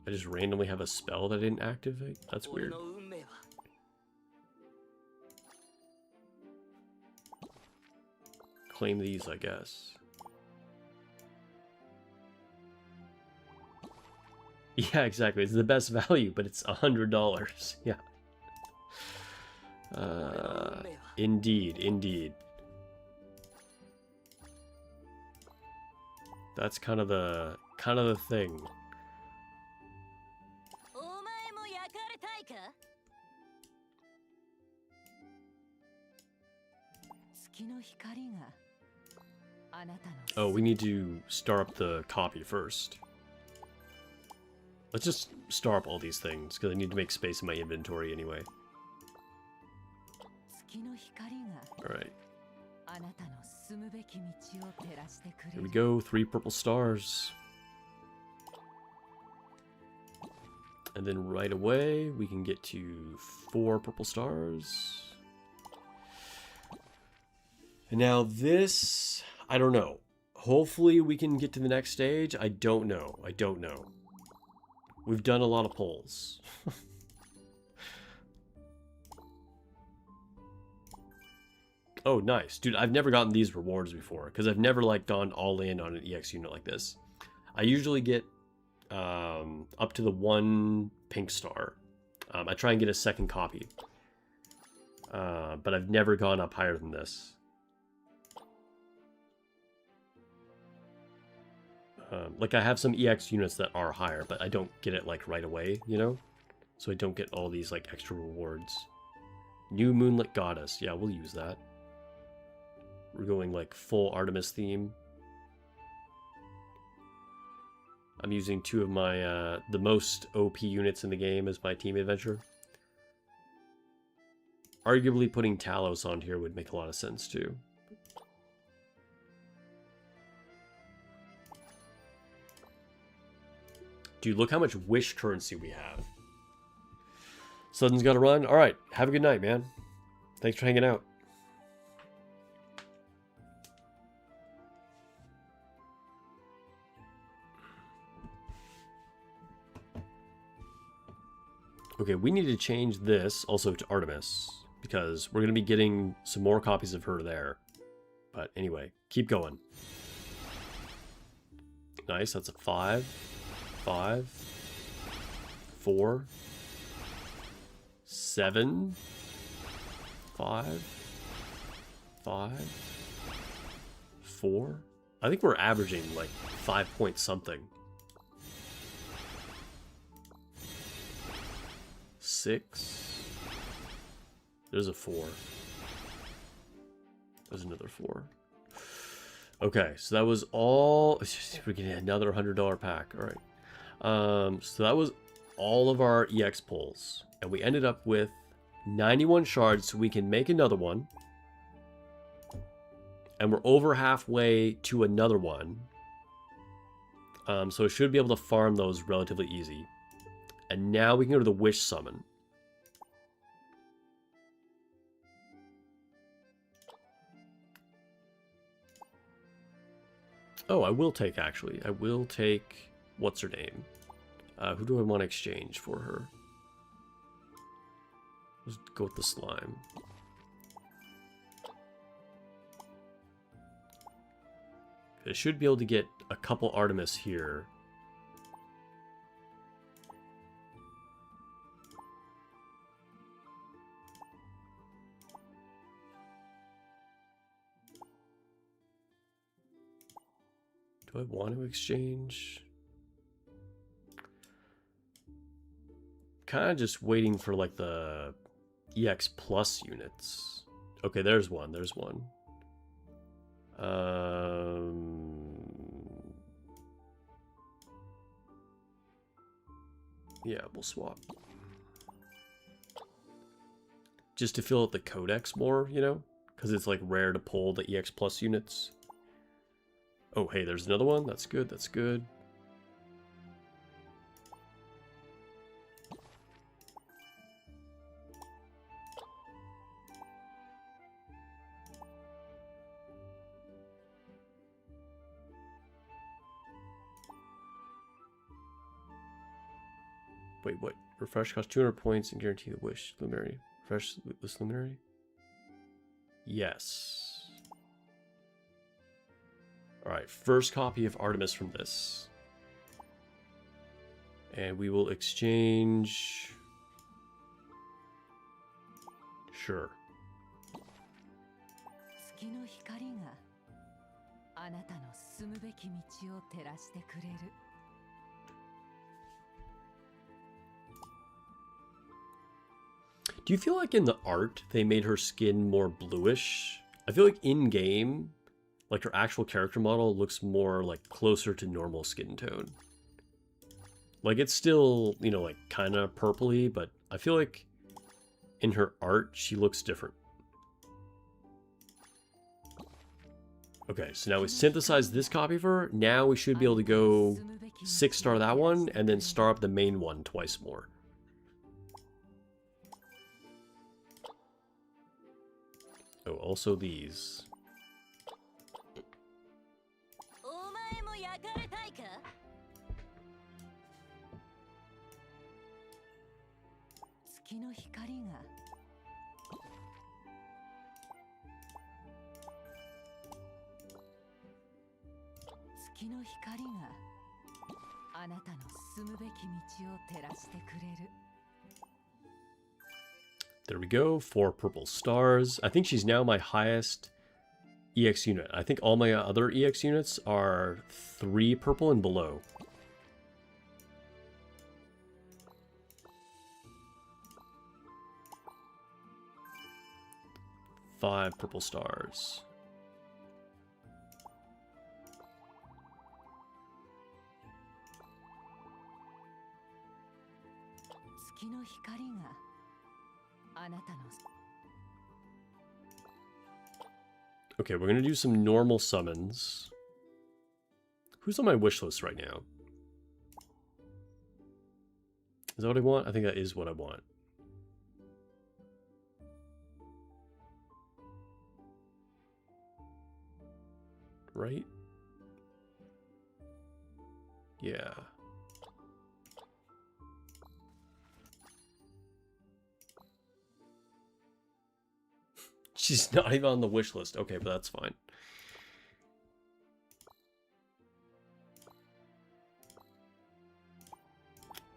I just randomly have a spell that I didn't activate? That's weird. Claim these, I guess. Yeah, exactly. It's the best value, but it's $100. Yeah. Indeed, indeed. That's kind of the thing. Oh, we need to star up the copy first. Let's just star up all these things, because I need to make space in my inventory anyway. Alright. Here we go, 3 purple stars. And then right away, we can get to 4 purple stars. And now this, I don't know. Hopefully we can get to the next stage. I don't know. I don't know. We've done a lot of polls. Oh, nice. Dude, I've never gotten these rewards before, because I've never, like, gone all in on an EX unit like this. I usually get up to the 1 pink star. I try and get a second copy. But I've never gone up higher than this. Like, I have some EX units that are higher, but I don't get it, like, right away, you know? So I don't get all these, like, extra rewards. New Moonlit Goddess. Yeah, we'll use that. We're going, like, full Artemis theme. I'm using 2 of my, the most OP units in the game as my team adventure. Arguably putting Talos on here would make a lot of sense, too. Dude, look how much wish currency we have. Sudden's got to run. All right, have a good night, man. Thanks for hanging out. Okay, we need to change this also to Artemis, because we're going to be getting some more copies of her there. But anyway, keep going. Nice, that's a 5. 5. 4. 7. 5. 5. 4. I think we're averaging like 5 point something. 6. There's a 4. There's another 4. Okay, so that was all. We're getting another $100 pack. All right. So that was all of our EX pulls, and we ended up with 91 shards, so we can make another one. And we're over halfway to another one. So we should be able to farm those relatively easy. And now we can go to the Wish Summon. Oh, I will take, actually. I will take... What's her name? Who do I want to exchange for her? Let's go with the slime. I should be able to get a couple Artemis here. Do I want to exchange? Kind of just waiting for like the EX plus units. Okay, there's one. There's one. Yeah, we'll swap. Just to fill out the codex more, you know? Because it's like rare to pull the EX plus units. Oh, hey, there's another one. That's good. That's good. Wait, what? Refresh costs 200 points and guarantee the wish luminary. Refresh this luminary? Yes. Alright, first copy of Artemis from this. And we will exchange... Sure. Do you feel like in the art they made her skin more bluish? I feel like in game, like her actual character model looks more like closer to normal skin tone. Like it's still, you know, like kind of purpley, but I feel like in her art she looks different. Okay, so now we synthesize this copy of her. Now we should be able to go 6-star that one and then star up the main one twice more. Oh, also these. There we go, 4 purple stars. I think she's now my highest EX unit. I think all my other EX units are 3 purple and below. Five purple stars. Okay, we're gonna do some normal summons. Who's on my wish list right now? Is that what I want? I think that is what I want. Right? Yeah. She's not even on the wish list. Okay, but that's fine.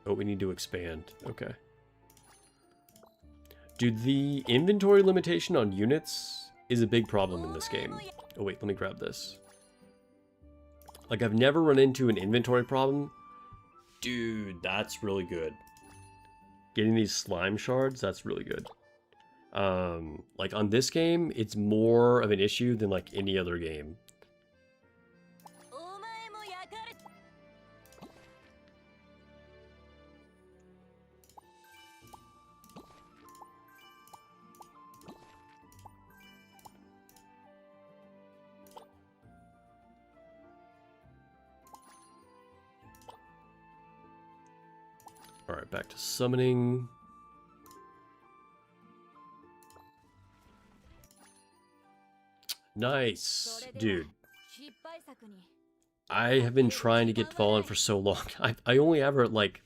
Oh, we need to expand. Okay. Dude, the inventory limitation on units is a big problem in this game. Oh, wait, let me grab this. Like, I've never run into an inventory problem. Dude, that's really good. Getting these slime shards, that's really good. Like on this game, it's more of an issue than like any other game. All right, back to summoning. Nice, dude. I have been trying to get Fallen for so long. I only ever like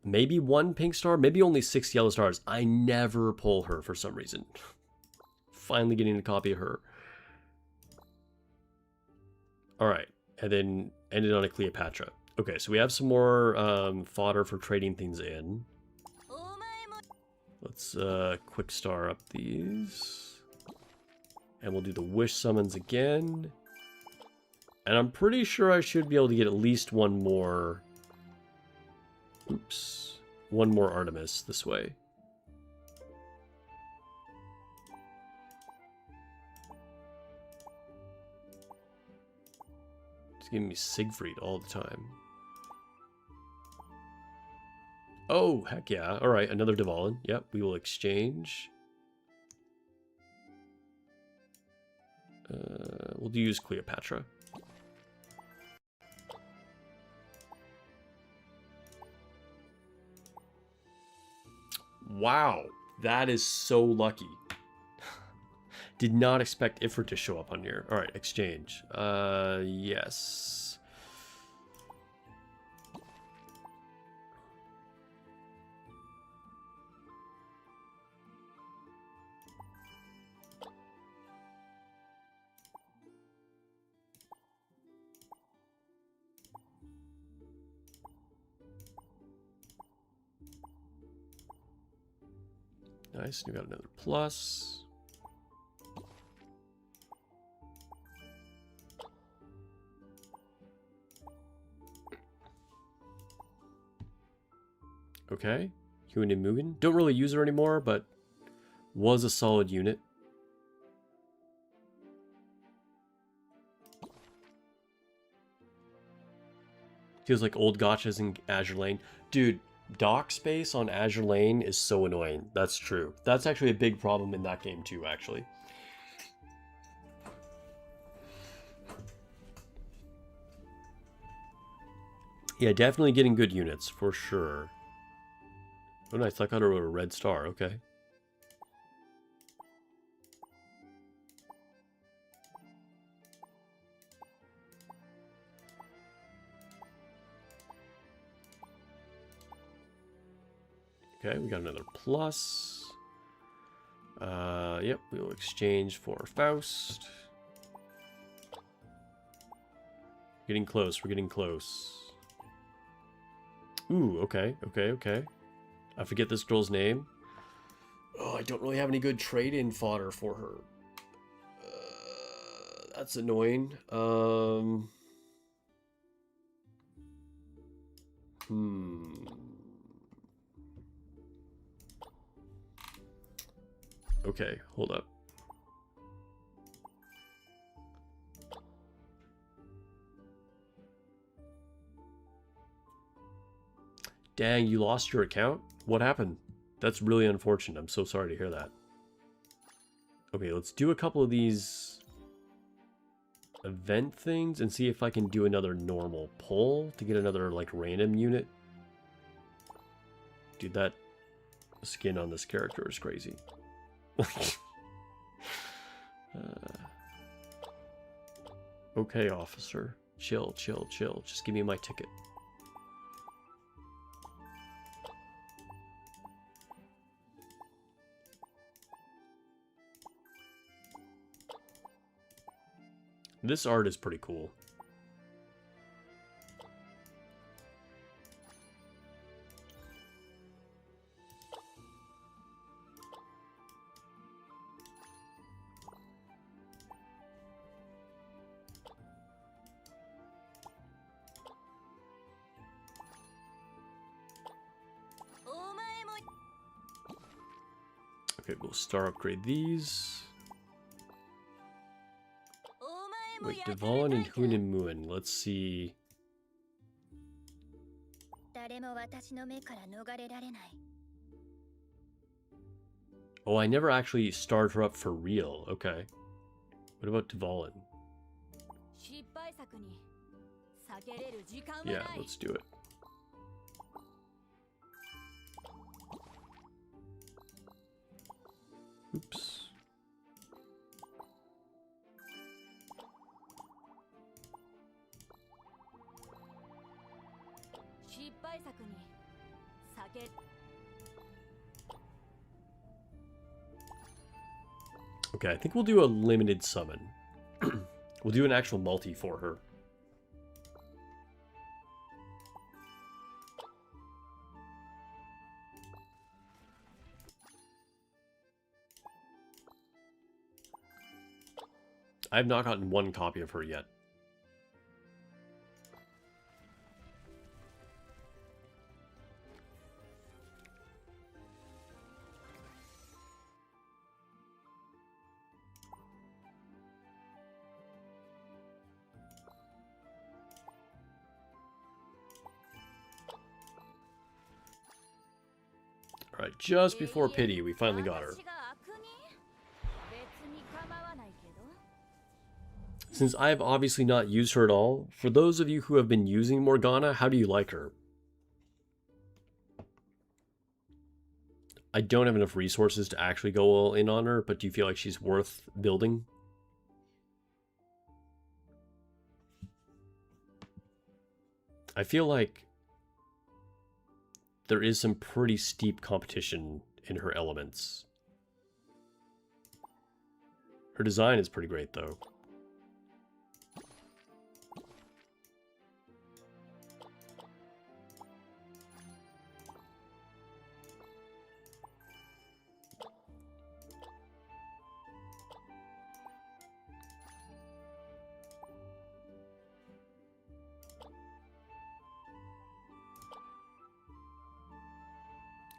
maybe 1 pink star, maybe only 6 yellow stars. I never pull her for some reason. Finally getting a copy of her. All right, and then ended on a Cleopatra. Okay, so we have some more fodder for trading things in. Let's quick star up these. And we'll do the wish summons again. And I'm pretty sure I should be able to get at least one more. Oops. One more Artemis this way. It's giving me Siegfried all the time. Oh, heck yeah. All right, another Dvalin. Yep, we will exchange. We'll use Cleopatra. Wow, that is so lucky. Did not expect Ifrit to show up on here. All right, exchange. Yes. Nice, we got another plus. Okay, Huan and Mugen. Don't really use her anymore, but was a solid unit. Feels like old gotchas in Azure Lane. Dude, dock space on Azure Lane is so annoying. That's true. That's actually a big problem in that game too, actually. Yeah, definitely getting good units, for sure. Oh, nice. I thought I wrote a red star. Okay. Okay, we got another plus. Yep, we'll exchange for Faust. Getting close, we're getting close. Ooh, okay. I forget this girl's name. Oh, I don't really have any good trade-in fodder for her. That's annoying. Okay, hold up. Dang, you lost your account? What happened? That's really unfortunate. I'm so sorry to hear that. Okay, let's do a couple of these event things and see if I can do another normal pull to get another, like, random unit. Dude, that skin on this character is crazy. Okay, officer. Chill. Just give me my ticket. This art is pretty cool. Okay, we'll star upgrade these. Wait, Dvalin and Huan and Muin. Let's see. Oh, I never actually starred her up for real. Okay. What about Dvalin? Yeah, let's do it. Oops. Okay, I think we'll do a limited summon. We'll do an actual multi for her. I have not gotten one copy of her yet. Alright, just before Pity, we finally got her. Since I've obviously not used her at all, for those of you who have been using Morgana, how do you like her? I don't have enough resources to actually go all in on her, but do you feel like she's worth building? I feel like there is some pretty steep competition in her elements. Her design is pretty great, though.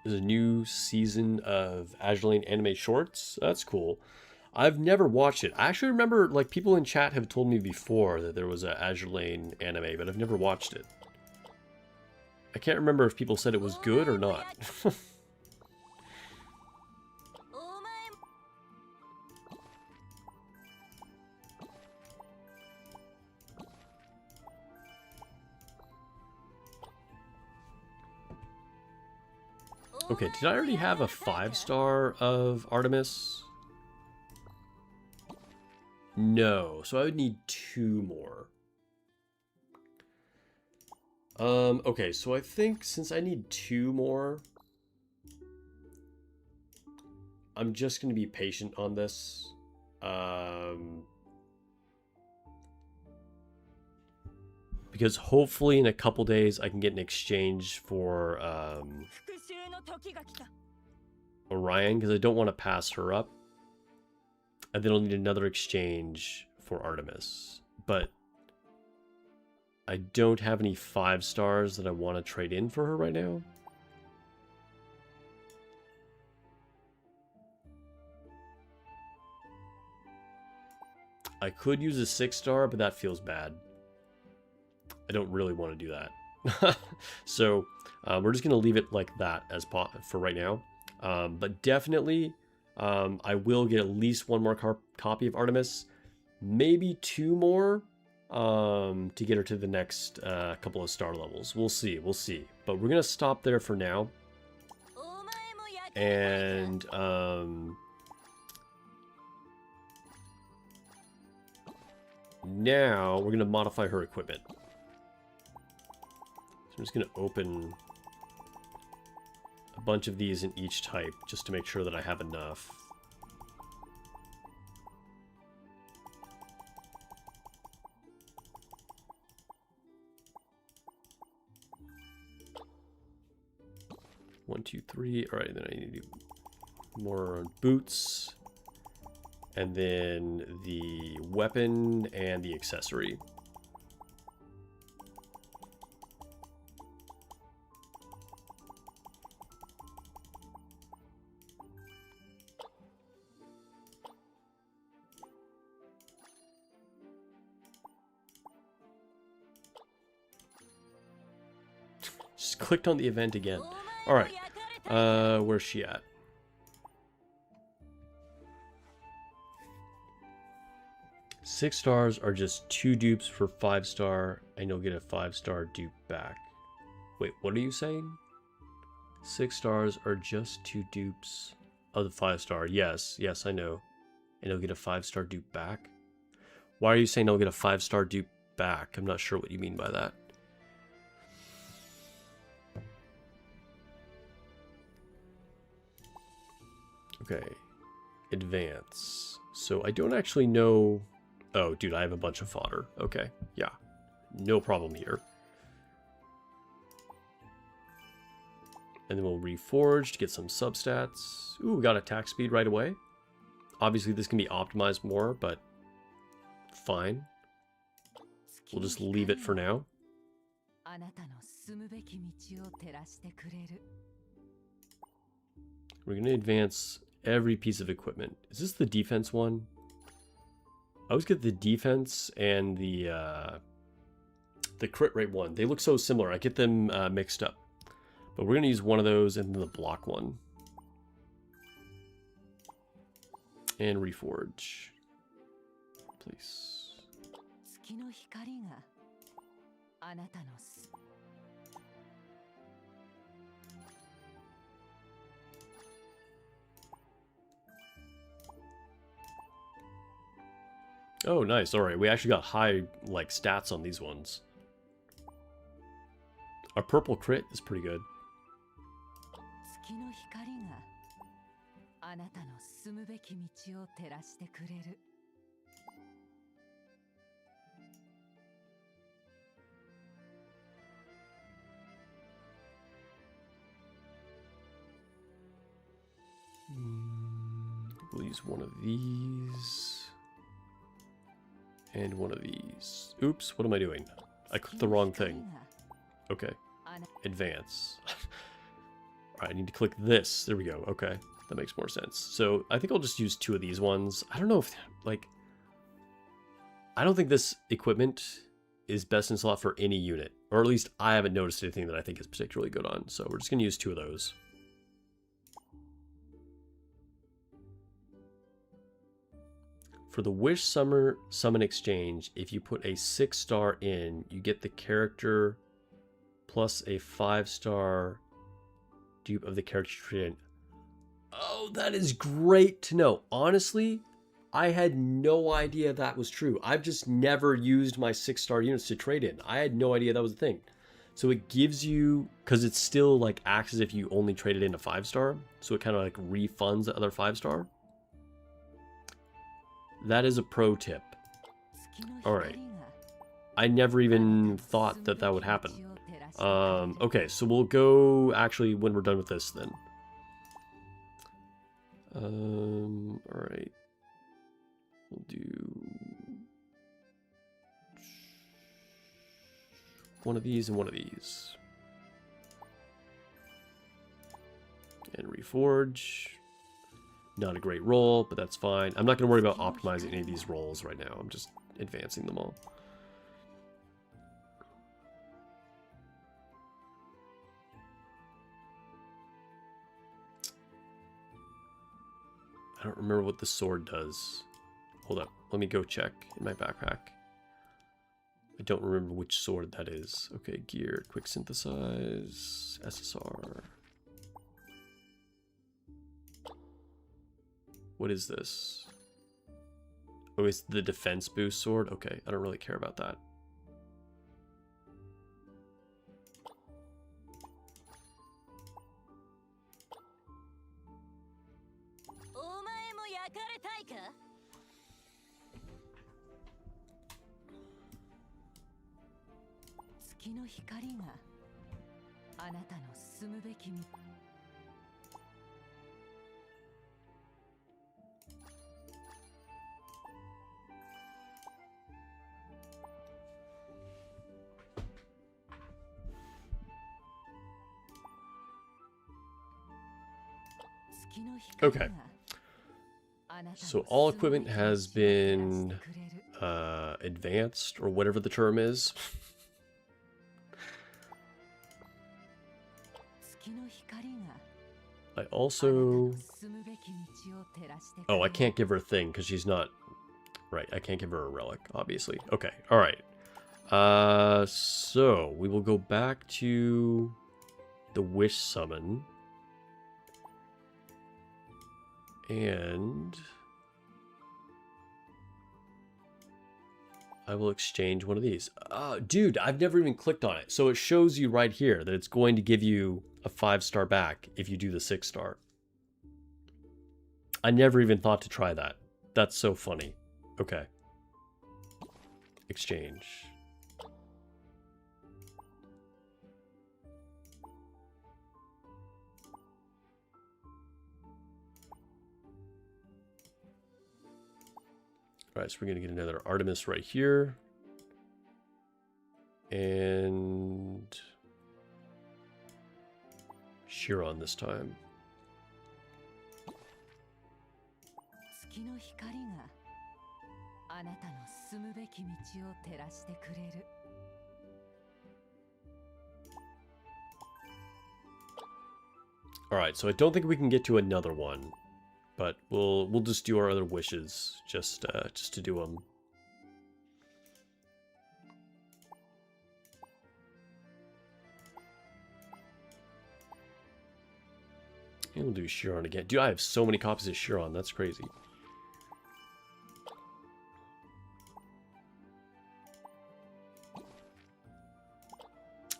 There's a new season of Azur anime shorts. That's cool. I've never watched it. I actually remember, like, people in chat have told me before that there was a Azur anime, but I've never watched it. I can't remember if people said it was good or not. Okay, did I already have a 5-star of Artemis? No, so I would need 2 more. Okay, so I think since I need 2 more, I'm just going to be patient on this. Because hopefully in a couple days I can get an exchange for Orion, because I don't want to pass her up. And then I'll need another exchange for Artemis. But I don't have any 5-stars that I want to trade in for her right now. I could use a 6-star, but that feels bad. I don't really want to do that. So we're just going to leave it like that as for right now. But definitely, I will get at least 1 more copy of Artemis. Maybe 2 more to get her to the next couple of star levels. We'll see. We'll see. But we're going to stop there for now. And now we're going to modify her equipment. I'm just going to open a bunch of these in each type just to make sure that I have enough. One, two, three. All right, then I need to do more boots. And then the weapon and the accessory. Just clicked on the event again. All right. Where's she at? Six stars are just 2 dupes for 5-star, and you'll get a 5-star dupe back. Wait, what are you saying? 6 stars are just 2 dupes of the 5-star. Yes, yes, I know. And you'll get a 5-star dupe back? Why are you saying I'll get a 5-star dupe back? I'm not sure what you mean by that. Okay, advance. So I don't actually know... Oh, dude, I have a bunch of fodder. Okay, yeah. No problem here. And then we'll reforge to get some substats. Ooh, we got attack speed right away. Obviously, this can be optimized more, but fine. We'll just leave it for now. We're going to advance every piece of equipment. Is this the defense one? I always get the defense and the crit rate one. They look so similar. I get them mixed up. But we're going to use one of those and then the block one. And reforge. Please. Oh, nice. All right, we actually got high like stats on these ones. Our purple crit is pretty good. We'll use one of these. And one of these. Oops, what am I doing? I clicked the wrong thing. Okay. Advance. Alright, I need to click this. There we go. Okay. That makes more sense. So I think I'll just use two of these ones. I don't know if, like... I don't think this equipment is best in slot for any unit. Or at least I haven't noticed anything that I think is particularly good on. So we're just going to use two of those. For the Wish Summon Exchange, if you put a 6-star in, you get the character plus a 5-star dupe of the character traded in. Oh, that is great to know. Honestly, I had no idea that was true. I've just never used my 6-star units to trade in. I had no idea that was a thing. So it gives you, because it still like acts as if you only traded in a 5-star. So it kind of like refunds the other 5-star. That is a pro tip. Alright. I never even thought that that would happen. Okay, so we'll go actually when we're done with this then. Alright. We'll do one of these and one of these. And reforge. Not a great roll, but that's fine. I'm not going to worry about optimizing any of these rolls right now. I'm just advancing them all. I don't remember what the sword does. Hold up. Let me go check in my backpack. I don't remember which sword that is. Okay, gear, quick synthesize, SSR. What is this? Oh, it's the defense boost sword? Okay, I don't really care about that. Okay. So all equipment has been advanced, or whatever the term is. I also... Oh, I can't give her a thing because she's not... Right, I can't give her a relic, obviously. Okay, alright. So, we will go back to the Wish Summon. And I will exchange one of these. Dude, I've never even clicked on it. So it shows you right here that it's going to give you a 5-star back if you do the 6-star. I never even thought to try that. That's so funny. Okay. Exchange. Alright, so we're going to get another Artemis right here. And Chiron this time. Alright, so I don't think we can get to another one, but we'll just do our other wishes just to do them. And we'll do Chiron again. Dude, I have so many copies of Chiron, that's crazy.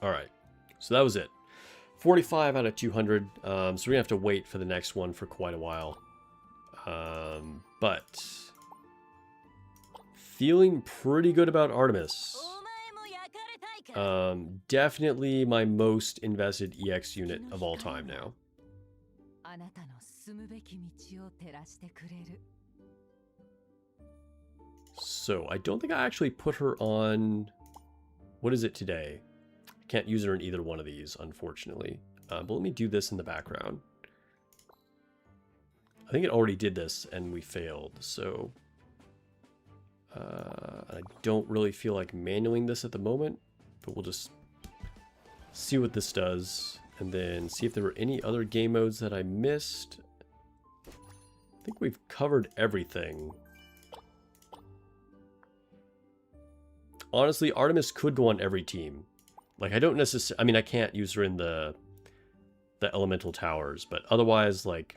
Alright, so that was it. 45 out of 200, so we're gonna have to wait for the next one for quite a while. But feeling pretty good about Artemis. Definitely my most invested EX unit of all time now. So I don't think I actually put her on, what is it today? Can't use her in either one of these, unfortunately. But let me do this in the background. I think it already did this and we failed, so I don't really feel like manualing this at the moment, but we'll just see what this does and then see if there were any other game modes that I missed. I think we've covered everything. Honestly, Artemis could go on every team. Like, I don't necessarily, I mean, I can't use her in the elemental towers, but otherwise, like,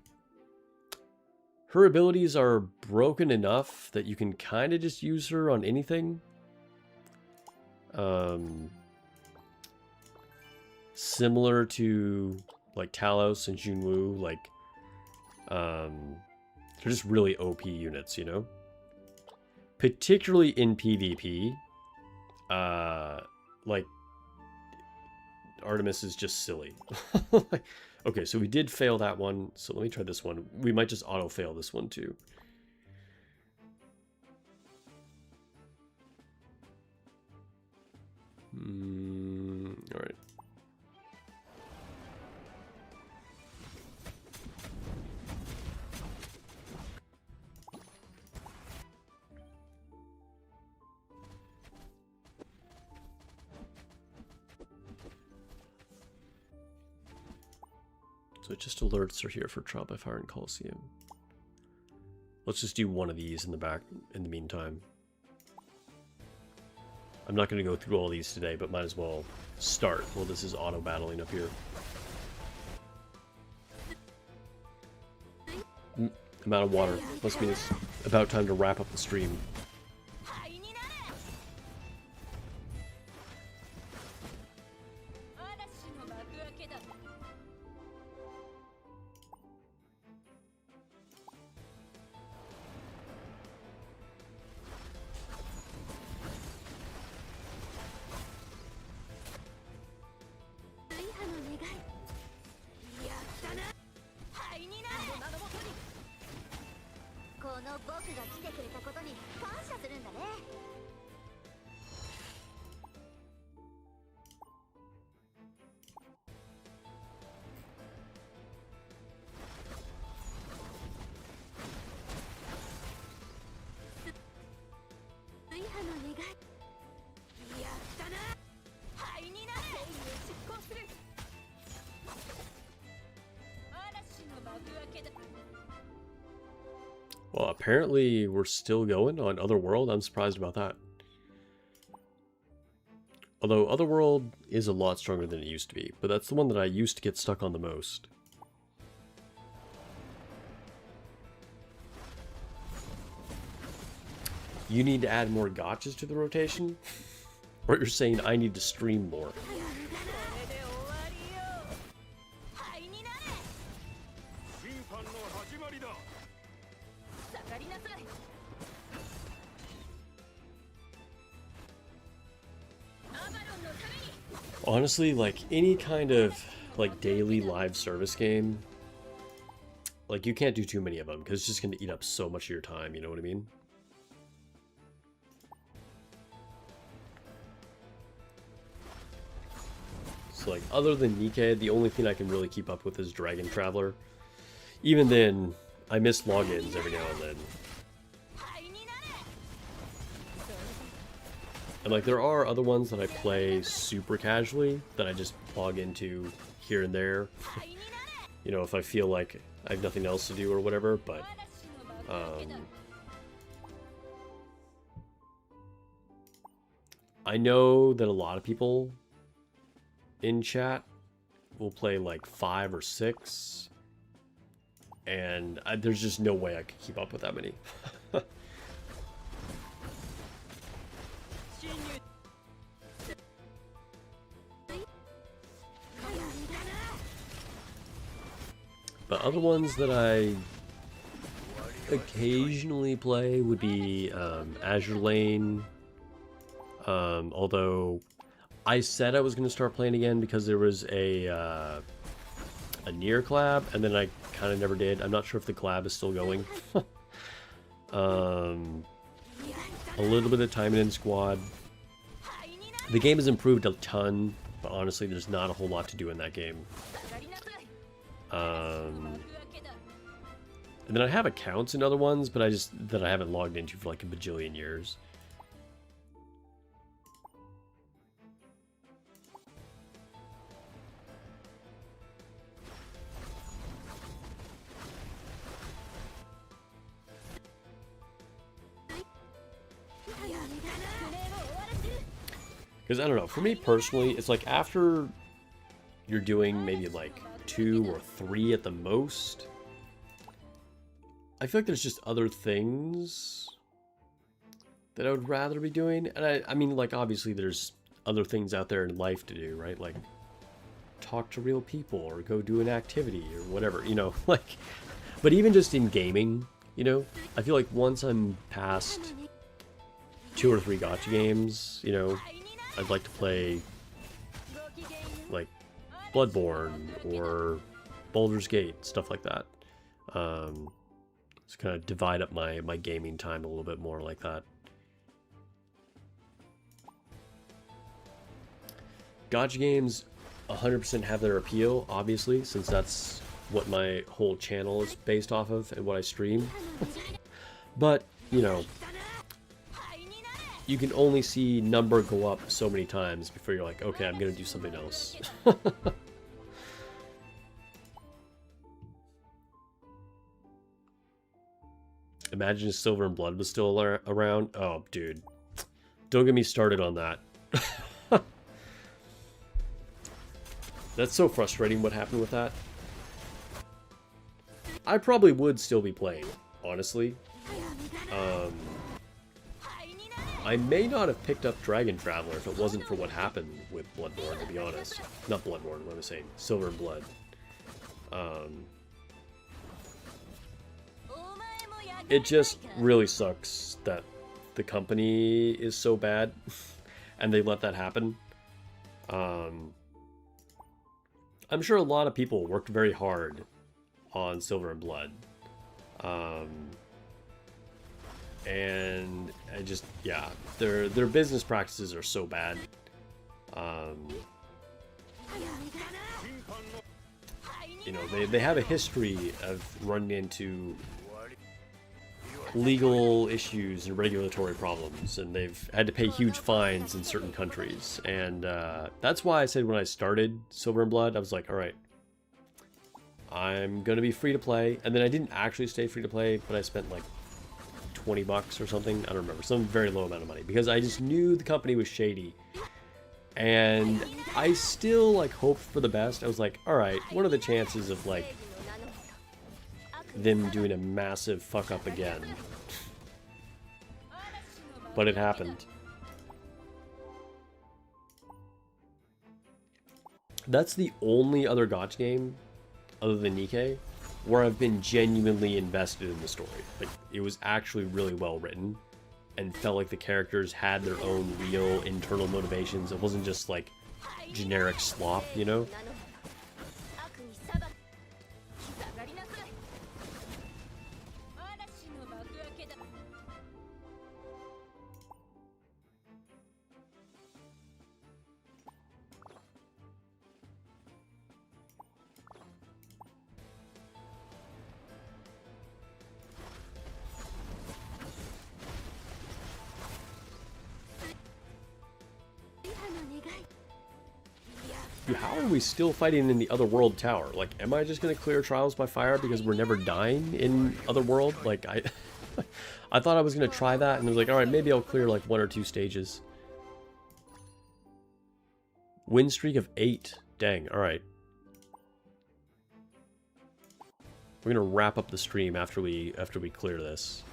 her abilities are broken enough that you can kind of just use her on anything. Similar to, like, Talos and Junwoo, like, they're just really OP units, you know? Particularly in PvP, like, Artemis is just silly. Okay, so we did fail that one, so let me try this one. We might just auto-fail this one too. Alright. So just alerts are here for trial by fire and Coliseum. Let's just do one of these in the back in the meantime. I'm not going to go through all these today, but might as well start while this is auto battling up here. I'm out of water. Must mean it's about time to wrap up the stream. Well, apparently we're still going on Otherworld. I'm surprised about that. Although Otherworld is a lot stronger than it used to be, but that's the one that I used to get stuck on the most. You need to add more gotchas to the rotation? Or you're saying I need to stream more? Honestly, like, any kind of, like, daily live service game, like, you can't do too many of them, because it's just going to eat up so much of your time, you know what I mean? So like other than Nikke, the only thing I can really keep up with is Dragon Traveler. Even then, I miss logins every now and then. And like there are other ones that I play super casually that I just log into here and there. You know, if I feel like I have nothing else to do or whatever, but I know that a lot of people in chat will play like 5 or 6, and there's just no way I could keep up with that many. But other ones that I occasionally play would be Azure Lane. Although I said I was going to start playing again because there was a Nier collab, and then I kind of never did. I'm not sure if the collab is still going. A little bit of Time in Squad. The game has improved a ton, but honestly, there's not a whole lot to do in that game. And then I have accounts in other ones, but I haven't logged into for like a bajillion years. Because I don't know, for me personally, it's like after you're doing maybe like 2 or 3 at the most, I feel like there's just other things that I would rather be doing. And I mean, like, obviously there's other things out there in life to do, right? Like, talk to real people or go do an activity or whatever, you know? Like, but even just in gaming, you know? I feel like once I'm past 2 or 3 gacha games, you know, I'd like to play, like, Bloodborne or Baldur's Gate, stuff like that. Just kind of divide up my gaming time a little bit more like that. Gacha games 100% have their appeal, obviously, since that's what my whole channel is based off of and what I stream. But, you know, you can only see number go up so many times before you're like, okay, I'm gonna do something else. Imagine if Silver and Blood was still around. Oh, dude. Don't get me started on that. That's so frustrating what happened with that. I probably would still be playing, honestly. I may not have picked up Dragon Traveler if it wasn't for what happened with Bloodborne, to be honest. Not Bloodborne, what am I saying? Silver and Blood. It just really sucks that the company is so bad and they let that happen. I'm sure a lot of people worked very hard on Silver and Blood. And I just, yeah, their business practices are so bad. You know, they have a history of running into legal issues and regulatory problems, and they've had to pay huge fines in certain countries. And that's why I said when I started Silver and Blood, I was like, all right, I'm gonna be free to play. And then I didn't actually stay free to play, but I spent like $20 or something. I don't remember, some very low amount of money, because I just knew the company was shady. And I still like hoped for the best. I was like, all right, what are the chances of like them doing a massive fuck up again? But it happened. That's the only other gacha game other than Nikke where I've been genuinely invested in the story. Like, it was actually really well written and felt like the characters had their own real internal motivations. It wasn't just like generic slop, you know? Dude, how are we still fighting in the Otherworld tower? Like, am I just gonna clear trials by fire because we're never dying in Otherworld? Like, I I thought I was gonna try that, and I was like, alright, maybe I'll clear like 1 or 2 stages. Win streak of 8. Dang, alright. We're gonna wrap up the stream after we clear this.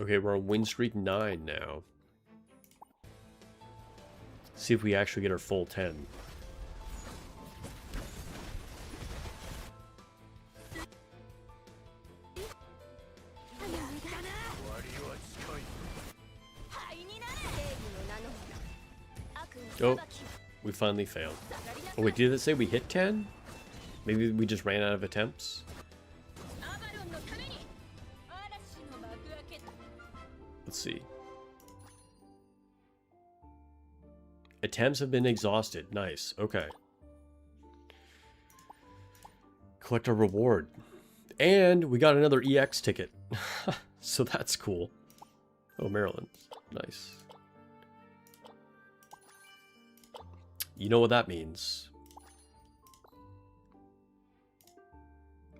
Okay, we're on win streak 9 now. See if we actually get our full 10. Oh, we finally failed. Oh wait, did it say we hit 10? Maybe we just ran out of attempts? Let's see. Attempts have been exhausted. Nice. Okay. Collect our reward. And we got another EX ticket. So that's cool. Oh, Maryland. Nice. You know what that means.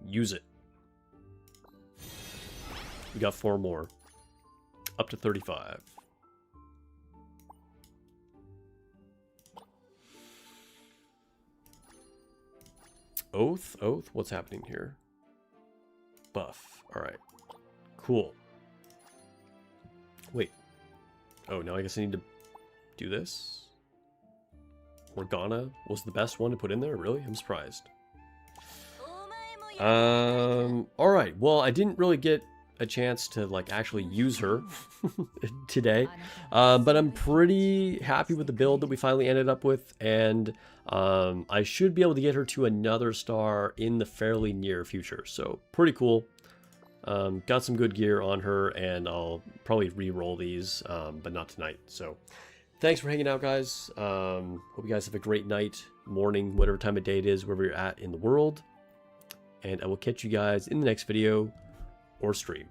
Use it. We got 4 more. Up to 35. Oath? Oath? What's happening here? Buff. Alright. Cool. Wait. Oh, now I guess I need to do this? Morgana was the best one to put in there? Really? I'm surprised. Alright. Well, I didn't really get a chance to like actually use her today, but I'm pretty happy with the build that we finally ended up with, and I should be able to get her to another star in the fairly near future, so pretty cool. Got some good gear on her, and I'll probably re-roll these, but not tonight. So thanks for hanging out, guys. Hope you guys have a great night, morning, whatever time of day it is, wherever you're at in the world, and I will catch you guys in the next video or stream.